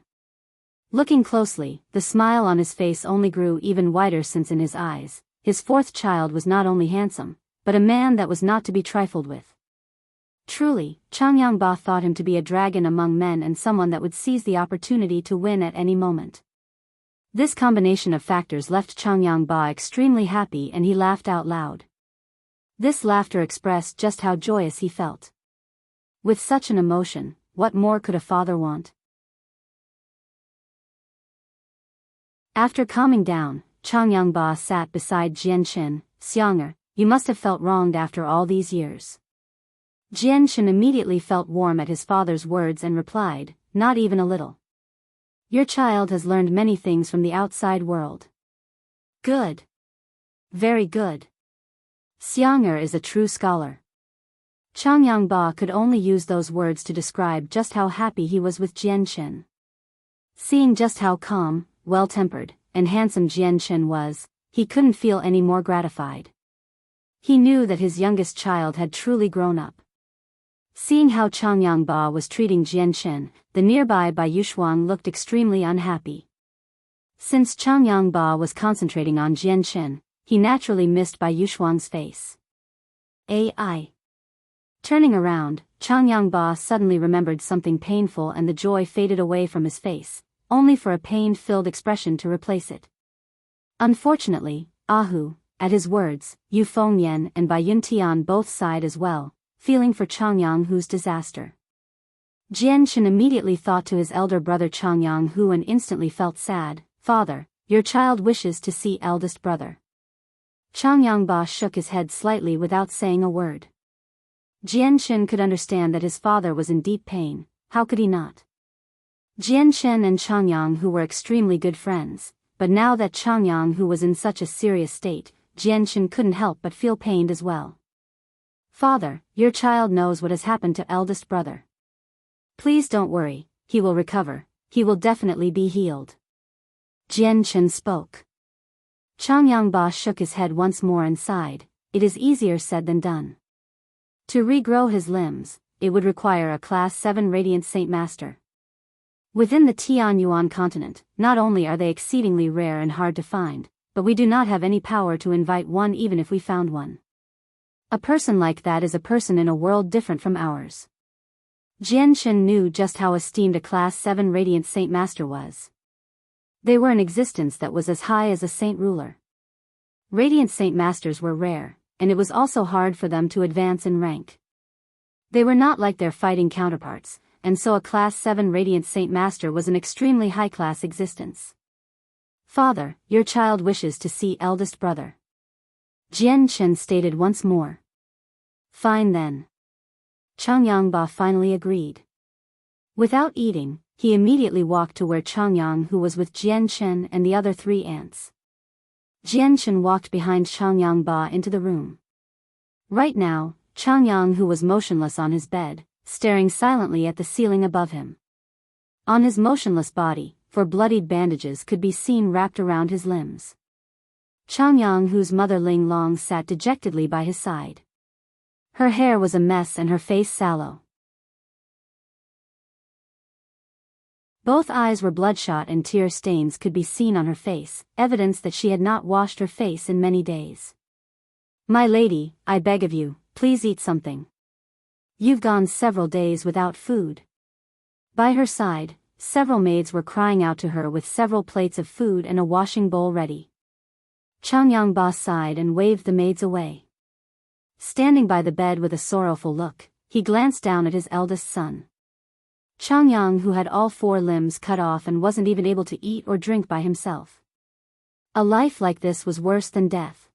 Looking closely, the smile on his face only grew even wider since in his eyes, his fourth child was not only handsome, but a man that was not to be trifled with. Truly, Changyang Ba thought him to be a dragon among men and someone that would seize the opportunity to win at any moment. This combination of factors left Changyang Ba extremely happy and he laughed out loud. This laughter expressed just how joyous he felt. With such an emotion, what more could a father want? After calming down, Changyang Ba sat beside Jian Chen. Xianger, you must have felt wronged after all these years. Jian Chen immediately felt warm at his father's words and replied, not even a little. Your child has learned many things from the outside world. Good. Very good. Xianger is a true scholar. Changyang Ba could only use those words to describe just how happy he was with Jian Chen. Seeing just how calm, well-tempered, and handsome Jian Chen was, he couldn't feel any more gratified. He knew that his youngest child had truly grown up. Seeing how Changyang Ba was treating Jian Chen, the nearby Bai Yuxuang looked extremely unhappy. Since Changyang Ba was concentrating on Jian Chen, he naturally missed Bai Yuxuang's face. AI. Turning around, Changyang Ba suddenly remembered something painful and the joy faded away from his face, only for a pain-filled expression to replace it. Unfortunately, Ahu, at his words, Yu Fengyan and Bai Yuntian both sighed as well, feeling for Changyang Hu's disaster. Jian Chen immediately thought to his elder brother Changyang Hu and instantly felt sad. Father, your child wishes to see eldest brother. Changyang Ba shook his head slightly without saying a word. Jian Chen could understand that his father was in deep pain, how could he not? Jian Chen and Changyang Hu were extremely good friends, but now that Changyang Hu was in such a serious state, Jian Chen couldn't help but feel pained as well. Father, your child knows what has happened to eldest brother. Please don't worry, he will recover, he will definitely be healed. Jian Chen spoke. Changyang Ba shook his head once more and sighed. It is easier said than done. To regrow his limbs, it would require a Class 7 Radiant Saint Master. Within the Tianyuan continent, not only are they exceedingly rare and hard to find, but we do not have any power to invite one even if we found one. A person like that is a person in a world different from ours. Jian Chen knew just how esteemed a Class 7 Radiant Saint Master was. They were an existence that was as high as a saint ruler. Radiant Saint Masters were rare, and it was also hard for them to advance in rank. They were not like their fighting counterparts, and so a Class 7 Radiant Saint Master was an extremely high-class existence. Father, your child wishes to see eldest brother. Jian Chen stated once more. Fine then. Changyang Ba finally agreed. Without eating, he immediately walked to where Changyang Hu was with Jian Chen and the other 3 ants. Jian Chen walked behind Changyang Ba into the room. Right now, Changyang Hu was motionless on his bed, staring silently at the ceiling above him. On his motionless body, 4 bloodied bandages could be seen wrapped around his limbs. Changyang Hu's mother Ling Long sat dejectedly by his side. Her hair was a mess and her face sallow. Both eyes were bloodshot and tear stains could be seen on her face, evidence that she had not washed her face in many days. My lady, I beg of you, please eat something. You've gone several days without food. By her side, several maids were crying out to her with several plates of food and a washing bowl ready. Changyang Ba sighed and waved the maids away. Standing by the bed with a sorrowful look, he glanced down at his eldest son. Changyang, who had all 4 limbs cut off and wasn't even able to eat or drink by himself. A life like this was worse than death.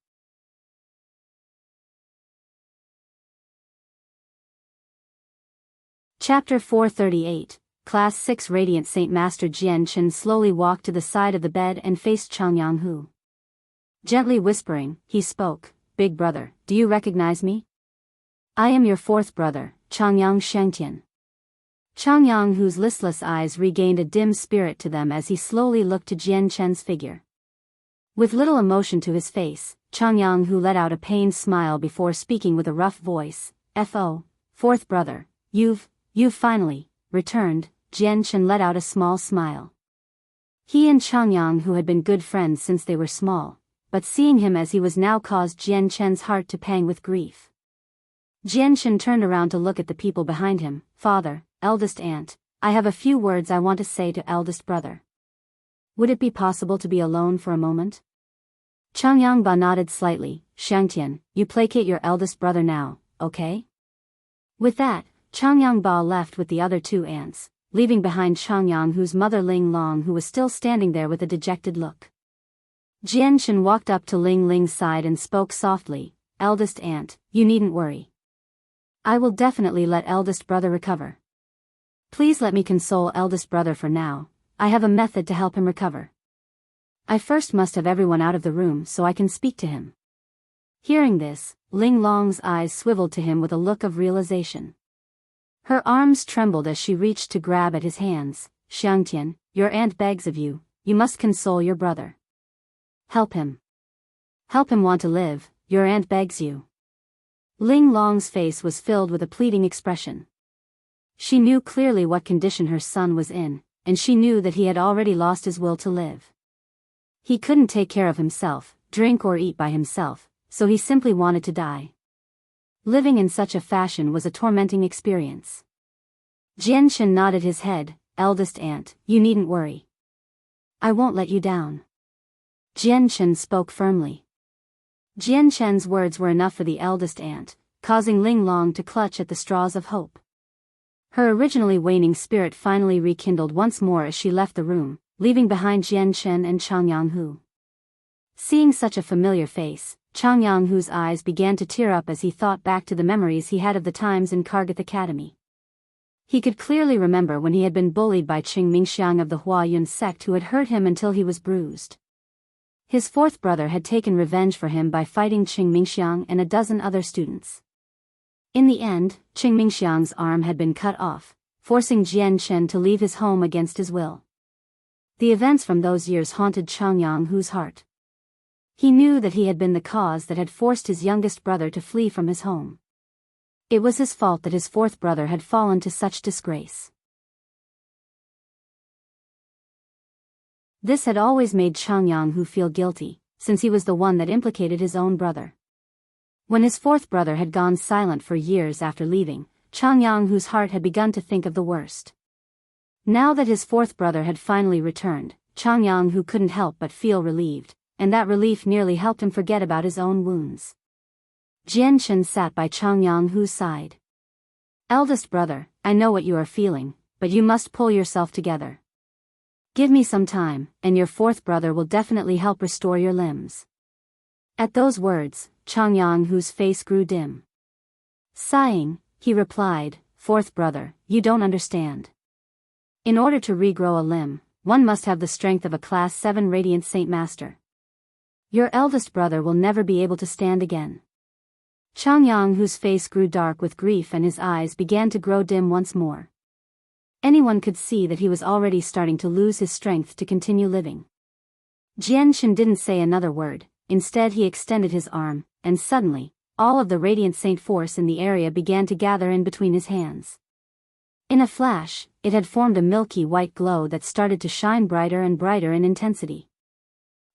Chapter 438, Class 6 Radiant Saint Master Jian Chen slowly walked to the side of the bed and faced Changyang Hu. Gently whispering, he spoke, Big brother, do you recognize me? I am your 4th brother, Changyang Shangtian. Changyang Hu's listless eyes regained a dim spirit to them as he slowly looked to Jian Chen's figure. With little emotion to his face, Changyang Hu let out a pained smile before speaking with a rough voice, F.O., 4th brother, you've finally returned. Jian Chen let out a small smile. He and Changyang Hu had been good friends since they were small, but seeing him as he was now caused Jian Chen's heart to pang with grief. Jian Chen turned around to look at the people behind him. Father, eldest aunt, I have a few words I want to say to eldest brother. Would it be possible to be alone for a moment? Changyang Ba nodded slightly. Shangtian, you placate your eldest brother now, okay? With that, Changyang Ba left with the other 2 ants, leaving behind Changyang Hu's mother Ling Long, who was still standing there with a dejected look. Jian Chen walked up to Ling Ling's side and spoke softly, Eldest aunt, you needn't worry. I will definitely let eldest brother recover. Please let me console eldest brother for now. I have a method to help him recover. I first must have everyone out of the room so I can speak to him. Hearing this, Ling Long's eyes swiveled to him with a look of realization. Her arms trembled as she reached to grab at his hands. Shangtian, your aunt begs of you, you must console your brother. Help him. Help him want to live, your aunt begs you. Ling Long's face was filled with a pleading expression. She knew clearly what condition her son was in, and she knew that he had already lost his will to live. He couldn't take care of himself, drink or eat by himself, so he simply wanted to die. Living in such a fashion was a tormenting experience. Jianshan nodded his head. Eldest aunt, you needn't worry. I won't let you down. Jianshan spoke firmly. Jianshan's words were enough for the eldest aunt, causing Ling Long to clutch at the straws of hope. Her originally waning spirit finally rekindled once more as she left the room, leaving behind Jianshan and Changyang. Seeing such a familiar face, Changyang's eyes began to tear up as he thought back to the memories he had of the times in Kargath Academy. He could clearly remember when he had been bullied by Qingmingxiang of the Huayun sect, who had hurt him until he was bruised. His fourth brother had taken revenge for him by fighting Qingmingxiang and a dozen other students. In the end, Qingmingxiang's arm had been cut off, forcing Jianshan to leave his home against his will. The events from those years haunted Changyang's heart. He knew that he had been the cause that had forced his youngest brother to flee from his home. It was his fault that his fourth brother had fallen to such disgrace. This had always made Changyang feel guilty, since he was the one that implicated his own brother. When his fourth brother had gone silent for years after leaving, Changyang's heart had begun to think of the worst. Now that his fourth brother had finally returned, Changyang couldn't help but feel relieved, and that relief nearly helped him forget about his own wounds. Jianshan sat by Changyang's side. Eldest brother, I know what you are feeling, but you must pull yourself together. Give me some time, and your fourth brother will definitely help restore your limbs. At those words, Changyang's face grew dim. Sighing, he replied, Fourth brother, you don't understand. In order to regrow a limb, one must have the strength of a Class 7 Radiant Saint Master. Your eldest brother will never be able to stand again. Changyang's face grew dark with grief and his eyes began to grow dim once more. Anyone could see that he was already starting to lose his strength to continue living. Jianshan didn't say another word, instead he extended his arm, and suddenly, all of the Radiant Saint force in the area began to gather in between his hands. In a flash, it had formed a milky white glow that started to shine brighter and brighter in intensity.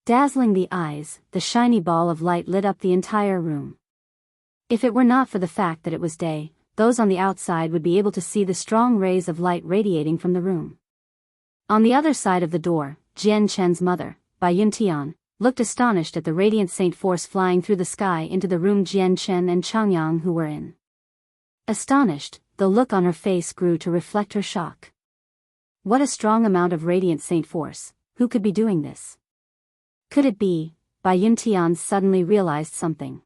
Dazzling the eyes, the shiny ball of light lit up the entire room. If it were not for the fact that it was day, those on the outside would be able to see the strong rays of light radiating from the room. On the other side of the door, Jianshan's mother, Biyao, looked astonished at the Radiant Saint force flying through the sky into the room Jianshan and Changyang were in. Astonished, the look on her face grew to reflect her shock. What a strong amount of Radiant Saint force, who could be doing this? Could it be? Biyao suddenly realized something.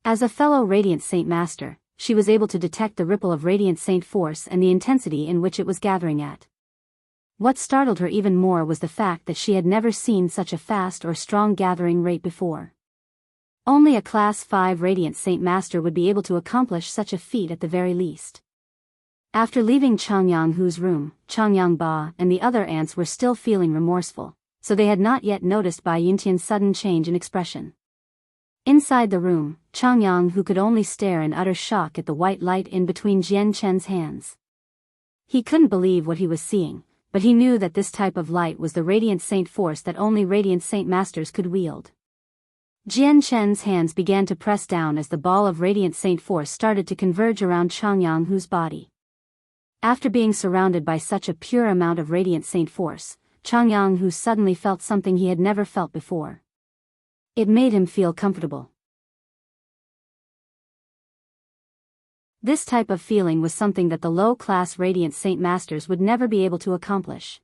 As a fellow Radiant Saint Master, she was able to detect the ripple of Radiant Saint force and the intensity in which it was gathering at. What startled her even more was the fact that she had never seen such a fast or strong gathering rate before. Only a Class 5 Radiant Saint Master would be able to accomplish such a feat at the very least. After leaving Changyang's room, Changyang Ba and the other aunts were still feeling remorseful, so they had not yet noticed Biyao sudden change in expression. Inside the room, Changyang could only stare in utter shock at the white light in between Jianshan's hands. He couldn't believe what he was seeing, but he knew that this type of light was the Radiant Saint force that only Radiant Saint Masters could wield. Jianshan's hands began to press down as the ball of Radiant Saint force started to converge around Changyang's body. After being surrounded by such a pure amount of Radiant Saint force, Changyang suddenly felt something he had never felt before. It made him feel comfortable. This type of feeling was something that the low-class Radiant Saint Masters would never be able to accomplish.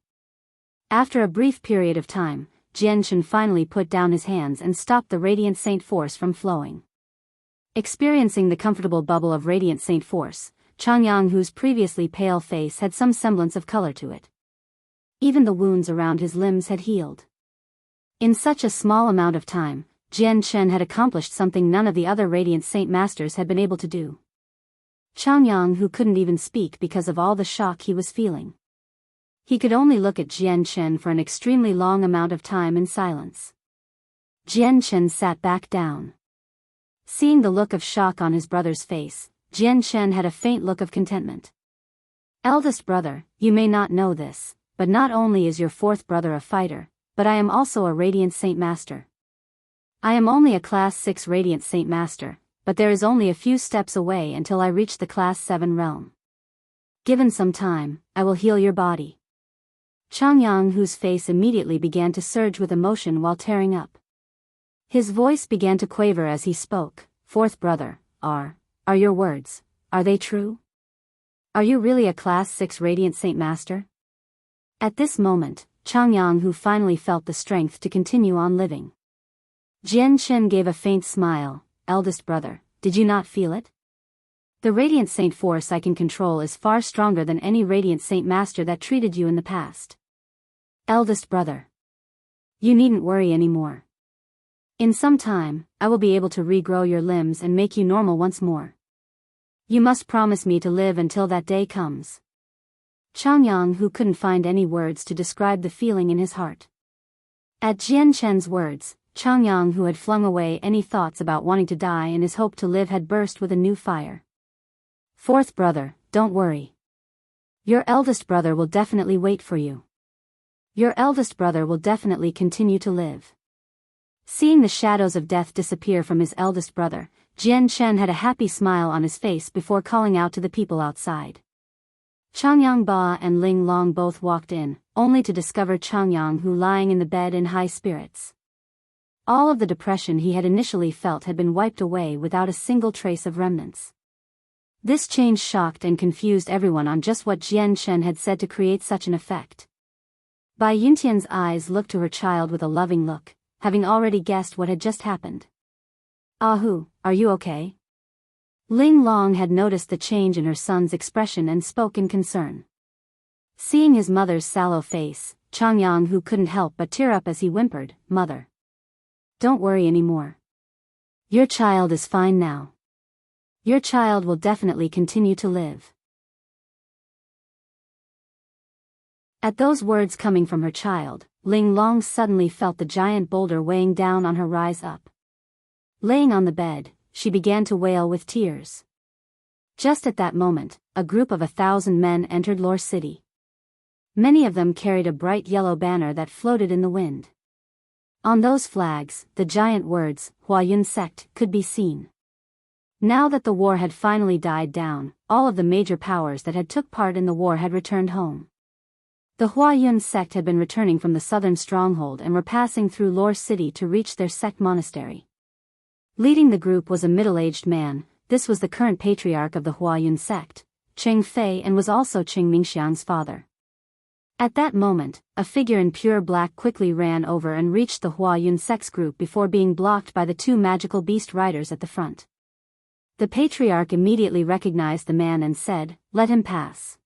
After a brief period of time, Jianshan finally put down his hands and stopped the Radiant Saint force from flowing. Experiencing the comfortable bubble of Radiant Saint force, Changyang's previously pale face had some semblance of color to it. Even the wounds around his limbs had healed. In such a small amount of time, Jianshan had accomplished something none of the other Radiant Saint Masters had been able to do. Changyang couldn't even speak because of all the shock he was feeling. He could only look at Jianshan for an extremely long amount of time in silence. Jianshan sat back down. Seeing the look of shock on his brother's face, Jianshan had a faint look of contentment. Eldest brother, you may not know this, but not only is your fourth brother a fighter, but I am also a Radiant Saint Master. I am only a Class 6 Radiant Saint Master, but there is only a few steps away until I reach the Class 7 realm. Given some time, I will heal your body. Changyang, whose face immediately began to surge with emotion while tearing up. His voice began to quaver as he spoke. Fourth brother, are your words, are they true? Are you really a Class 6 Radiant Saint Master? At this moment, Changyang, who finally felt the strength to continue on living. Jian Chen gave a faint smile. Eldest brother, did you not feel it? The Radiant Saint force I can control is far stronger than any Radiant Saint Master that treated you in the past. Eldest brother. You needn't worry anymore. In some time, I will be able to regrow your limbs and make you normal once more. You must promise me to live until that day comes. Changyang, who couldn't find any words to describe the feeling in his heart. At Jian Chen's words, Changyang, who had flung away any thoughts about wanting to die and his hope to live, had burst with a new fire. Fourth brother, don't worry. Your eldest brother will definitely wait for you. Your eldest brother will definitely continue to live. Seeing the shadows of death disappear from his eldest brother, Jian Chen had a happy smile on his face before calling out to the people outside. Changyang Ba and Ling Long both walked in, only to discover Changyang, who lying in the bed in high spirits. All of the depression he had initially felt had been wiped away without a single trace of remnants. This change shocked and confused everyone on just what Jian Chen had said to create such an effect. Bai Yuntian's eyes looked to her child with a loving look, having already guessed what had just happened. Ahu, are you okay? Ling Long had noticed the change in her son's expression and spoke in concern. Seeing his mother's sallow face, Changyang, who couldn't help but tear up as he whimpered, Mother. Don't worry anymore. Your child is fine now. Your child will definitely continue to live. At those words coming from her child, Ling Long suddenly felt the giant boulder weighing down on her rise up. Laying on the bed, she began to wail with tears. Just at that moment, a group of 1,000 men entered Lore City. Many of them carried a bright yellow banner that floated in the wind. On those flags, the giant words, Huayun Sect, could be seen. Now that the war had finally died down, all of the major powers that had took part in the war had returned home. The Huayun Sect had been returning from the southern stronghold and were passing through Lore City to reach their Sect monastery. Leading the group was a middle-aged man. This was the current patriarch of the Huayun Sect, Cheng Fei, and was also Cheng Mingxiang's father. At that moment, a figure in pure black quickly ran over and reached the Huayun Sect's group before being blocked by the two magical beast riders at the front. The patriarch immediately recognized the man and said, "Let him pass."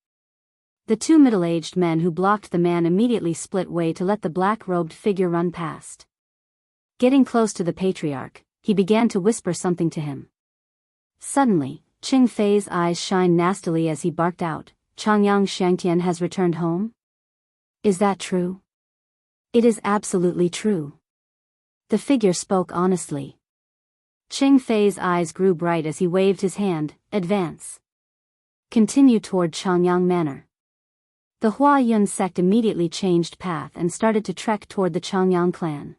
The two middle-aged men who blocked the man immediately split way to let the black-robed figure run past. Getting close to the patriarch, he began to whisper something to him. Suddenly, Cheng Fei's eyes shined nastily as he barked out, "Changyang Shangtian has returned home? Is that true?" "It is absolutely true." The figure spoke honestly. Cheng Fei's eyes grew bright as he waved his hand, "Advance. Continue toward Changyang Manor." The Huayun Sect immediately changed path and started to trek toward the Changyang clan.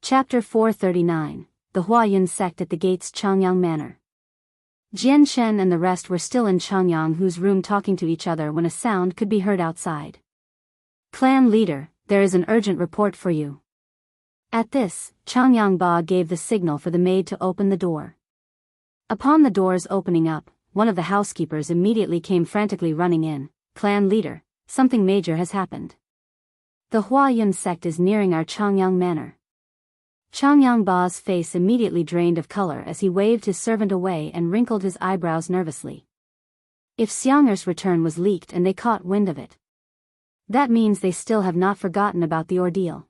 Chapter 439, The Huayun Sect at the Gates. Changyang Manor. Jian Chen and the rest were still in Changyang Hu's room talking to each other when a sound could be heard outside. "Clan leader, there is an urgent report for you." At this, Changyang Ba gave the signal for the maid to open the door. Upon the doors opening up, one of the housekeepers immediately came frantically running in. "Clan leader, something major has happened. The Huayun Sect is nearing our Changyang Manor." Changyang Ba's face immediately drained of color as he waved his servant away and wrinkled his eyebrows nervously. If Xiang'er's return was leaked and they caught wind of it, that means they still have not forgotten about the ordeal.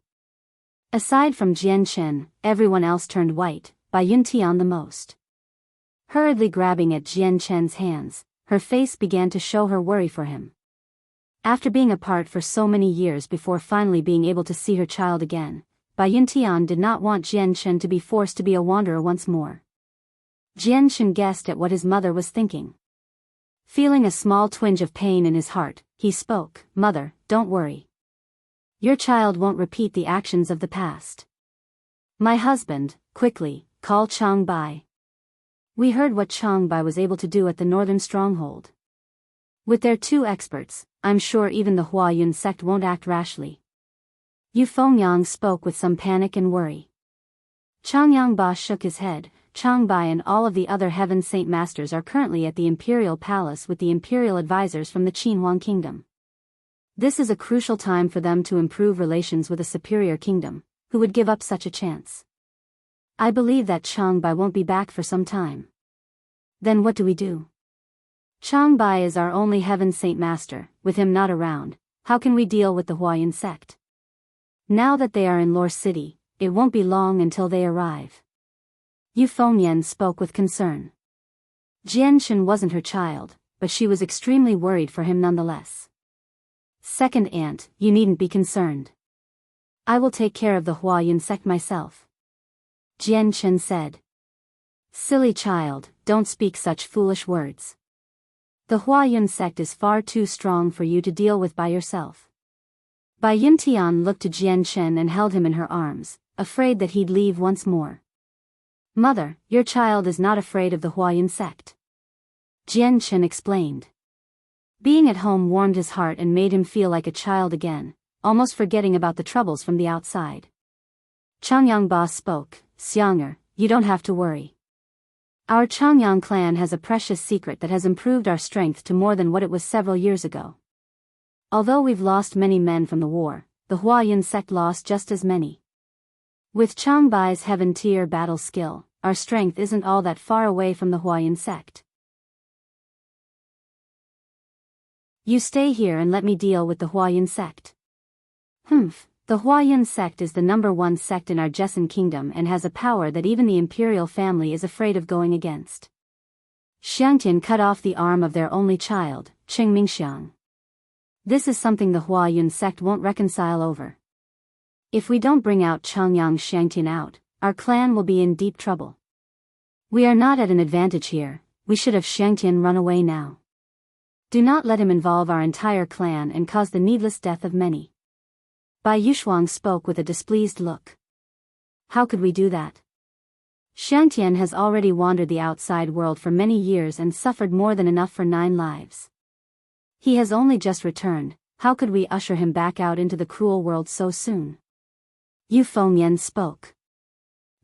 Aside from Jian Chen, everyone else turned white, Bai Yuntian the most. Hurriedly grabbing at Jian Chen's hands, her face began to show her worry for him. After being apart for so many years before finally being able to see her child again, Bai Yuntian did not want Jian Chen to be forced to be a wanderer once more. Jian Chen guessed at what his mother was thinking. Feeling a small twinge of pain in his heart, he spoke, "Mother, don't worry. Your child won't repeat the actions of the past. My husband, quickly, call Chang Bai. We heard what Chang Bai was able to do at the northern stronghold. With their 2 experts, I'm sure even the Huayun sect won't act rashly. Yu Fengyang spoke with some panic and worry. Changyang Ba shook his head. Chang Bai and all of the other Heaven Saint Masters are currently at the Imperial Palace with the Imperial advisors from the Qinhuang Kingdom. This is a crucial time for them to improve relations with a superior kingdom. Who would give up such a chance? I believe that Chang Bai won't be back for some time. Then what do we do? Chang Bai is our only Heaven Saint Master. With him not around, how can we deal with the Huayun sect? Now that they are in Lore City, it won't be long until they arrive. Yu Fengyan spoke with concern. Jianshan wasn't her child, but she was extremely worried for him nonetheless. Second aunt, you needn't be concerned. I will take care of the Huayun sect myself. Jianshan said. Silly child, don't speak such foolish words. The Huayun sect is far too strong for you to deal with by yourself. Bai Yuntian looked to Jianshan and held him in her arms, afraid that he'd leave once more. Mother, your child is not afraid of the Huayun sect. Jianshan explained. Being at home warmed his heart and made him feel like a child again, almost forgetting about the troubles from the outside. Changyang Ba spoke. Xianger, you don't have to worry. Our Changyang clan has a precious secret that has improved our strength to more than what it was several years ago. Although we've lost many men from the war, the Huayun sect lost just as many. With Chang Bai's heaven-tier battle skill, our strength isn't all that far away from the Huayun sect. You stay here and let me deal with the Huayun sect. The Huayun sect is the #1 sect in our Jessen kingdom and has a power that even the imperial family is afraid of going against. Xiangtian cut off the arm of their only child, Qing Mingxiang. This is something the Huayun sect won't reconcile over. If we don't bring out Changyang Xiangtian out, our clan will be in deep trouble. We are not at an advantage here, we should have Xiangtian run away now. Do not let him involve our entire clan and cause the needless death of many. Bai Yushuang spoke with a displeased look. How could we do that? Xiangtian has already wandered the outside world for many years and suffered more than enough for 9 lives. He has only just returned, how could we usher him back out into the cruel world so soon? Yu Fengyan spoke.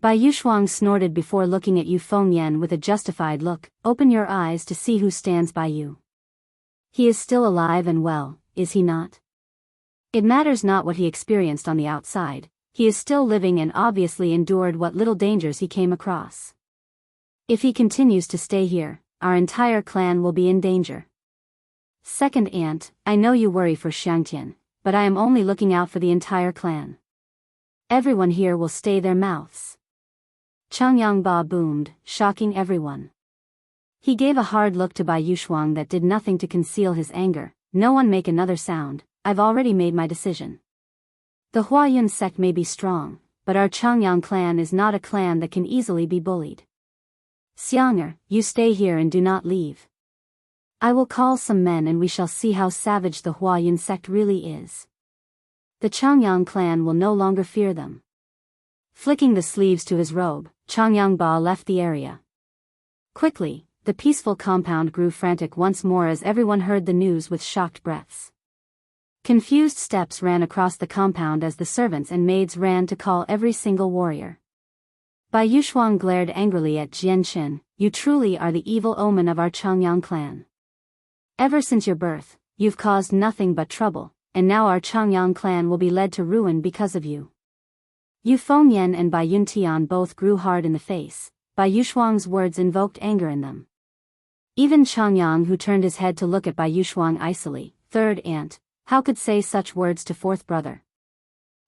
Bai Yushuang snorted before looking at Yu Fengyan with a justified look. Open your eyes to see who stands by you. He is still alive and well, is he not? It matters not what he experienced on the outside, he is still living and obviously endured what little dangers he came across. If he continues to stay here, our entire clan will be in danger. Second aunt, I know you worry for Xiangtian, but I am only looking out for the entire clan. Everyone here will stay their mouths. Changyang Ba boomed, shocking everyone. He gave a hard look to Bai Yushuang that did nothing to conceal his anger. No one make another sound, I've already made my decision. The Huayun sect may be strong, but our Changyang clan is not a clan that can easily be bullied. Xianger, you stay here and do not leave. I will call some men and we shall see how savage the Huayun sect really is. The Changyang clan will no longer fear them. Flicking the sleeves to his robe, Changyang Ba left the area. Quickly, the peaceful compound grew frantic once more as everyone heard the news with shocked breaths. Confused steps ran across the compound as the servants and maids ran to call every single warrior. Bai Yushuang glared angrily at Jianshan, you truly are the evil omen of our Changyang clan. Ever since your birth, you've caused nothing but trouble, and now our Changyang clan will be led to ruin because of you. Yu Fengyan and Bai Yuntian both grew hard in the face. Bai Yushuang's words invoked anger in them. Even Changyang, who turned his head to look at Bai Yushuang icily, third aunt, how could say such words to fourth brother?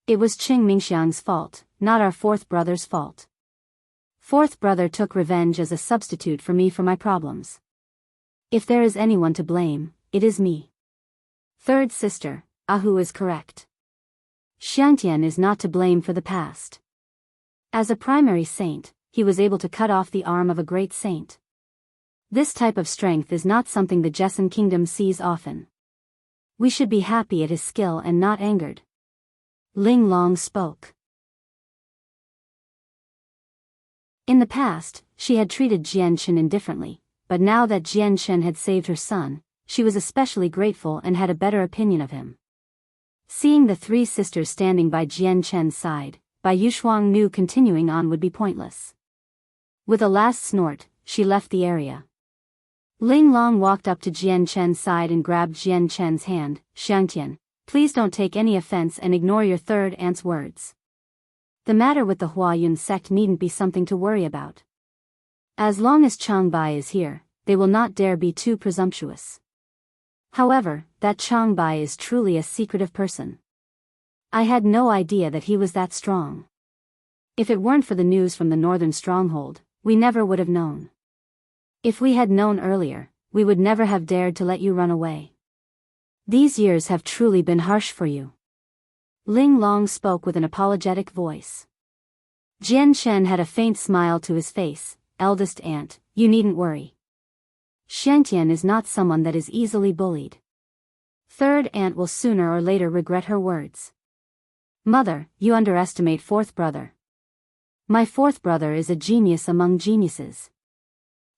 It was Qing Mingxiang's fault, not our fourth brother's fault. Fourth brother took revenge as a substitute for me for my problems. If there is anyone to blame, it is me. Third sister, Ahu is correct. Xiangtian is not to blame for the past. As a primary saint, he was able to cut off the arm of a great saint. This type of strength is not something the Jessen kingdom sees often. We should be happy at his skill and not angered. Ling Long spoke. In the past, she had treated Jian Chen indifferently, but now that Jian Chen had saved her son, she was especially grateful and had a better opinion of him. Seeing the three sisters standing by Jian Chen's side, Bai Yushuang knew continuing on would be pointless. With a last snort, she left the area. Ling Long walked up to Jian Chen's side and grabbed Jian Chen's hand. Xiangtian, please don't take any offense and ignore your third aunt's words. The matter with the Huayun sect needn't be something to worry about. As long as Chang Bai is here, they will not dare be too presumptuous. However, that Chang Bai is truly a secretive person. I had no idea that he was that strong. If it weren't for the news from the northern stronghold, we never would have known. If we had known earlier, we would never have dared to let you run away. These years have truly been harsh for you. Ling Long spoke with an apologetic voice. Jian Chen had a faint smile to his face. Eldest aunt, you needn't worry. Xiangtian is not someone that is easily bullied. Third aunt will sooner or later regret her words. Mother, you underestimate fourth brother. My fourth brother is a genius among geniuses.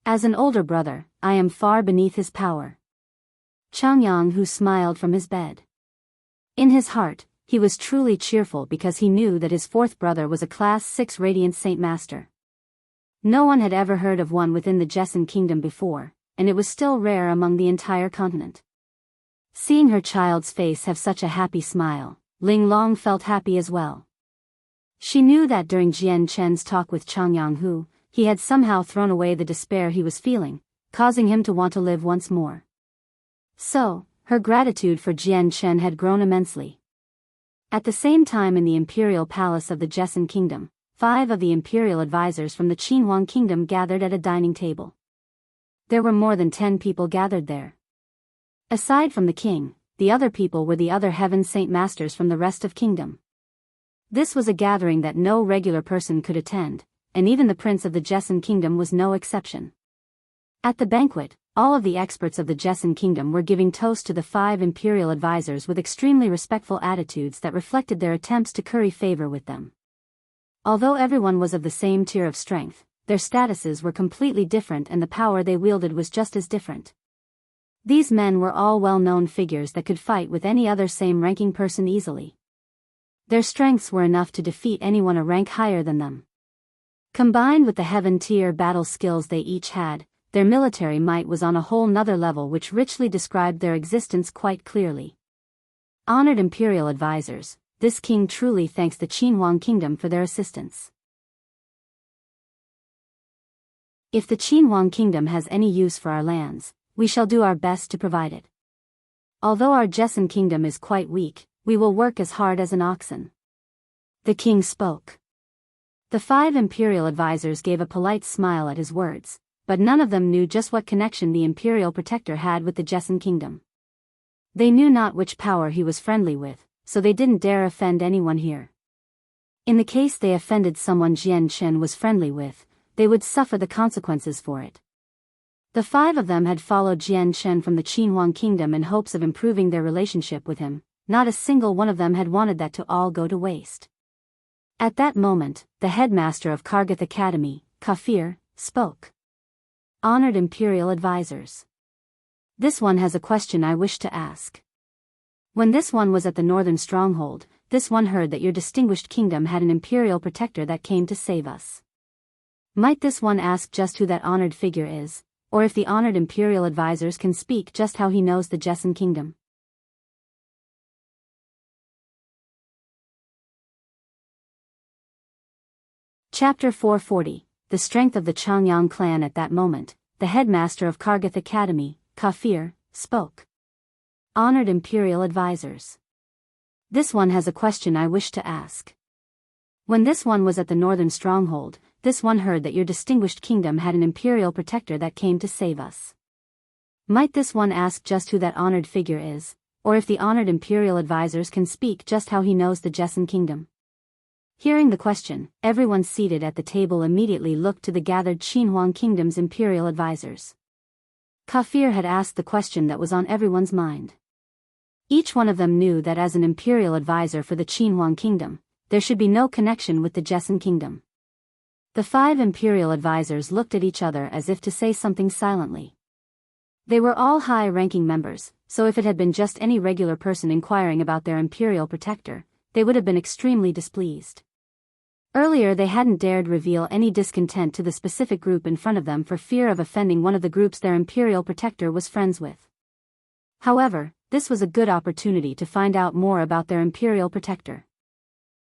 As an older brother, I am far beneath his power. Changyang who smiled from his bed. In his heart, he was truly cheerful because he knew that his fourth brother was a Class 6 Radiant Saint Master. No one had ever heard of one within the Jessan Kingdom before, and it was still rare among the entire continent. Seeing her child's face have such a happy smile, Ling Long felt happy as well. She knew that during Jian Chen's talk with Changyang Hu, he had somehow thrown away the despair he was feeling, causing him to want to live once more. So, her gratitude for Jian Chen had grown immensely. At the same time in the imperial palace of the Jessan Kingdom, 5 of the imperial advisors from the Qinhuang Kingdom gathered at a dining table. There were more than 10 people gathered there. Aside from the king, the other people were the other Heaven Saint Masters from the rest of Kingdom. This was a gathering that no regular person could attend, and even the Prince of the Jessan Kingdom was no exception. At the banquet, all of the experts of the Jessan Kingdom were giving toast to the 5 imperial advisors with extremely respectful attitudes that reflected their attempts to curry favor with them. Although everyone was of the same tier of strength, their statuses were completely different and the power they wielded was just as different. These men were all well-known figures that could fight with any other same-ranking person easily. Their strengths were enough to defeat anyone a rank higher than them. Combined with the heaven-tier battle skills they each had, their military might was on a whole nother level which richly described their existence quite clearly. Honored imperial advisors, this king truly thanks the Qinhuang Kingdom for their assistance. If the Qinhuang Kingdom has any use for our lands, we shall do our best to provide it. Although our Jessan Kingdom is quite weak, we will work as hard as an oxen. The king spoke. The 5 imperial advisors gave a polite smile at his words, but none of them knew just what connection the imperial protector had with the Jessan Kingdom. They knew not which power he was friendly with, so they didn't dare offend anyone here. In the case they offended someone Jian Chen was friendly with, they would suffer the consequences for it. The 5 of them had followed Jian Chen from the Qinhuang Kingdom in hopes of improving their relationship with him. Not a single one of them had wanted that to all go to waste. At that moment, the headmaster of Kargath Academy, Kafir, spoke. Honored imperial advisors. This one has a question I wish to ask. When this one was at the northern stronghold, this one heard that your distinguished kingdom had an imperial protector that came to save us. Might this one ask just who that honored figure is, or if the honored imperial advisors can speak just how he knows the Jessan Kingdom? Chapter 440, The Strength of the Changyang Clan. At that moment, the headmaster of Kargath Academy, Kafir, spoke. Honored imperial advisors. This one has a question I wish to ask. When this one was at the northern stronghold, this one heard that your distinguished kingdom had an imperial protector that came to save us. Might this one ask just who that honored figure is, or if the honored imperial advisors can speak just how he knows the Jessan Kingdom? Hearing the question, everyone seated at the table immediately looked to the gathered Qinhuang Kingdom's imperial advisors. Kafir had asked the question that was on everyone's mind. Each one of them knew that as an imperial advisor for the Qinhuang kingdom, there should be no connection with the Jessen kingdom. The 5 imperial advisors looked at each other as if to say something silently. They were all high-ranking members, so if it had been just any regular person inquiring about their imperial protector, they would have been extremely displeased. Earlier they hadn't dared reveal any discontent to the specific group in front of them for fear of offending one of the groups their imperial protector was friends with. However, this was a good opportunity to find out more about their imperial protector.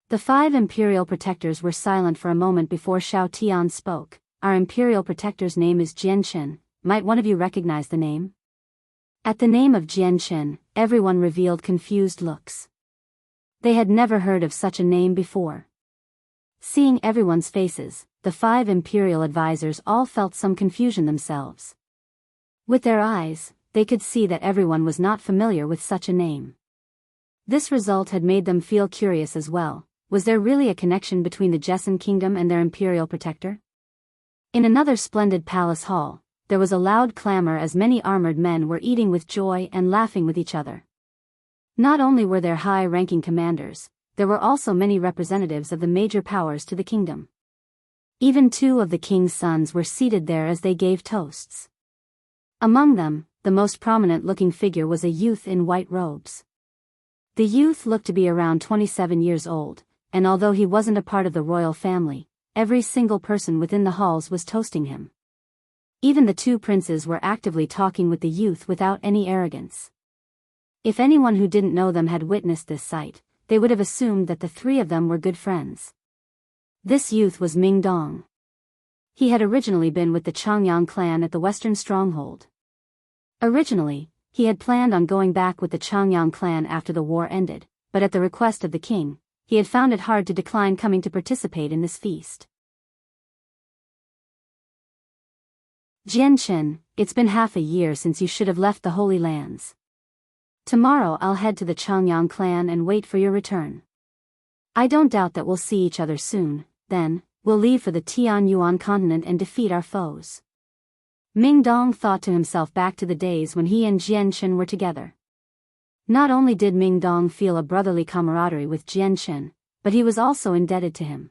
The 5 imperial protectors were silent for a moment before Xiao Tian spoke. Our imperial protector's name is Jianchen. Might one of you recognize the name? At the name of Jianchen, everyone revealed confused looks. They had never heard of such a name before. Seeing everyone's faces, the 5 imperial advisors all felt some confusion themselves. With their eyes, they could see that everyone was not familiar with such a name. This result had made them feel curious as well. Was there really a connection between the Jessen kingdom and their imperial protector? In another splendid palace hall, there was a loud clamor as many armored men were eating with joy and laughing with each other. Not only were there high-ranking commanders, there were also many representatives of the major powers to the kingdom. Even 2 of the king's sons were seated there as they gave toasts. Among them, the most prominent-looking figure was a youth in white robes. The youth looked to be around 27 years old, and although he wasn't a part of the royal family, every single person within the halls was toasting him. Even the 2 princes were actively talking with the youth without any arrogance. If anyone who didn't know them had witnessed this sight, they would have assumed that the 3 of them were good friends. This youth was Ming Dong. He had originally been with the Changyang clan at the western stronghold. Originally, he had planned on going back with the Changyang clan after the war ended, but at the request of the king, he had found it hard to decline coming to participate in this feast. Jianchen, it's been half a year since you should have left the Holy Lands. Tomorrow I'll head to the Changyang clan and wait for your return. I don't doubt that we'll see each other soon, then, we'll leave for the Tianyuan continent and defeat our foes. Ming Dong thought to himself back to the days when he and Jianchen were together. Not only did Ming Dong feel a brotherly camaraderie with Jianchen, but he was also indebted to him.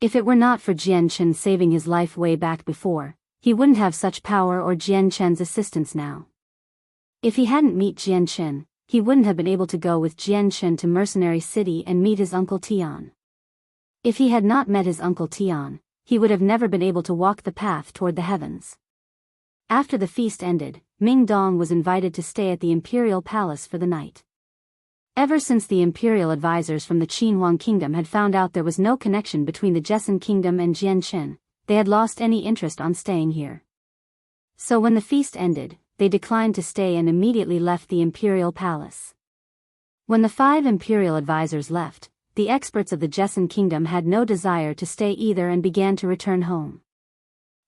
If it were not for Jianchen saving his life way back before, he wouldn't have such power or Jianchen's assistance now. If he hadn't met Jianchen, he wouldn't have been able to go with Jianchen to Mercenary City and meet his uncle Tian. If he had not met his uncle Tian, he would have never been able to walk the path toward the heavens. After the feast ended, Ming Dong was invited to stay at the imperial palace for the night. Ever since the imperial advisors from the Qinhuang kingdom had found out there was no connection between the Jessen kingdom and Jianchen, they had lost any interest on staying here. So when the feast ended, they declined to stay and immediately left the imperial palace. When the 5 imperial advisors left, the experts of the Jessen kingdom had no desire to stay either and began to return home.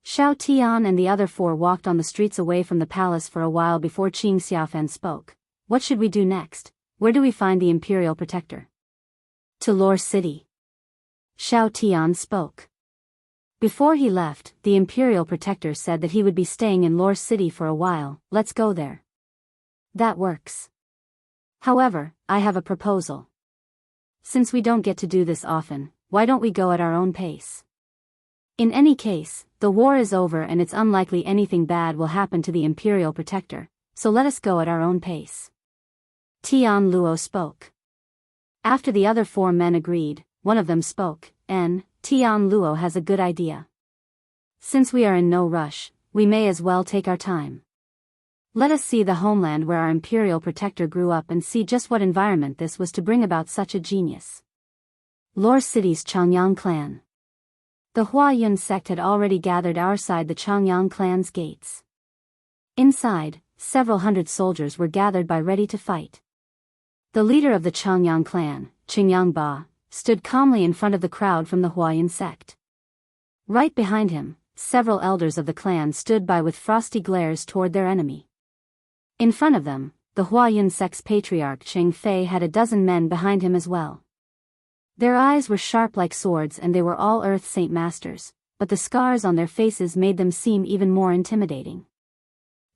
Xiao Tian and the other 4 walked on the streets away from the palace for a while before Qing Xiaofan spoke. What should we do next? Where do we find the imperial protector? To Lore City. Xiao Tian spoke. Before he left, the imperial protector said that he would be staying in Lore City for a while. Let's go there. That works. However, I have a proposal. Since we don't get to do this often, why don't we go at our own pace? In any case, the war is over and it's unlikely anything bad will happen to the imperial protector, so let us go at our own pace. Tian Luo spoke. After the other 4 men agreed, one of them spoke, Tian Luo has a good idea. Since we are in no rush, we may as well take our time. Let us see the homeland where our imperial protector grew up and see just what environment this was to bring about such a genius. Lore City's Changyang clan. The Huayun sect had already gathered outside the Changyang clan's gates. Inside, several hundred soldiers were gathered by ready to fight. The leader of the Changyang clan, Changyang Ba, stood calmly in front of the crowd from the Huayun sect. Right behind him, several elders of the clan stood by with frosty glares toward their enemy. In front of them, the Huayun sect's patriarch Cheng Fei had a dozen men behind him as well. Their eyes were sharp like swords and they were all Earth Saint Masters, but the scars on their faces made them seem even more intimidating.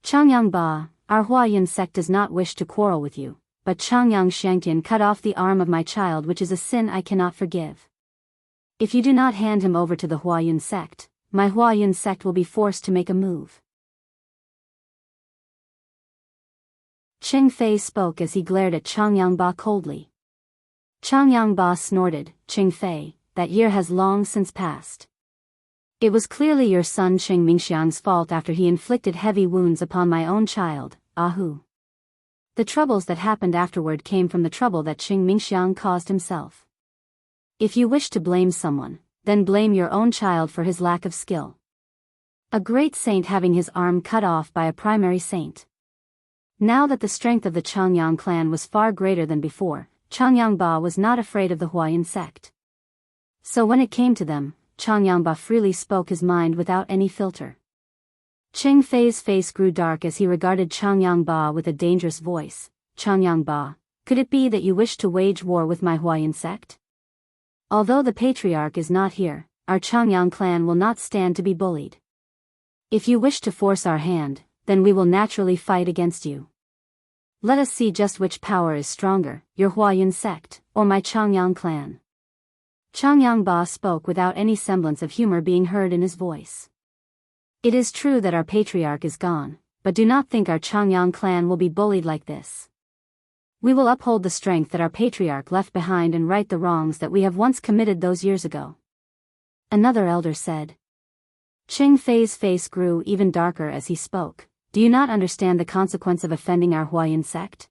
Changyang Ba, our Huayun sect does not wish to quarrel with you, but Changyang Shangtian cut off the arm of my child, which is a sin I cannot forgive. If you do not hand him over to the Huayun sect, my Huayun sect will be forced to make a move. Ching Fei spoke as he glared at Changyang Ba coldly. Changyang Ba snorted, Ching Fei, that year has long since passed. It was clearly your son Ching Mingxiang's fault after he inflicted heavy wounds upon my own child, Ahu. The troubles that happened afterward came from the trouble that Ching Mingxiang caused himself. If you wish to blame someone, then blame your own child for his lack of skill. A great saint having his arm cut off by a primary saint. Now that the strength of the Changyang clan was far greater than before, Changyang Ba was not afraid of the Huayun sect. So when it came to them, Changyang Ba freely spoke his mind without any filter. Ching Fei's face grew dark as he regarded Changyang Ba with a dangerous voice. Changyang Ba, could it be that you wish to wage war with my Huayun sect? Although the patriarch is not here, our Changyang clan will not stand to be bullied. If you wish to force our hand, then we will naturally fight against you. Let us see just which power is stronger, your Huayun sect, or my Changyang clan. Changyang Ba spoke without any semblance of humor being heard in his voice. It is true that our patriarch is gone, but do not think our Changyang clan will be bullied like this. We will uphold the strength that our patriarch left behind and right the wrongs that we have once committed those years ago. Another elder said. Ching Fei's face grew even darker as he spoke. Do you not understand the consequence of offending our Huayun sect?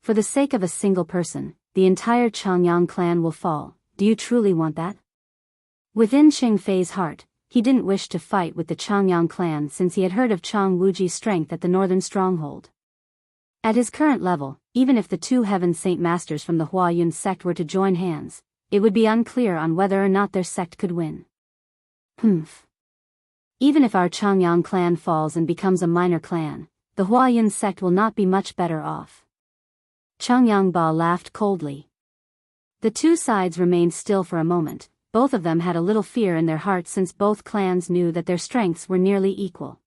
For the sake of a single person, the entire Changyang clan will fall. Do you truly want that? Within Ching Fei's heart, he didn't wish to fight with the Changyang clan since he had heard of Chang Wuji's strength at the northern stronghold. At his current level, even if the two Heaven Saint Masters from the Huayun sect were to join hands, it would be unclear on whether or not their sect could win. Even if our Changyang clan falls and becomes a minor clan, the Huayun sect will not be much better off. Changyang Ba laughed coldly. The two sides remained still for a moment. Both of them had a little fear in their hearts since both clans knew that their strengths were nearly equal.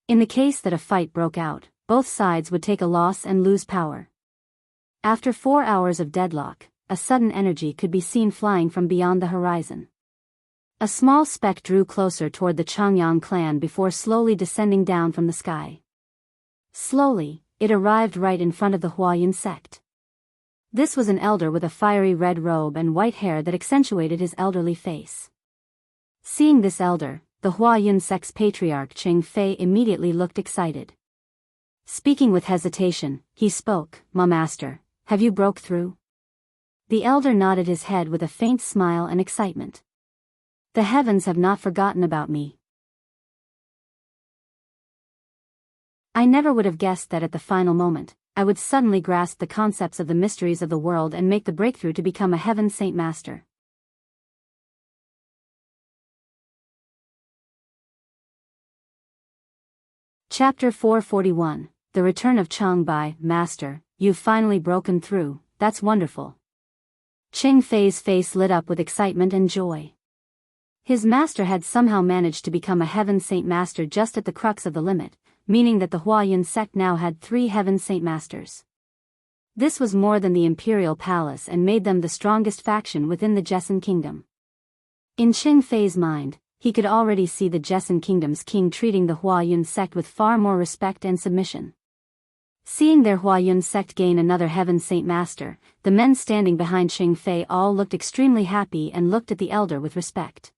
In the case that a fight broke out, both sides would take a loss and lose power. After 4 hours of deadlock, a sudden energy could be seen flying from beyond the horizon. A small speck drew closer toward the Changyang clan before slowly descending down from the sky. Slowly, it arrived right in front of the Huayun sect. This was an elder with a fiery red robe and white hair that accentuated his elderly face. Seeing this elder, the Huayun sect's patriarch Ching Fei immediately looked excited. Speaking with hesitation, he spoke, "Ma master, have you broke through?" The elder nodded his head with a faint smile and excitement. The heavens have not forgotten about me. I never would have guessed that at the final moment, I would suddenly grasp the concepts of the mysteries of the world and make the breakthrough to become a Heaven Saint Master. Chapter 441, The Return of Chang Bai. Master, you've finally broken through, that's wonderful. Ching Fei's face lit up with excitement and joy. His master had somehow managed to become a Heaven Saint Master just at the crux of the limit, meaning that the Huayun sect now had 3 Heaven Saint Masters. This was more than the Imperial Palace and made them the strongest faction within the Jessen Kingdom. In Ching Fei's mind, he could already see the Jessen Kingdom's king treating the Huayun sect with far more respect and submission. Seeing their Huayun sect gain another Heaven Saint Master, the men standing behind Ching Fei all looked extremely happy and looked at the elder with respect.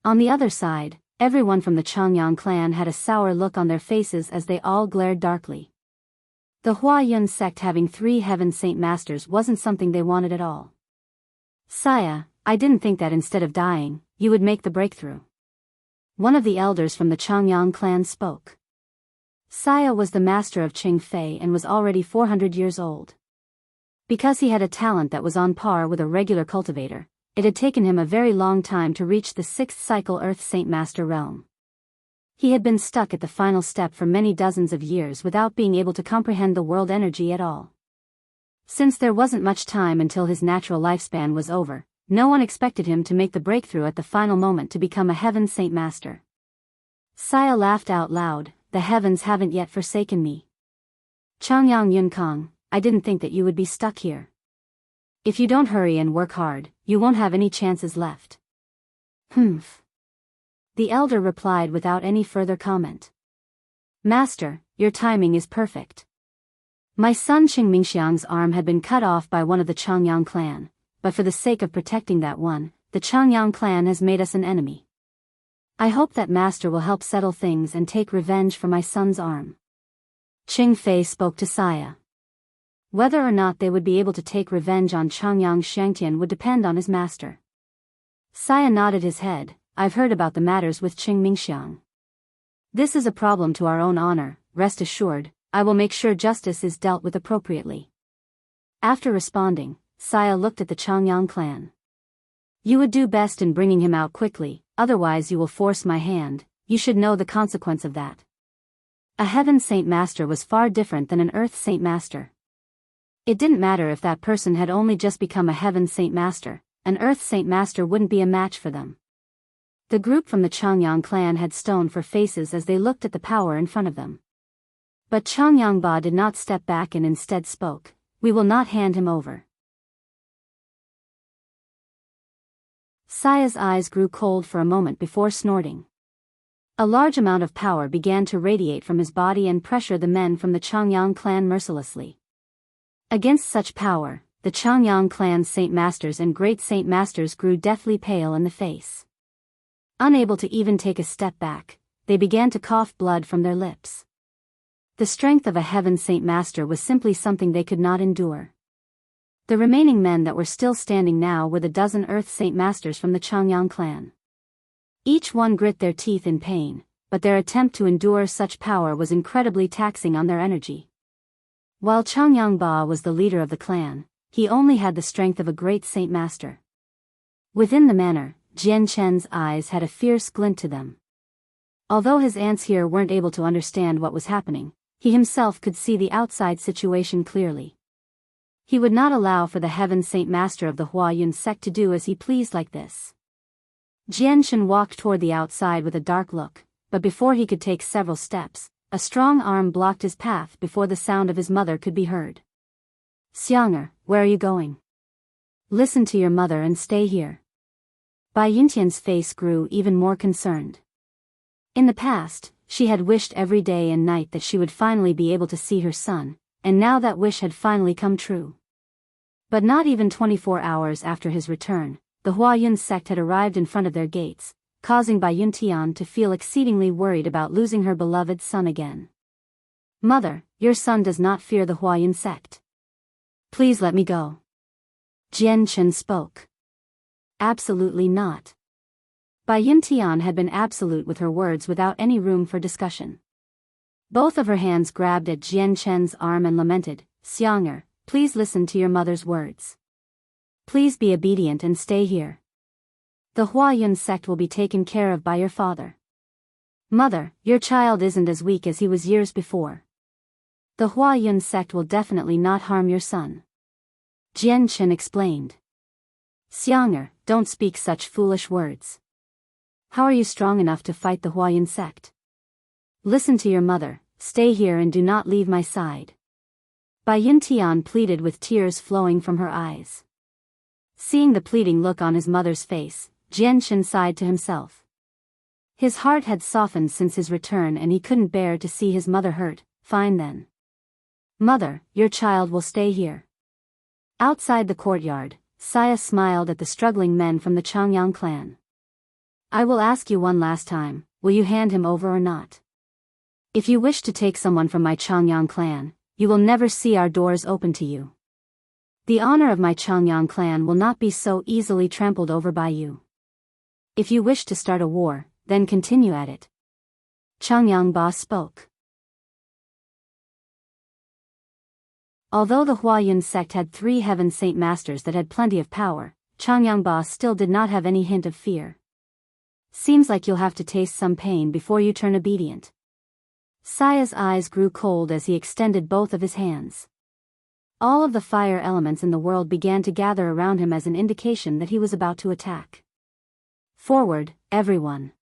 On the other side, everyone from the Changyang clan had a sour look on their faces as they all glared darkly. The Huayun sect having 3 Heaven Saint Masters wasn't something they wanted at all. "Saya, I didn't think that instead of dying, you would make the breakthrough." One of the elders from the Changyang clan spoke. Saya was the master of Ching Fei and was already 400 years old. Because he had a talent that was on par with a regular cultivator, it had taken him a very long time to reach the 6th cycle Earth Saint Master realm. He had been stuck at the final step for many dozens of years without being able to comprehend the world energy at all. Since there wasn't much time until his natural lifespan was over, no one expected him to make the breakthrough at the final moment to become a Heaven Saint Master. Saya laughed out loud, "The heavens haven't yet forsaken me." Changyang Yunkang, I didn't think that you would be stuck here. If you don't hurry and work hard, you won't have any chances left. Humph. The elder replied without any further comment. Master, your timing is perfect. My son Qingmingxiang's arm had been cut off by one of the Changyang clan, but for the sake of protecting that one, the Changyang clan has made us an enemy. I hope that master will help settle things and take revenge for my son's arm. Qing Fei spoke to Saya. Whether or not they would be able to take revenge on Changyang Shangtian would depend on his master. Saya nodded his head. I've heard about the matters with Qingmingxiang. This is a problem to our own honor, rest assured, I will make sure justice is dealt with appropriately. After responding, Saya looked at the Changyang clan. You would do best in bringing him out quickly, otherwise you will force my hand, you should know the consequence of that. A heaven saint master was far different than an earth saint master. It didn't matter if that person had only just become a heaven saint master, an earth saint master wouldn't be a match for them. The group from the Changyang clan had stone for faces as they looked at the power in front of them. But Changyang Ba did not step back and instead spoke, we will not hand him over. Saya's eyes grew cold for a moment before snorting. A large amount of power began to radiate from his body and pressure the men from the Changyang clan mercilessly. Against such power, the Changyang clan Saint Masters and Great Saint Masters grew deathly pale in the face. Unable to even take a step back, they began to cough blood from their lips. The strength of a heaven Saint Master was simply something they could not endure. The remaining men that were still standing now were the dozen Earth Saint Masters from the Changyang clan. Each one grit their teeth in pain, but their attempt to endure such power was incredibly taxing on their energy. While Changyang Ba was the leader of the clan, he only had the strength of a great Saint Master. Within the manor, Jian Chen's eyes had a fierce glint to them. Although his aunts here weren't able to understand what was happening, he himself could see the outside situation clearly. He would not allow for the heaven Saint Master of the Huayun sect to do as he pleased like this. Jian Chen walked toward the outside with a dark look, but before he could take several steps, a strong arm blocked his path before the sound of his mother could be heard. Xianger, where are you going? Listen to your mother and stay here. Bai Yuntian's face grew even more concerned. In the past, she had wished every day and night that she would finally be able to see her son, and now that wish had finally come true. But not even 24 hours after his return, the Huayun sect had arrived in front of their gates, causing Bai Yuntian to feel exceedingly worried about losing her beloved son again. Mother, your son does not fear the Huayun sect. Please let me go. Jian Chen spoke. Absolutely not. Bai Yuntian had been absolute with her words without any room for discussion. Both of her hands grabbed at Jian Chen's arm and lamented, Xianger, please listen to your mother's words. Please be obedient and stay here. The Huayun sect will be taken care of by your father. Mother, your child isn't as weak as he was years before. The Huayun sect will definitely not harm your son. Jian Chen explained. Xianger, don't speak such foolish words. How are you strong enough to fight the Huayun sect? Listen to your mother, stay here and do not leave my side. Bai Yuntian pleaded with tears flowing from her eyes. Seeing the pleading look on his mother's face, Jian Chen sighed to himself. His heart had softened since his return and he couldn't bear to see his mother hurt. Fine then. Mother, your child will stay here. Outside the courtyard, Saya smiled at the struggling men from the Changyang clan. I will ask you one last time, will you hand him over or not? If you wish to take someone from my Changyang clan, you will never see our doors open to you. The honor of my Changyang clan will not be so easily trampled over by you. If you wish to start a war, then continue at it. Changyang Ba spoke. Although the Huayun sect had 3 heaven saint masters that had plenty of power, Changyang Ba still did not have any hint of fear. Seems like you'll have to taste some pain before you turn obedient. Saya's eyes grew cold as he extended both of his hands. All of the fire elements in the world began to gather around him as an indication that he was about to attack. Forward, everyone.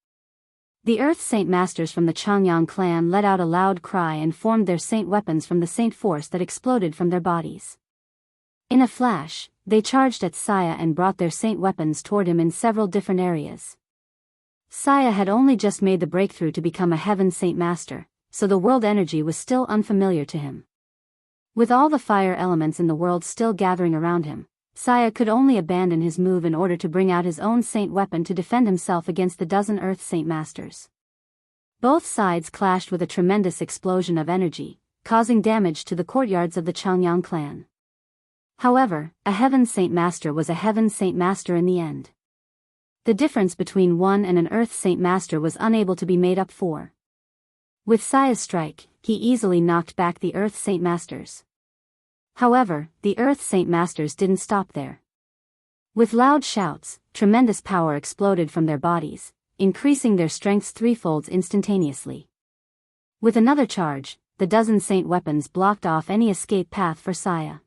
The Earth Saint Masters from the Changyang clan let out a loud cry and formed their saint weapons from the saint force that exploded from their bodies. In a flash, they charged at Saya and brought their saint weapons toward him in several different areas. Saya had only just made the breakthrough to become a Heaven Saint Master, so the world energy was still unfamiliar to him. With all the fire elements in the world still gathering around him, Saya could only abandon his move in order to bring out his own saint weapon to defend himself against the dozen Earth Saint Masters. Both sides clashed with a tremendous explosion of energy, causing damage to the courtyards of the Changyang clan. However, a Heaven Saint Master was a Heaven Saint Master in the end. The difference between one and an Earth Saint Master was unable to be made up for. With Saya's strike, he easily knocked back the Earth Saint Masters. However, the Earth Saint Masters didn't stop there. With loud shouts, tremendous power exploded from their bodies, increasing their strengths threefold instantaneously. With another charge, the dozen saint weapons blocked off any escape path for Saya.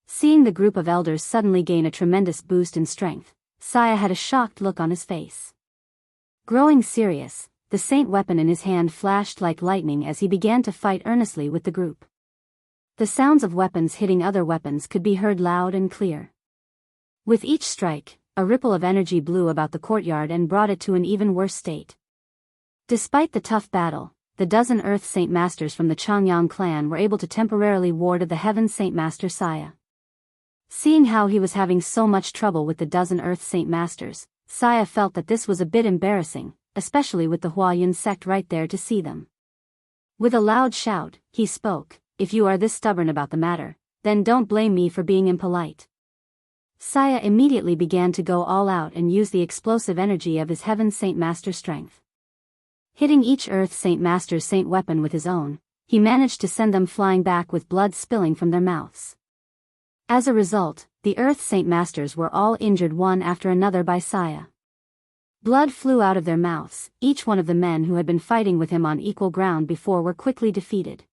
Seeing the group of elders suddenly gain a tremendous boost in strength, Saya had a shocked look on his face. Growing serious, the saint weapon in his hand flashed like lightning as he began to fight earnestly with the group. The sounds of weapons hitting other weapons could be heard loud and clear. With each strike, a ripple of energy blew about the courtyard and brought it to an even worse state. Despite the tough battle, the dozen Earth Saint Masters from the Changyang clan were able to temporarily ward off the Heaven Saint Master Saya. Seeing how he was having so much trouble with the dozen Earth Saint Masters, Saya felt that this was a bit embarrassing, especially with the Huayun sect right there to see them. With a loud shout, he spoke, "If you are this stubborn about the matter, then don't blame me for being impolite." Saya immediately began to go all out and use the explosive energy of his Heaven Saint Master strength. Hitting each Earth Saint Master's saint weapon with his own, he managed to send them flying back with blood spilling from their mouths. As a result, the Earth Saint Masters were all injured one after another by Saya. Blood flew out of their mouths. Each one of the men who had been fighting with him on equal ground before were quickly defeated.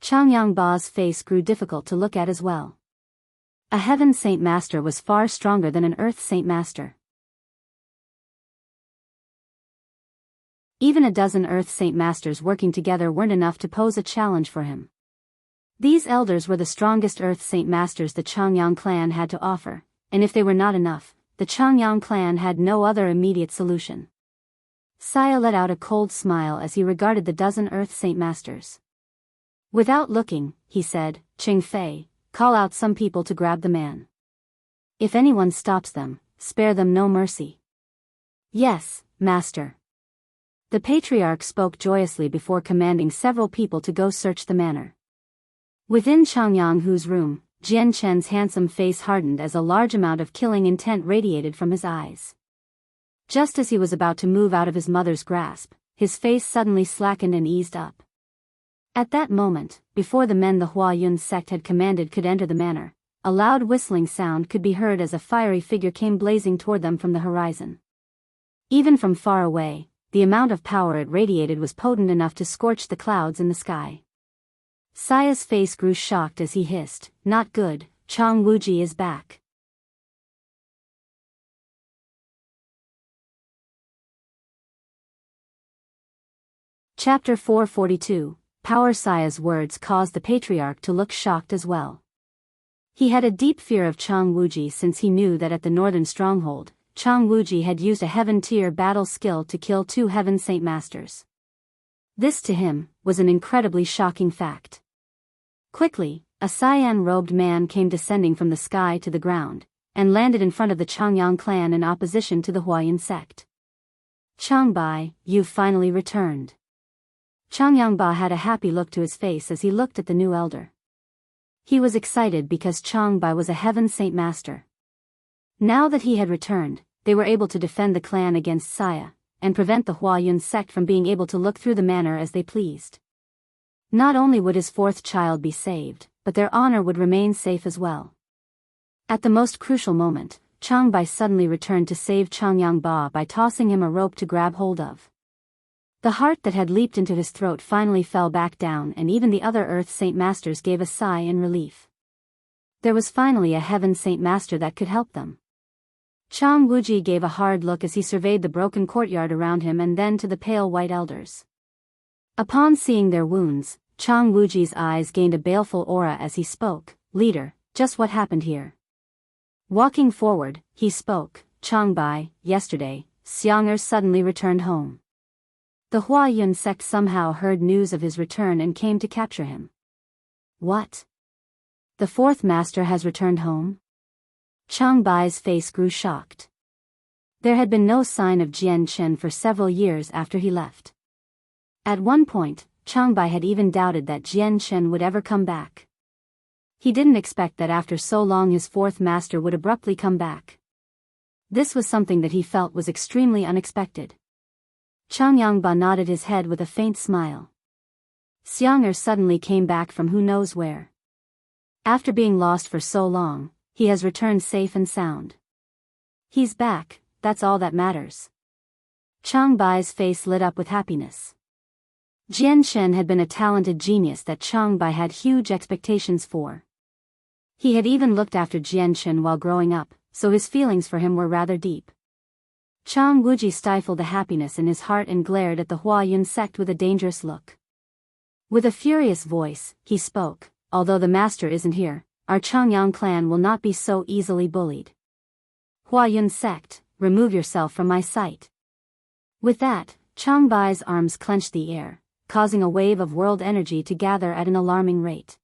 Changyang Ba's face grew difficult to look at as well. A Heaven Saint Master was far stronger than an Earth Saint Master. Even a dozen Earth Saint Masters working together weren't enough to pose a challenge for him. These elders were the strongest Earth Saint Masters the Changyang clan had to offer, and if they were not enough, the Changyang clan had no other immediate solution. Saya let out a cold smile as he regarded the dozen Earth Saint Masters. Without looking, he said, "Ching Fei, call out some people to grab the man. If anyone stops them, spare them no mercy." "Yes, Master." The patriarch spoke joyously before commanding several people to go search the manor. Within Changyang Hu's room, Jian Chen's handsome face hardened as a large amount of killing intent radiated from his eyes. Just as he was about to move out of his mother's grasp, his face suddenly slackened and eased up. At that moment, before the men the Huayun sect had commanded could enter the manor, a loud whistling sound could be heard as a fiery figure came blazing toward them from the horizon. Even from far away, the amount of power it radiated was potent enough to scorch the clouds in the sky. Saya's face grew shocked as he hissed, "Not good, Chang Wuji is back." Chapter 442, Power. Saya's words caused the patriarch to look shocked as well. He had a deep fear of Chang Wuji since he knew that at the northern stronghold, Chang Wuji had used a heaven-tier battle skill to kill 2 Heaven Saint Masters. This to him was an incredibly shocking fact. Quickly, a cyan-robed man came descending from the sky to the ground, and landed in front of the Changyang clan in opposition to the Huayun sect. "Chang Bai, you've finally returned." Changyang Ba had a happy look to his face as he looked at the new elder. He was excited because Chang Bai was a Heaven Saint Master. Now that he had returned, they were able to defend the clan against Saya, and prevent the Huayun sect from being able to look through the manor as they pleased. Not only would his 4th child be saved, but their honor would remain safe as well. At the most crucial moment, Chang Bai suddenly returned to save Changyang Ba by tossing him a rope to grab hold of. The heart that had leaped into his throat finally fell back down, and even the other Earth Saint Masters gave a sigh in relief. There was finally a Heaven Saint Master that could help them. Chang Wuji gave a hard look as he surveyed the broken courtyard around him and then to the pale white elders. Upon seeing their wounds, Chang Wuji's eyes gained a baleful aura as he spoke. "Leader, just what happened here?" Walking forward, he spoke. "Changbai, yesterday, Xiang'er suddenly returned home. The Huayun sect somehow heard news of his return and came to capture him." "What? The fourth master has returned home?" Changbai's face grew shocked. There had been no sign of Jian Chen for several years after he left. At one point, Changbai had even doubted that Jian Chen would ever come back. He didn't expect that after so long his fourth master would abruptly come back. This was something that he felt was extremely unexpected. Changyang nodded his head with a faint smile. Xiang'er suddenly came back from who knows where. After being lost for so long, he has returned safe and sound. He's back, that's all that matters. Changbai's face lit up with happiness. Jian Chen had been a talented genius that Changbai had huge expectations for. He had even looked after Jian Chen while growing up, so his feelings for him were rather deep. Chang Wuji stifled the happiness in his heart and glared at the Huayun sect with a dangerous look. With a furious voice, he spoke, "Although the master isn't here, our Changyang clan will not be so easily bullied. Huayun sect, remove yourself from my sight." With that, Changbai's arms clenched the air, causing a wave of world energy to gather at an alarming rate.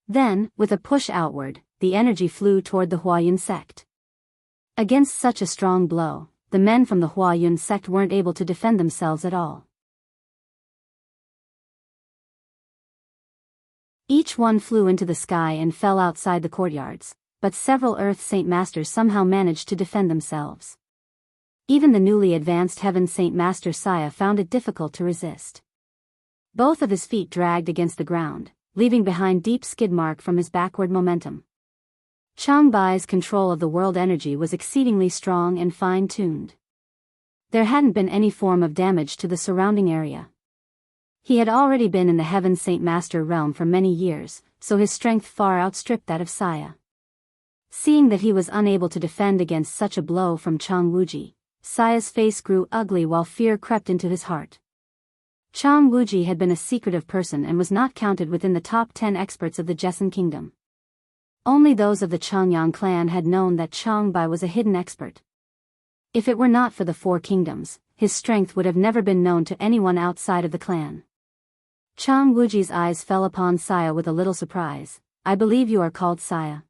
Then, with a push outward, the energy flew toward the Huayun sect. Against such a strong blow, the men from the Huayun sect weren't able to defend themselves at all. Each one flew into the sky and fell outside the courtyards, but several Earth Saint Masters somehow managed to defend themselves. Even the newly advanced Heaven Saint Master Saya found it difficult to resist. Both of his feet dragged against the ground, leaving behind deep skid mark from his backward momentum. Changbai's control of the world energy was exceedingly strong and fine-tuned. There hadn't been any form of damage to the surrounding area. He had already been in the Heaven Saint Master realm for many years, so his strength far outstripped that of Saya. Seeing that he was unable to defend against such a blow from Chang Wuji, Saya's face grew ugly while fear crept into his heart. Chang Wuji had been a secretive person and was not counted within the top 10 experts of the Jessen Kingdom. Only those of the Changyang clan had known that Changbai was a hidden expert. If it were not for the Four Kingdoms, his strength would have never been known to anyone outside of the clan. Chang Wuji's eyes fell upon Saya with a little surprise. "I believe you are called Saya.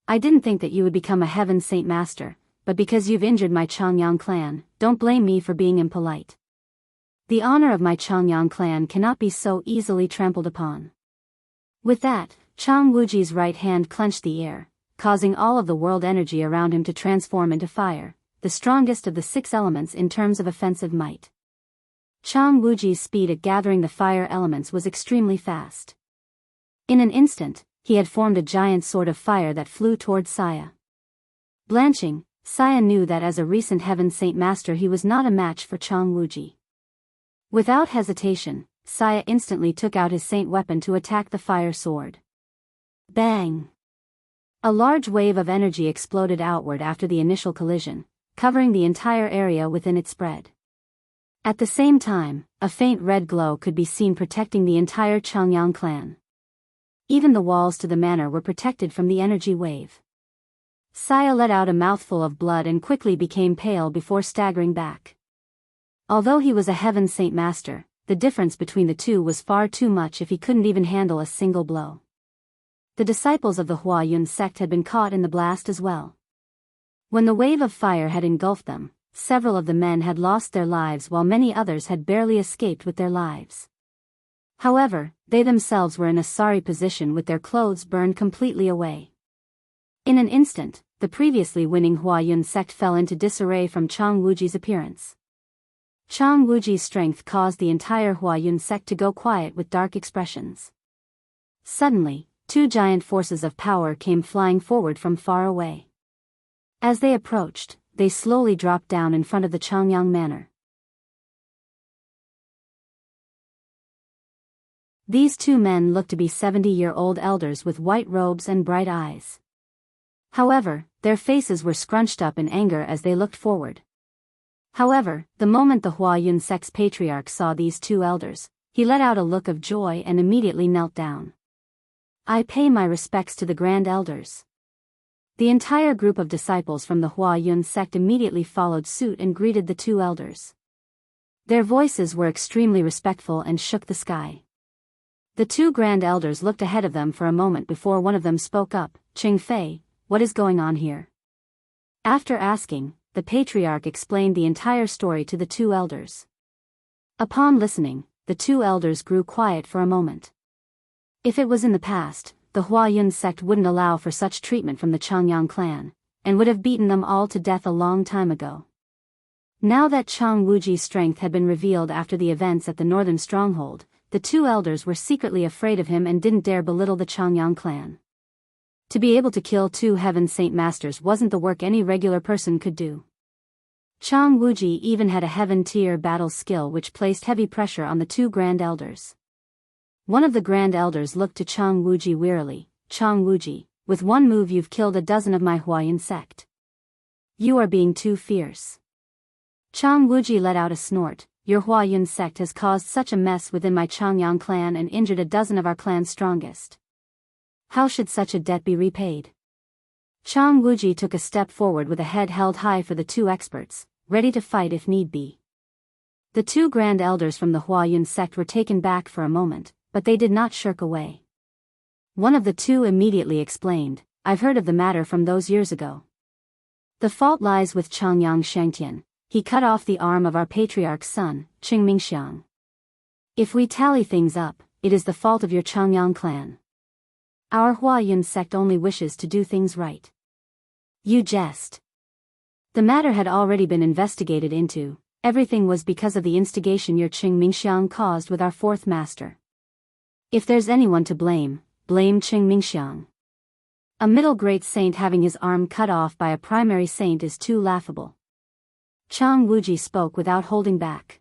I didn't think that you would become a Heaven Saint Master, but because you've injured my Changyang clan, don't blame me for being impolite. The honor of my Changyang clan cannot be so easily trampled upon." With that, Chang Wuji's right hand clenched the air, causing all of the world energy around him to transform into fire, the strongest of the 6 elements in terms of offensive might. Chang Wuji's speed at gathering the fire elements was extremely fast. In an instant, he had formed a giant sword of fire that flew toward Saya. Blanching, Saya knew that as a recent Heaven Saint Master he was not a match for Chang Wuji. Without hesitation, Saya instantly took out his saint weapon to attack the fire sword. Bang! A large wave of energy exploded outward after the initial collision, covering the entire area within its spread. At the same time, a faint red glow could be seen protecting the entire Changyang clan. Even the walls to the manor were protected from the energy wave. Saya let out a mouthful of blood and quickly became pale before staggering back. Although he was a Heaven Saint Master, the difference between the two was far too much if he couldn't even handle a single blow. The disciples of the Huayun sect had been caught in the blast as well. When the wave of fire had engulfed them, several of the men had lost their lives while many others had barely escaped with their lives. However, they themselves were in a sorry position with their clothes burned completely away. In an instant, the previously winning Huayun sect fell into disarray from Chang Wuji's appearance. Chang Wuji's strength caused the entire Huayun sect to go quiet with dark expressions. Suddenly, 2 giant forces of power came flying forward from far away. As they approached, they slowly dropped down in front of the Changyang manor. These 2 men looked to be 70-year-old elders with white robes and bright eyes. However, Their faces were scrunched up in anger as they looked forward. However, the moment the Huayun sect's patriarch saw these two elders, he let out a look of joy and immediately knelt down. I pay my respects to the grand elders. The entire group of disciples from the Huayun sect immediately followed suit and greeted the two elders. Their voices were extremely respectful and shook the sky. The two grand elders looked ahead of them for a moment before one of them spoke up. Ching Fei, what is going on here? After asking, the patriarch explained the entire story to the two elders. Upon listening, the two elders grew quiet for a moment. If it was in the past, the Huayun sect wouldn't allow for such treatment from the Changyang clan, and would have beaten them all to death a long time ago. Now that Chang Wuji's strength had been revealed after the events at the northern stronghold, the two elders were secretly afraid of him and didn't dare belittle the Changyang clan. To be able to kill two Heaven Saint Masters wasn't the work any regular person could do. Chang Wuji even had a Heaven tier battle skill which placed heavy pressure on the two Grand Elders. One of the Grand Elders looked to Chang Wuji wearily. Chang Wuji, with one move you've killed a dozen of my Huayun sect. You are being too fierce. Chang Wuji let out a snort. Your Huayun sect has caused such a mess within my Changyang clan and injured a dozen of our clan's strongest. How should such a debt be repaid? Chang Wuji took a step forward with a head held high for the two experts, ready to fight if need be. The two Grand Elders from the Huayun sect were taken back for a moment, but they did not shirk away. One of the two immediately explained, I've heard of the matter from those years ago. The fault lies with Changyang Shangtian. He cut off the arm of our patriarch's son, Qing Mingxiang. If we tally things up, it is the fault of your Changyang clan. Our Huayun sect only wishes to do things right. You jest. The matter had already been investigated into. Everything was because of the instigation your Qing Mingxiang caused with our fourth master. If there's anyone to blame, blame Qing Mingxiang. A middle great saint having his arm cut off by a primary saint is too laughable. Chang Wuji spoke without holding back.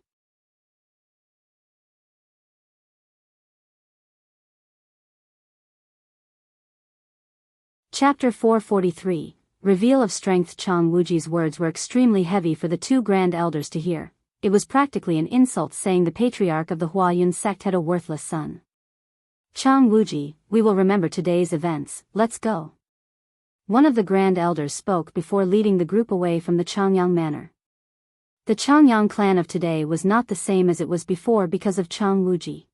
Chapter 443, Reveal of Strength. Chang Wuji's words were extremely heavy for the two Grand Elders to hear. It was practically an insult saying the patriarch of the Huayun sect had a worthless son. Chang Wuji, we will remember today's events, let's go. One of the Grand Elders spoke before leading the group away from the Changyang manor. The Changyang clan of today was not the same as it was before because of Chang Wuji.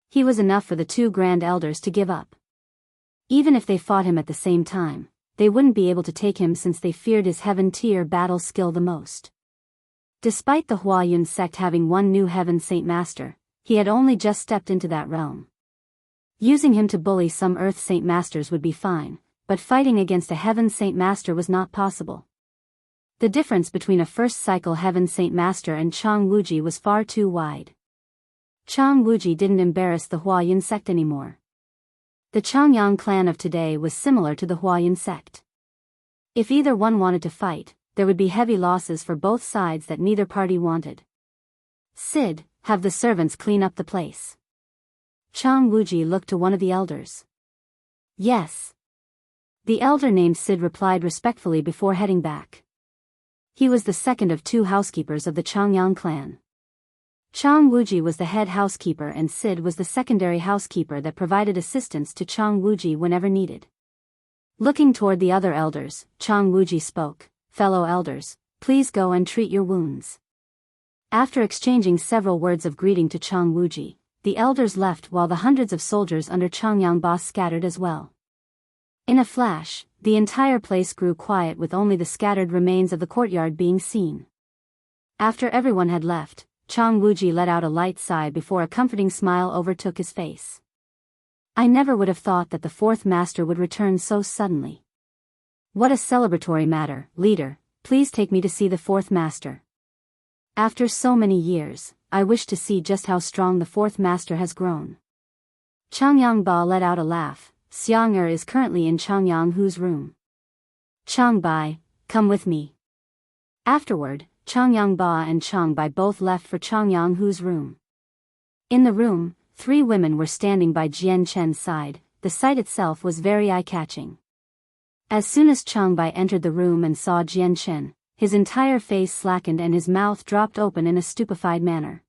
He was enough for the two Grand Elders to give up. Even if they fought him at the same time, they wouldn't be able to take him since they feared his Heaven tier battle skill the most. Despite the Huayun sect having one new Heaven Saint Master, he had only just stepped into that realm. Using him to bully some Earth Saint Masters would be fine, but fighting against a Heaven Saint Master was not possible. The difference between a first cycle Heaven Saint Master and Chang Wuji was far too wide. Chang Wuji didn't embarrass the Huayun sect anymore. The Changyang clan of today was similar to the Huayun sect. If either one wanted to fight, there would be heavy losses for both sides that neither party wanted. Sid, have the servants clean up the place. Chang Wuji looked to one of the elders. Yes. The elder named Sid replied respectfully before heading back. He was the second of two housekeepers of the Changyang clan. Chang Wuji was the head housekeeper and Sid was the secondary housekeeper that provided assistance to Chang Wuji whenever needed. Looking toward the other elders, Chang Wuji spoke, fellow elders, please go and treat your wounds. After exchanging several words of greeting to Chang Wuji, the elders left while the hundreds of soldiers under Changyang boss scattered as well. In a flash, the entire place grew quiet with only the scattered remains of the courtyard being seen. After everyone had left, Chang Wuji let out a light sigh before a comforting smile overtook his face. I never would have thought that the fourth master would return so suddenly. What a celebratory matter, leader, please take me to see the fourth master. After so many years, I wish to see just how strong the fourth master has grown. Changyang Ba let out a laugh. Xiang is currently in Changyang Hu's room. Chang Bai, come with me. Afterward, Changyang Ba and Chang Bai both left for Changyang Hu's room. In the room, three women were standing by Jian Chen's side. The sight itself was very eye-catching. As soon as Changbai entered the room and saw Jian Chen, his entire face slackened and his mouth dropped open in a stupefied manner.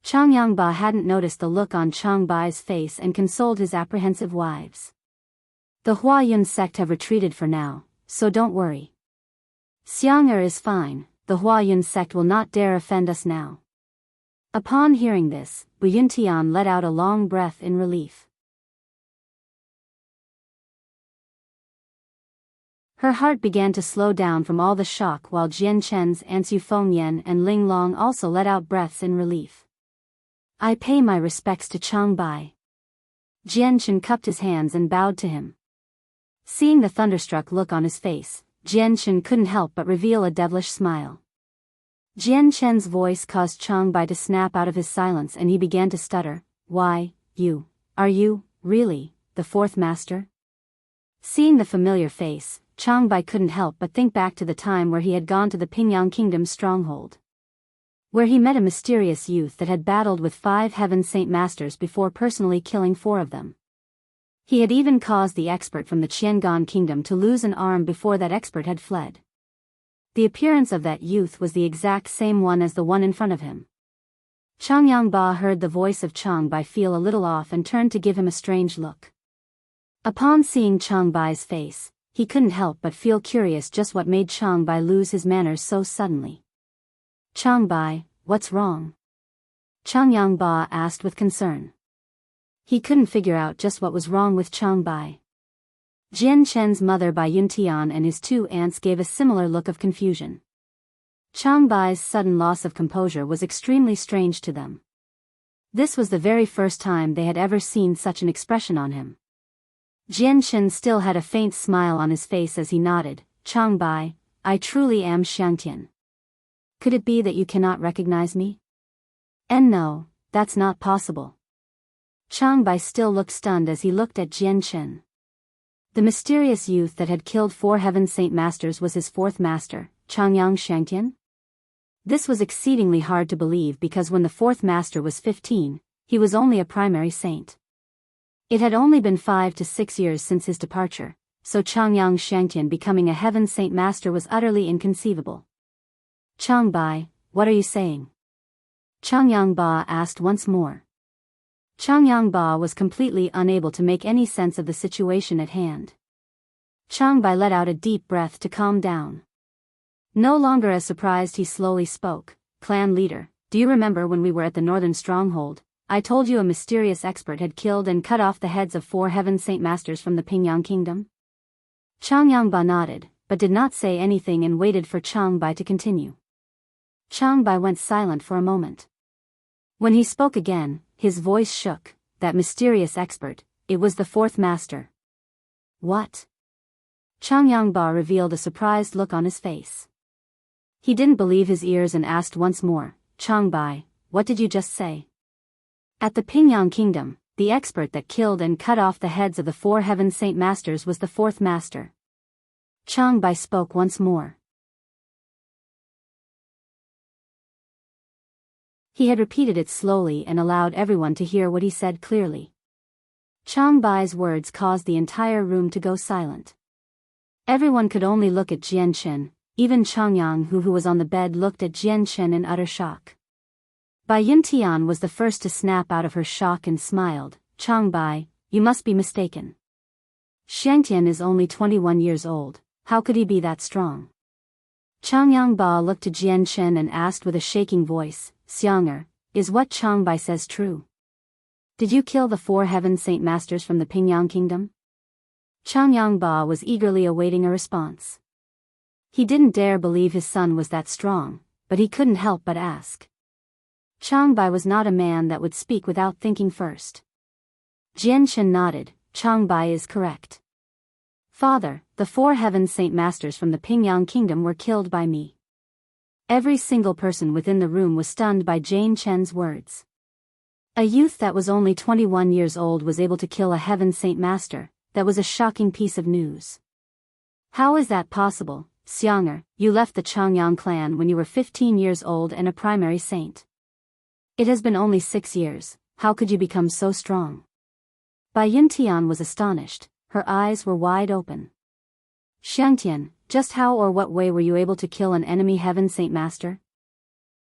Changyang hadn't noticed the look on Changbai's face and consoled his apprehensive wives. The Huayun sect have retreated for now, so don't worry. Xiang'er is fine, the Huayun sect will not dare offend us now. Upon hearing this, Buyuntian let out a long breath in relief. Her heart began to slow down from all the shock while Jian Chen's Aunts Fengyan and Ling Long also let out breaths in relief. I pay my respects to Changbai. Jian Chen cupped his hands and bowed to him. Seeing the thunderstruck look on his face, Jian Chen couldn't help but reveal a devilish smile. Jian Chen's voice caused Changbai to snap out of his silence and he began to stutter. Why, are you, really, the fourth master? Seeing the familiar face, Changbai couldn't help but think back to the time where he had gone to the Pingyang Kingdom's stronghold, where he met a mysterious youth that had battled with 5 Heaven Saint Masters before personally killing 4 of them. He had even caused the expert from the Changyang Kingdom to lose an arm before that expert had fled. The appearance of that youth was the exact same one as the one in front of him. Changyang heard the voice of Changbai feel a little off and turned to give him a strange look. Upon seeing Changbai's face, he couldn't help but feel curious just what made Changbai lose his manners so suddenly. Changbai, what's wrong? Changyang asked with concern. He couldn't figure out just what was wrong with Changbai. Jian Chen's mother Buyuntian and his 2 aunts gave a similar look of confusion. Changbai's sudden loss of composure was extremely strange to them. This was the very first time they had ever seen such an expression on him. Jian Chen still had a faint smile on his face as he nodded. Changbai, I truly am Xiangtian. Could it be that you cannot recognize me? And no, that's not possible. Changbai still looked stunned as he looked at Jian Chen. The mysterious youth that had killed 4 Heaven Saint Masters was his 4th master, Changyang Xiangtian? This was exceedingly hard to believe because when the 4th master was 15, he was only a primary saint. It had only been 5 to 6 years since his departure, so Changyang Xiangtian becoming a Heaven Saint Master was utterly inconceivable. Changbai, what are you saying? Changyang asked once more. Changyang was completely unable to make any sense of the situation at hand. Changbai let out a deep breath to calm down. No longer as surprised, he slowly spoke. Clan leader, do you remember when we were at the northern stronghold? I told you a mysterious expert had killed and cut off the heads of 4 Heaven Saint Masters from the Pingyang Kingdom? Changyang nodded, but did not say anything and waited for Changbai to continue. Changbai went silent for a moment. When he spoke again, his voice shook. That mysterious expert, it was the 4th master. What? Changyang revealed a surprised look on his face. He didn't believe his ears and asked once more, Changbai, what did you just say? At the Pingyang Kingdom, the expert that killed and cut off the heads of the 4 Heaven Saint Masters was the 4th master. Changbai spoke once more. He had repeated it slowly and allowed everyone to hear what he said clearly. Changbai's words caused the entire room to go silent. Everyone could only look at Jian Chen, even Changyang who was on the bed looked at Jian Chen in utter shock. Buyuntian was the first to snap out of her shock and smiled. Changbai, you must be mistaken. Xiangtian is only 21 years old, how could he be that strong? Changyang looked to Jian Chen and asked with a shaking voice, Xiang'er, is what Changbai says true? Did you kill the 4 Heaven Saint Masters from the Pingyang Kingdom? Changyang was eagerly awaiting a response. He didn't dare believe his son was that strong, but he couldn't help but ask. Changbai was not a man that would speak without thinking first. Jian Chen nodded. Changbai is correct. Father, the 4 Heaven Saint Masters from the Pingyang Kingdom were killed by me. Every single person within the room was stunned by Jian Chen's words. A youth that was only 21 years old was able to kill a Heaven Saint Master. That was a shocking piece of news. How is that possible, Xiang'er? You left the Changyang clan when you were 15 years old and a primary saint. It has been only 6 years, how could you become so strong? Buyuntian was astonished, her eyes were wide open. Xiangtian, just how or what way were you able to kill an enemy Heaven Saint Master?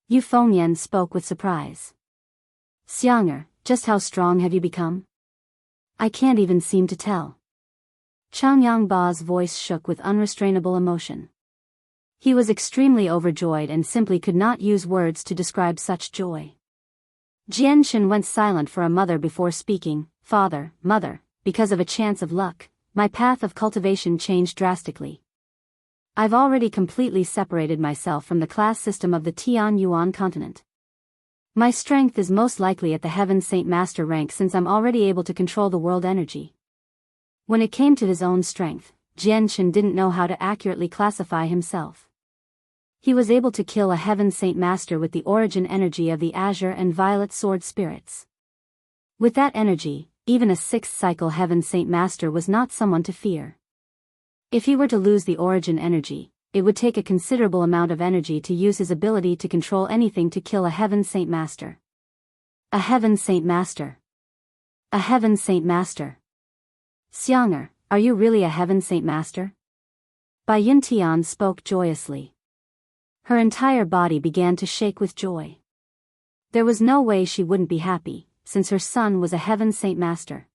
Yu Fengyan spoke with surprise. Xiang'er, just how strong have you become? I can't even seem to tell. Changyang Ba's voice shook with unrestrainable emotion. He was extremely overjoyed and simply could not use words to describe such joy. Jianshan went silent for a mother before speaking. Father, mother, because of a chance of luck, my path of cultivation changed drastically. I've already completely separated myself from the class system of the Tian Yuan continent. My strength is most likely at the Heaven Saint Master rank since I'm already able to control the world energy. When it came to his own strength, Jianshan didn't know how to accurately classify himself. He was able to kill a Heaven Saint Master with the origin energy of the Azure and Violet Sword spirits. With that energy, even a 6th cycle Heaven Saint Master was not someone to fear. If he were to lose the origin energy, it would take a considerable amount of energy to use his ability to control anything to kill a Heaven Saint Master. A Heaven Saint Master. A Heaven Saint Master. Xiang'er, are you really a Heaven Saint Master? Bai Yintian spoke joyously. Her entire body began to shake with joy. There was no way she wouldn't be happy, since her son was a Heaven Saint Master.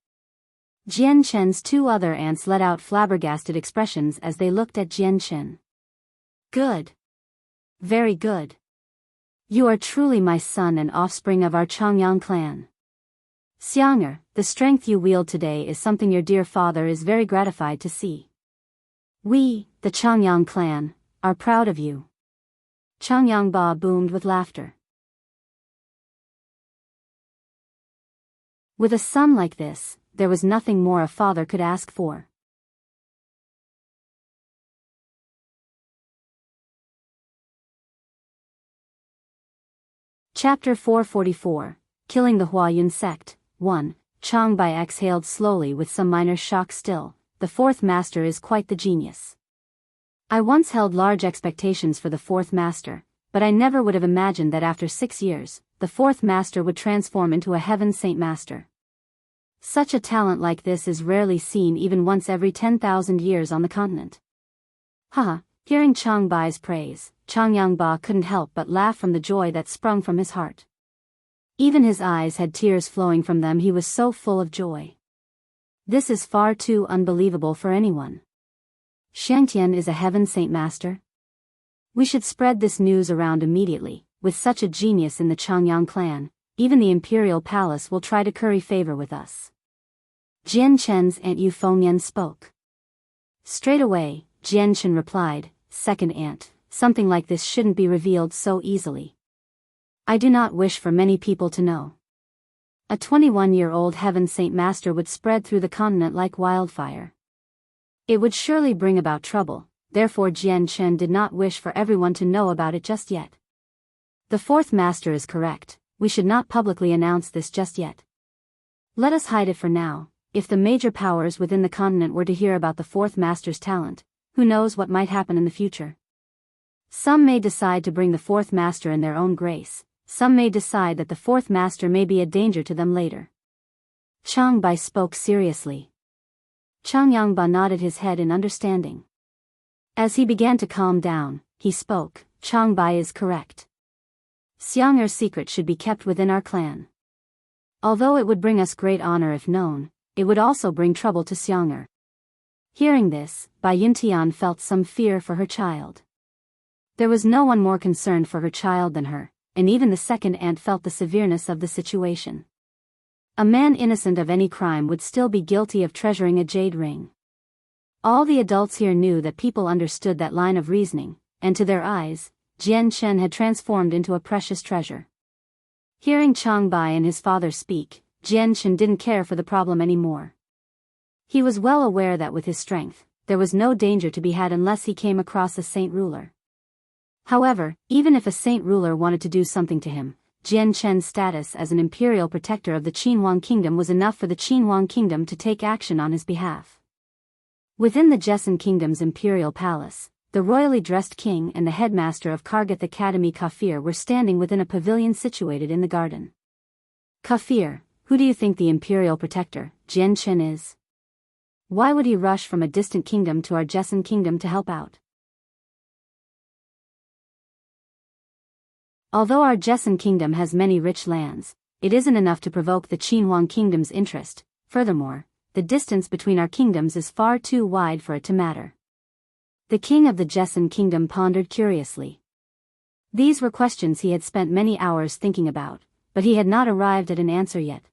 Jian Chen's 2 other aunts let out flabbergasted expressions as they looked at Jian Chen. Good. Very good. You are truly my son and offspring of our Changyang clan. Xiang'er, the strength you wield today is something your dear father is very gratified to see. We, the Changyang clan, are proud of you. Changyang Ba boomed with laughter. With a son like this, there was nothing more a father could ask for. Chapter 444, Killing the Huayun Sect, 1. Chang Bai exhaled slowly with some minor shock still. The 4th Master is quite the genius. I once held large expectations for the 4th Master, but I never would have imagined that after 6 years, the 4th Master would transform into a Heaven Saint Master. Such a talent like this is rarely seen even once every 10,000 years on the continent. Haha, hearing Chang Bai's praise, Changyang Ba couldn't help but laugh from the joy that sprung from his heart. Even his eyes had tears flowing from them, he was so full of joy. This is far too unbelievable for anyone. Xiangtian is a Heaven Saint Master? We should spread this news around immediately. With such a genius in the Changyang clan, even the Imperial Palace will try to curry favor with us. Jian Chen's Aunt Yu Fengyan spoke. Straight away, Jian Chen replied, Second aunt, something like this shouldn't be revealed so easily. I do not wish for many people to know. A 21-year-old Heaven Saint Master would spread through the continent like wildfire. It would surely bring about trouble, therefore Jian Chen did not wish for everyone to know about it just yet. The 4th Master is correct, we should not publicly announce this just yet. Let us hide it for now. If the major powers within the continent were to hear about the 4th Master's talent, who knows what might happen in the future? Some may decide to bring the 4th Master in their own grace, some may decide that the 4th Master may be a danger to them later. Chang Bai spoke seriously. Changyang Ba nodded his head in understanding. As he began to calm down, he spoke, Chang Bai is correct. Xiang'er's secret should be kept within our clan. Although it would bring us great honor if known, it would also bring trouble to Xiang'er. Hearing this, Bai Yintian felt some fear for her child. There was no one more concerned for her child than her, and even the 2nd aunt felt the severeness of the situation. A man innocent of any crime would still be guilty of treasuring a jade ring. All the adults here knew that people understood that line of reasoning, and to their eyes, Jian Chen had transformed into a precious treasure. Hearing Chang Bai and his father speak, Jian Chen didn't care for the problem anymore. He was well aware that with his strength, there was no danger to be had unless he came across a saint ruler. However, even if a saint ruler wanted to do something to him, Jian Chen's status as an imperial protector of the Qinhuang kingdom was enough for the Qinhuang kingdom to take action on his behalf. Within the Jessen kingdom's imperial palace, the royally dressed king and the headmaster of Kargath Academy Kafir were standing within a pavilion situated in the garden. Kafir, who do you think the imperial protector, Jian Chen is? Why would he rush from a distant kingdom to our Jessen kingdom to help out? Although our Jessen kingdom has many rich lands, it isn't enough to provoke the Qinhuang kingdom's interest. Furthermore, the distance between our kingdoms is far too wide for it to matter. The king of the Jessen kingdom pondered curiously. These were questions he had spent many hours thinking about, but he had not arrived at an answer yet.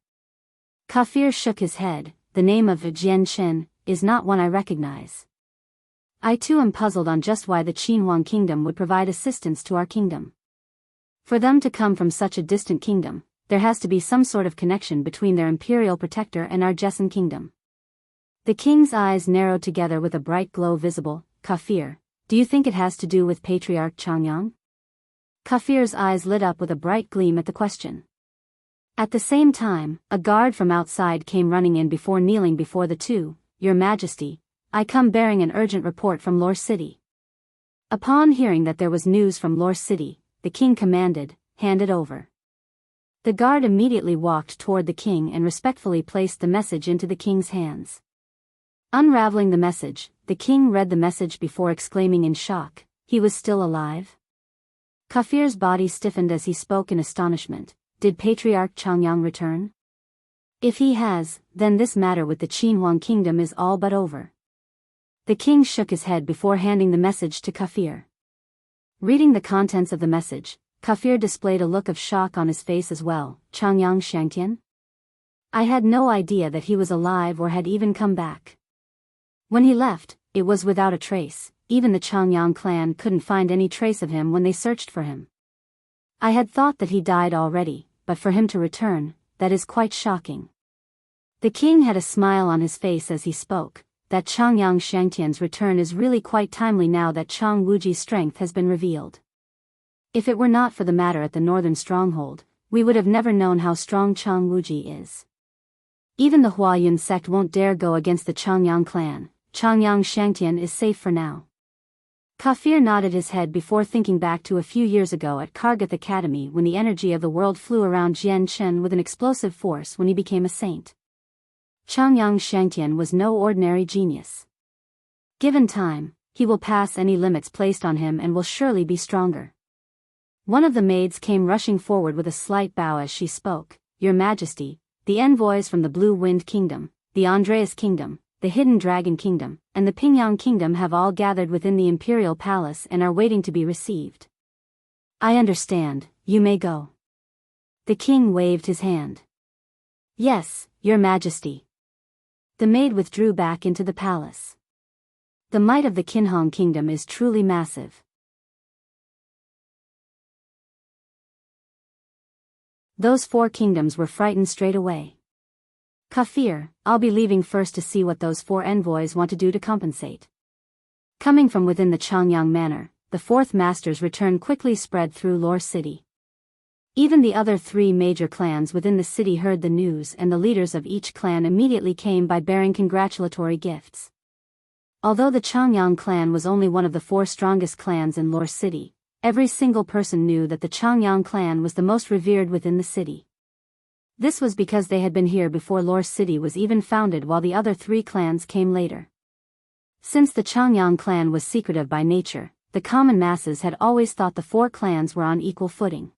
Kafir shook his head. The name of Jian Chen is not one I recognize. I too am puzzled on just why the Qinhuang kingdom would provide assistance to our kingdom. For them to come from such a distant kingdom, there has to be some sort of connection between their imperial protector and our Jessen kingdom. The king's eyes narrowed together with a bright glow visible. Kafir, do you think it has to do with Patriarch Changyang? Kafir's eyes lit up with a bright gleam at the question. At the same time, a guard from outside came running in before kneeling before the two. Your Majesty, I come bearing an urgent report from Lor City. Upon hearing that there was news from Lor City, the king commanded, hand it over. The guard immediately walked toward the king and respectfully placed the message into the king's hands. Unraveling the message, the king read the message before exclaiming in shock, he was still alive? Kafir's body stiffened as he spoke in astonishment. Did Patriarch Changyang return? If he has, then this matter with the Qinhuang kingdom is all but over. The king shook his head before handing the message to Kafir. Reading the contents of the message, Kafir displayed a look of shock on his face as well. Changyang Shangtian? I had no idea that he was alive or had even come back. When he left, it was without a trace. Even the Changyang clan couldn't find any trace of him when they searched for him. I had thought that he died already, but for him to return, that is quite shocking. The king had a smile on his face as he spoke. That Changyang Shangtian's return is really quite timely now that Chang Wuji's strength has been revealed. If it were not for the matter at the northern stronghold, we would have never known how strong Chang Wuji is. Even the Huayun sect won't dare go against the Changyang clan. Changyang Shangtian is safe for now. Kafir nodded his head before thinking back to a few years ago at Kargath Academy when the energy of the world flew around Jian Chen with an explosive force when he became a saint. Changyang Shangtian was no ordinary genius. Given time, he will pass any limits placed on him and will surely be stronger. One of the maids came rushing forward with a slight bow as she spoke. Your Majesty, the envoys from the Blue Wind Kingdom, the Andreas Kingdom, the Hidden Dragon Kingdom, and the Pingyang Kingdom have all gathered within the Imperial Palace and are waiting to be received. I understand, you may go. The king waved his hand. Yes, Your Majesty. The maid withdrew back into the palace. The might of the Qinhuang kingdom is truly massive. Those 4 kingdoms were frightened straight away. Kafir, I'll be leaving first to see what those 4 envoys want to do to compensate. Coming from within the Changyang manor, the 4th master's return quickly spread through Lor City. Even the other 3 major clans within the city heard the news and the leaders of each clan immediately came by bearing congratulatory gifts. Although the Changyang clan was only one of the 4 strongest clans in Lor City, every single person knew that the Changyang clan was the most revered within the city. This was because they had been here before Lor City was even founded while the other 3 clans came later. Since the Changyang clan was secretive by nature, the common masses had always thought the 4 clans were on equal footing.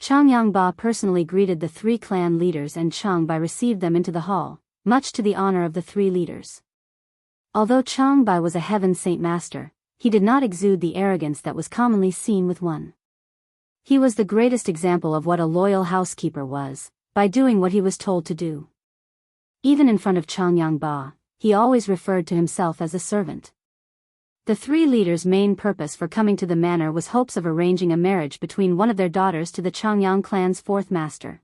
Changyang Ba personally greeted the 3 clan leaders and Chang Bai received them into the hall, much to the honor of the 3 leaders. Although Chang Bai was a heaven saint master, he did not exude the arrogance that was commonly seen with one. He was the greatest example of what a loyal housekeeper was, by doing what he was told to do. Even in front of Changyang Ba, he always referred to himself as a servant. The 3 leaders' main purpose for coming to the manor was hopes of arranging a marriage between one of their daughters to the Changyang clan's 4th master.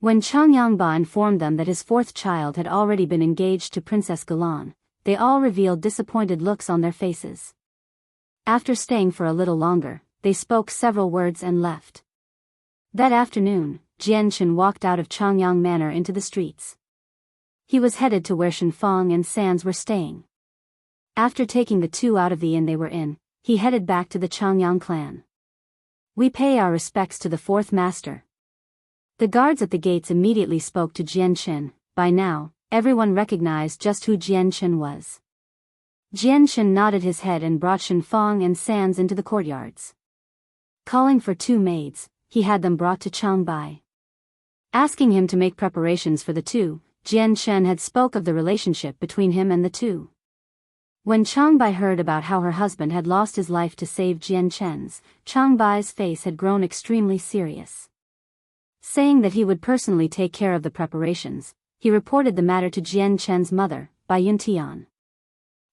When Changyang Ba informed them that his 4th child had already been engaged to Princess Galan, they all revealed disappointed looks on their faces. After staying for a little longer, they spoke several words and left. That afternoon, Jian Chen walked out of Changyang Manor into the streets. He was headed to where Shenfang and Sands were staying. After taking the 2 out of the inn they were in, he headed back to the Changyang clan. We pay our respects to the 4th master. The guards at the gates immediately spoke to Jian Chen. By now, everyone recognized just who Jian Chen was. Jian Chen nodded his head and brought Shenfang and Sands into the courtyards. Calling for 2 maids, he had them brought to Chang Bai. Asking him to make preparations for the two, Jian Chen had spoke of the relationship between him and the two. When Chang Bai heard about how her husband had lost his life to save Jian Chen's, Chang Bai's face had grown extremely serious. Saying that he would personally take care of the preparations, he reported the matter to Jian Chen's mother, Bai Yuntian.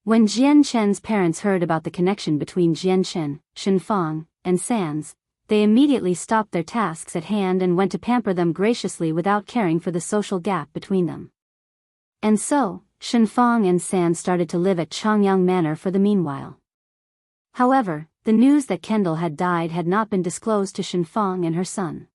When Jian Chen's parents heard about the connection between Jian Chen, Shenfang, and Sands, they immediately stopped their tasks at hand and went to pamper them graciously without caring for the social gap between them. And so, Shenfang and Sands started to live at Changyang Manor for the meanwhile. However, the news that Kendall had died had not been disclosed to Shenfang and her son.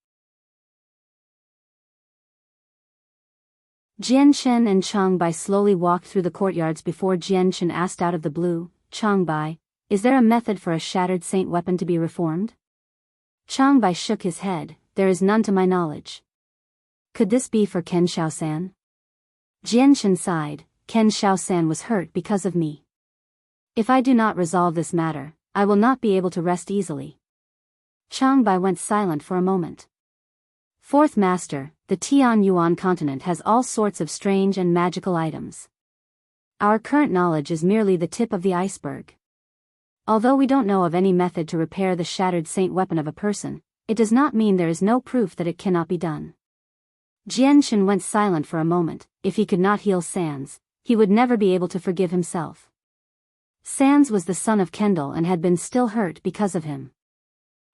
Jian Chen and Chang Bai slowly walked through the courtyards before Jian Chen asked out of the blue, "Chang Bai, is there a method for a shattered saint weapon to be reformed?" Chang Bai shook his head, "There is none to my knowledge." "Could this be for Ken Shaosan?" Jian Chen sighed, "Ken Shaosan was hurt because of me. If I do not resolve this matter, I will not be able to rest easily." Chang Bai went silent for a moment. "Fourth Master, the Tian Yuan continent has all sorts of strange and magical items. Our current knowledge is merely the tip of the iceberg. Although we don't know of any method to repair the shattered saint weapon of a person, it does not mean there is no proof that it cannot be done." Jian Chen went silent for a moment. If he could not heal Sands, he would never be able to forgive himself. Sands was the son of Kendall and had been still hurt because of him.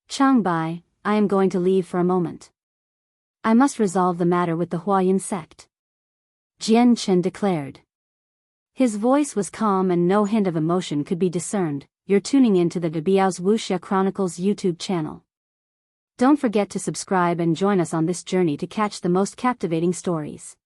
"Chang Bai, I am going to leave for a moment. I must resolve the matter with the Huayan sect," Jian Chen declared. His voice was calm and no hint of emotion could be discerned. You're tuning into the Biyao's Wuxia Chronicles YouTube channel. Don't forget to subscribe and join us on this journey to catch the most captivating stories.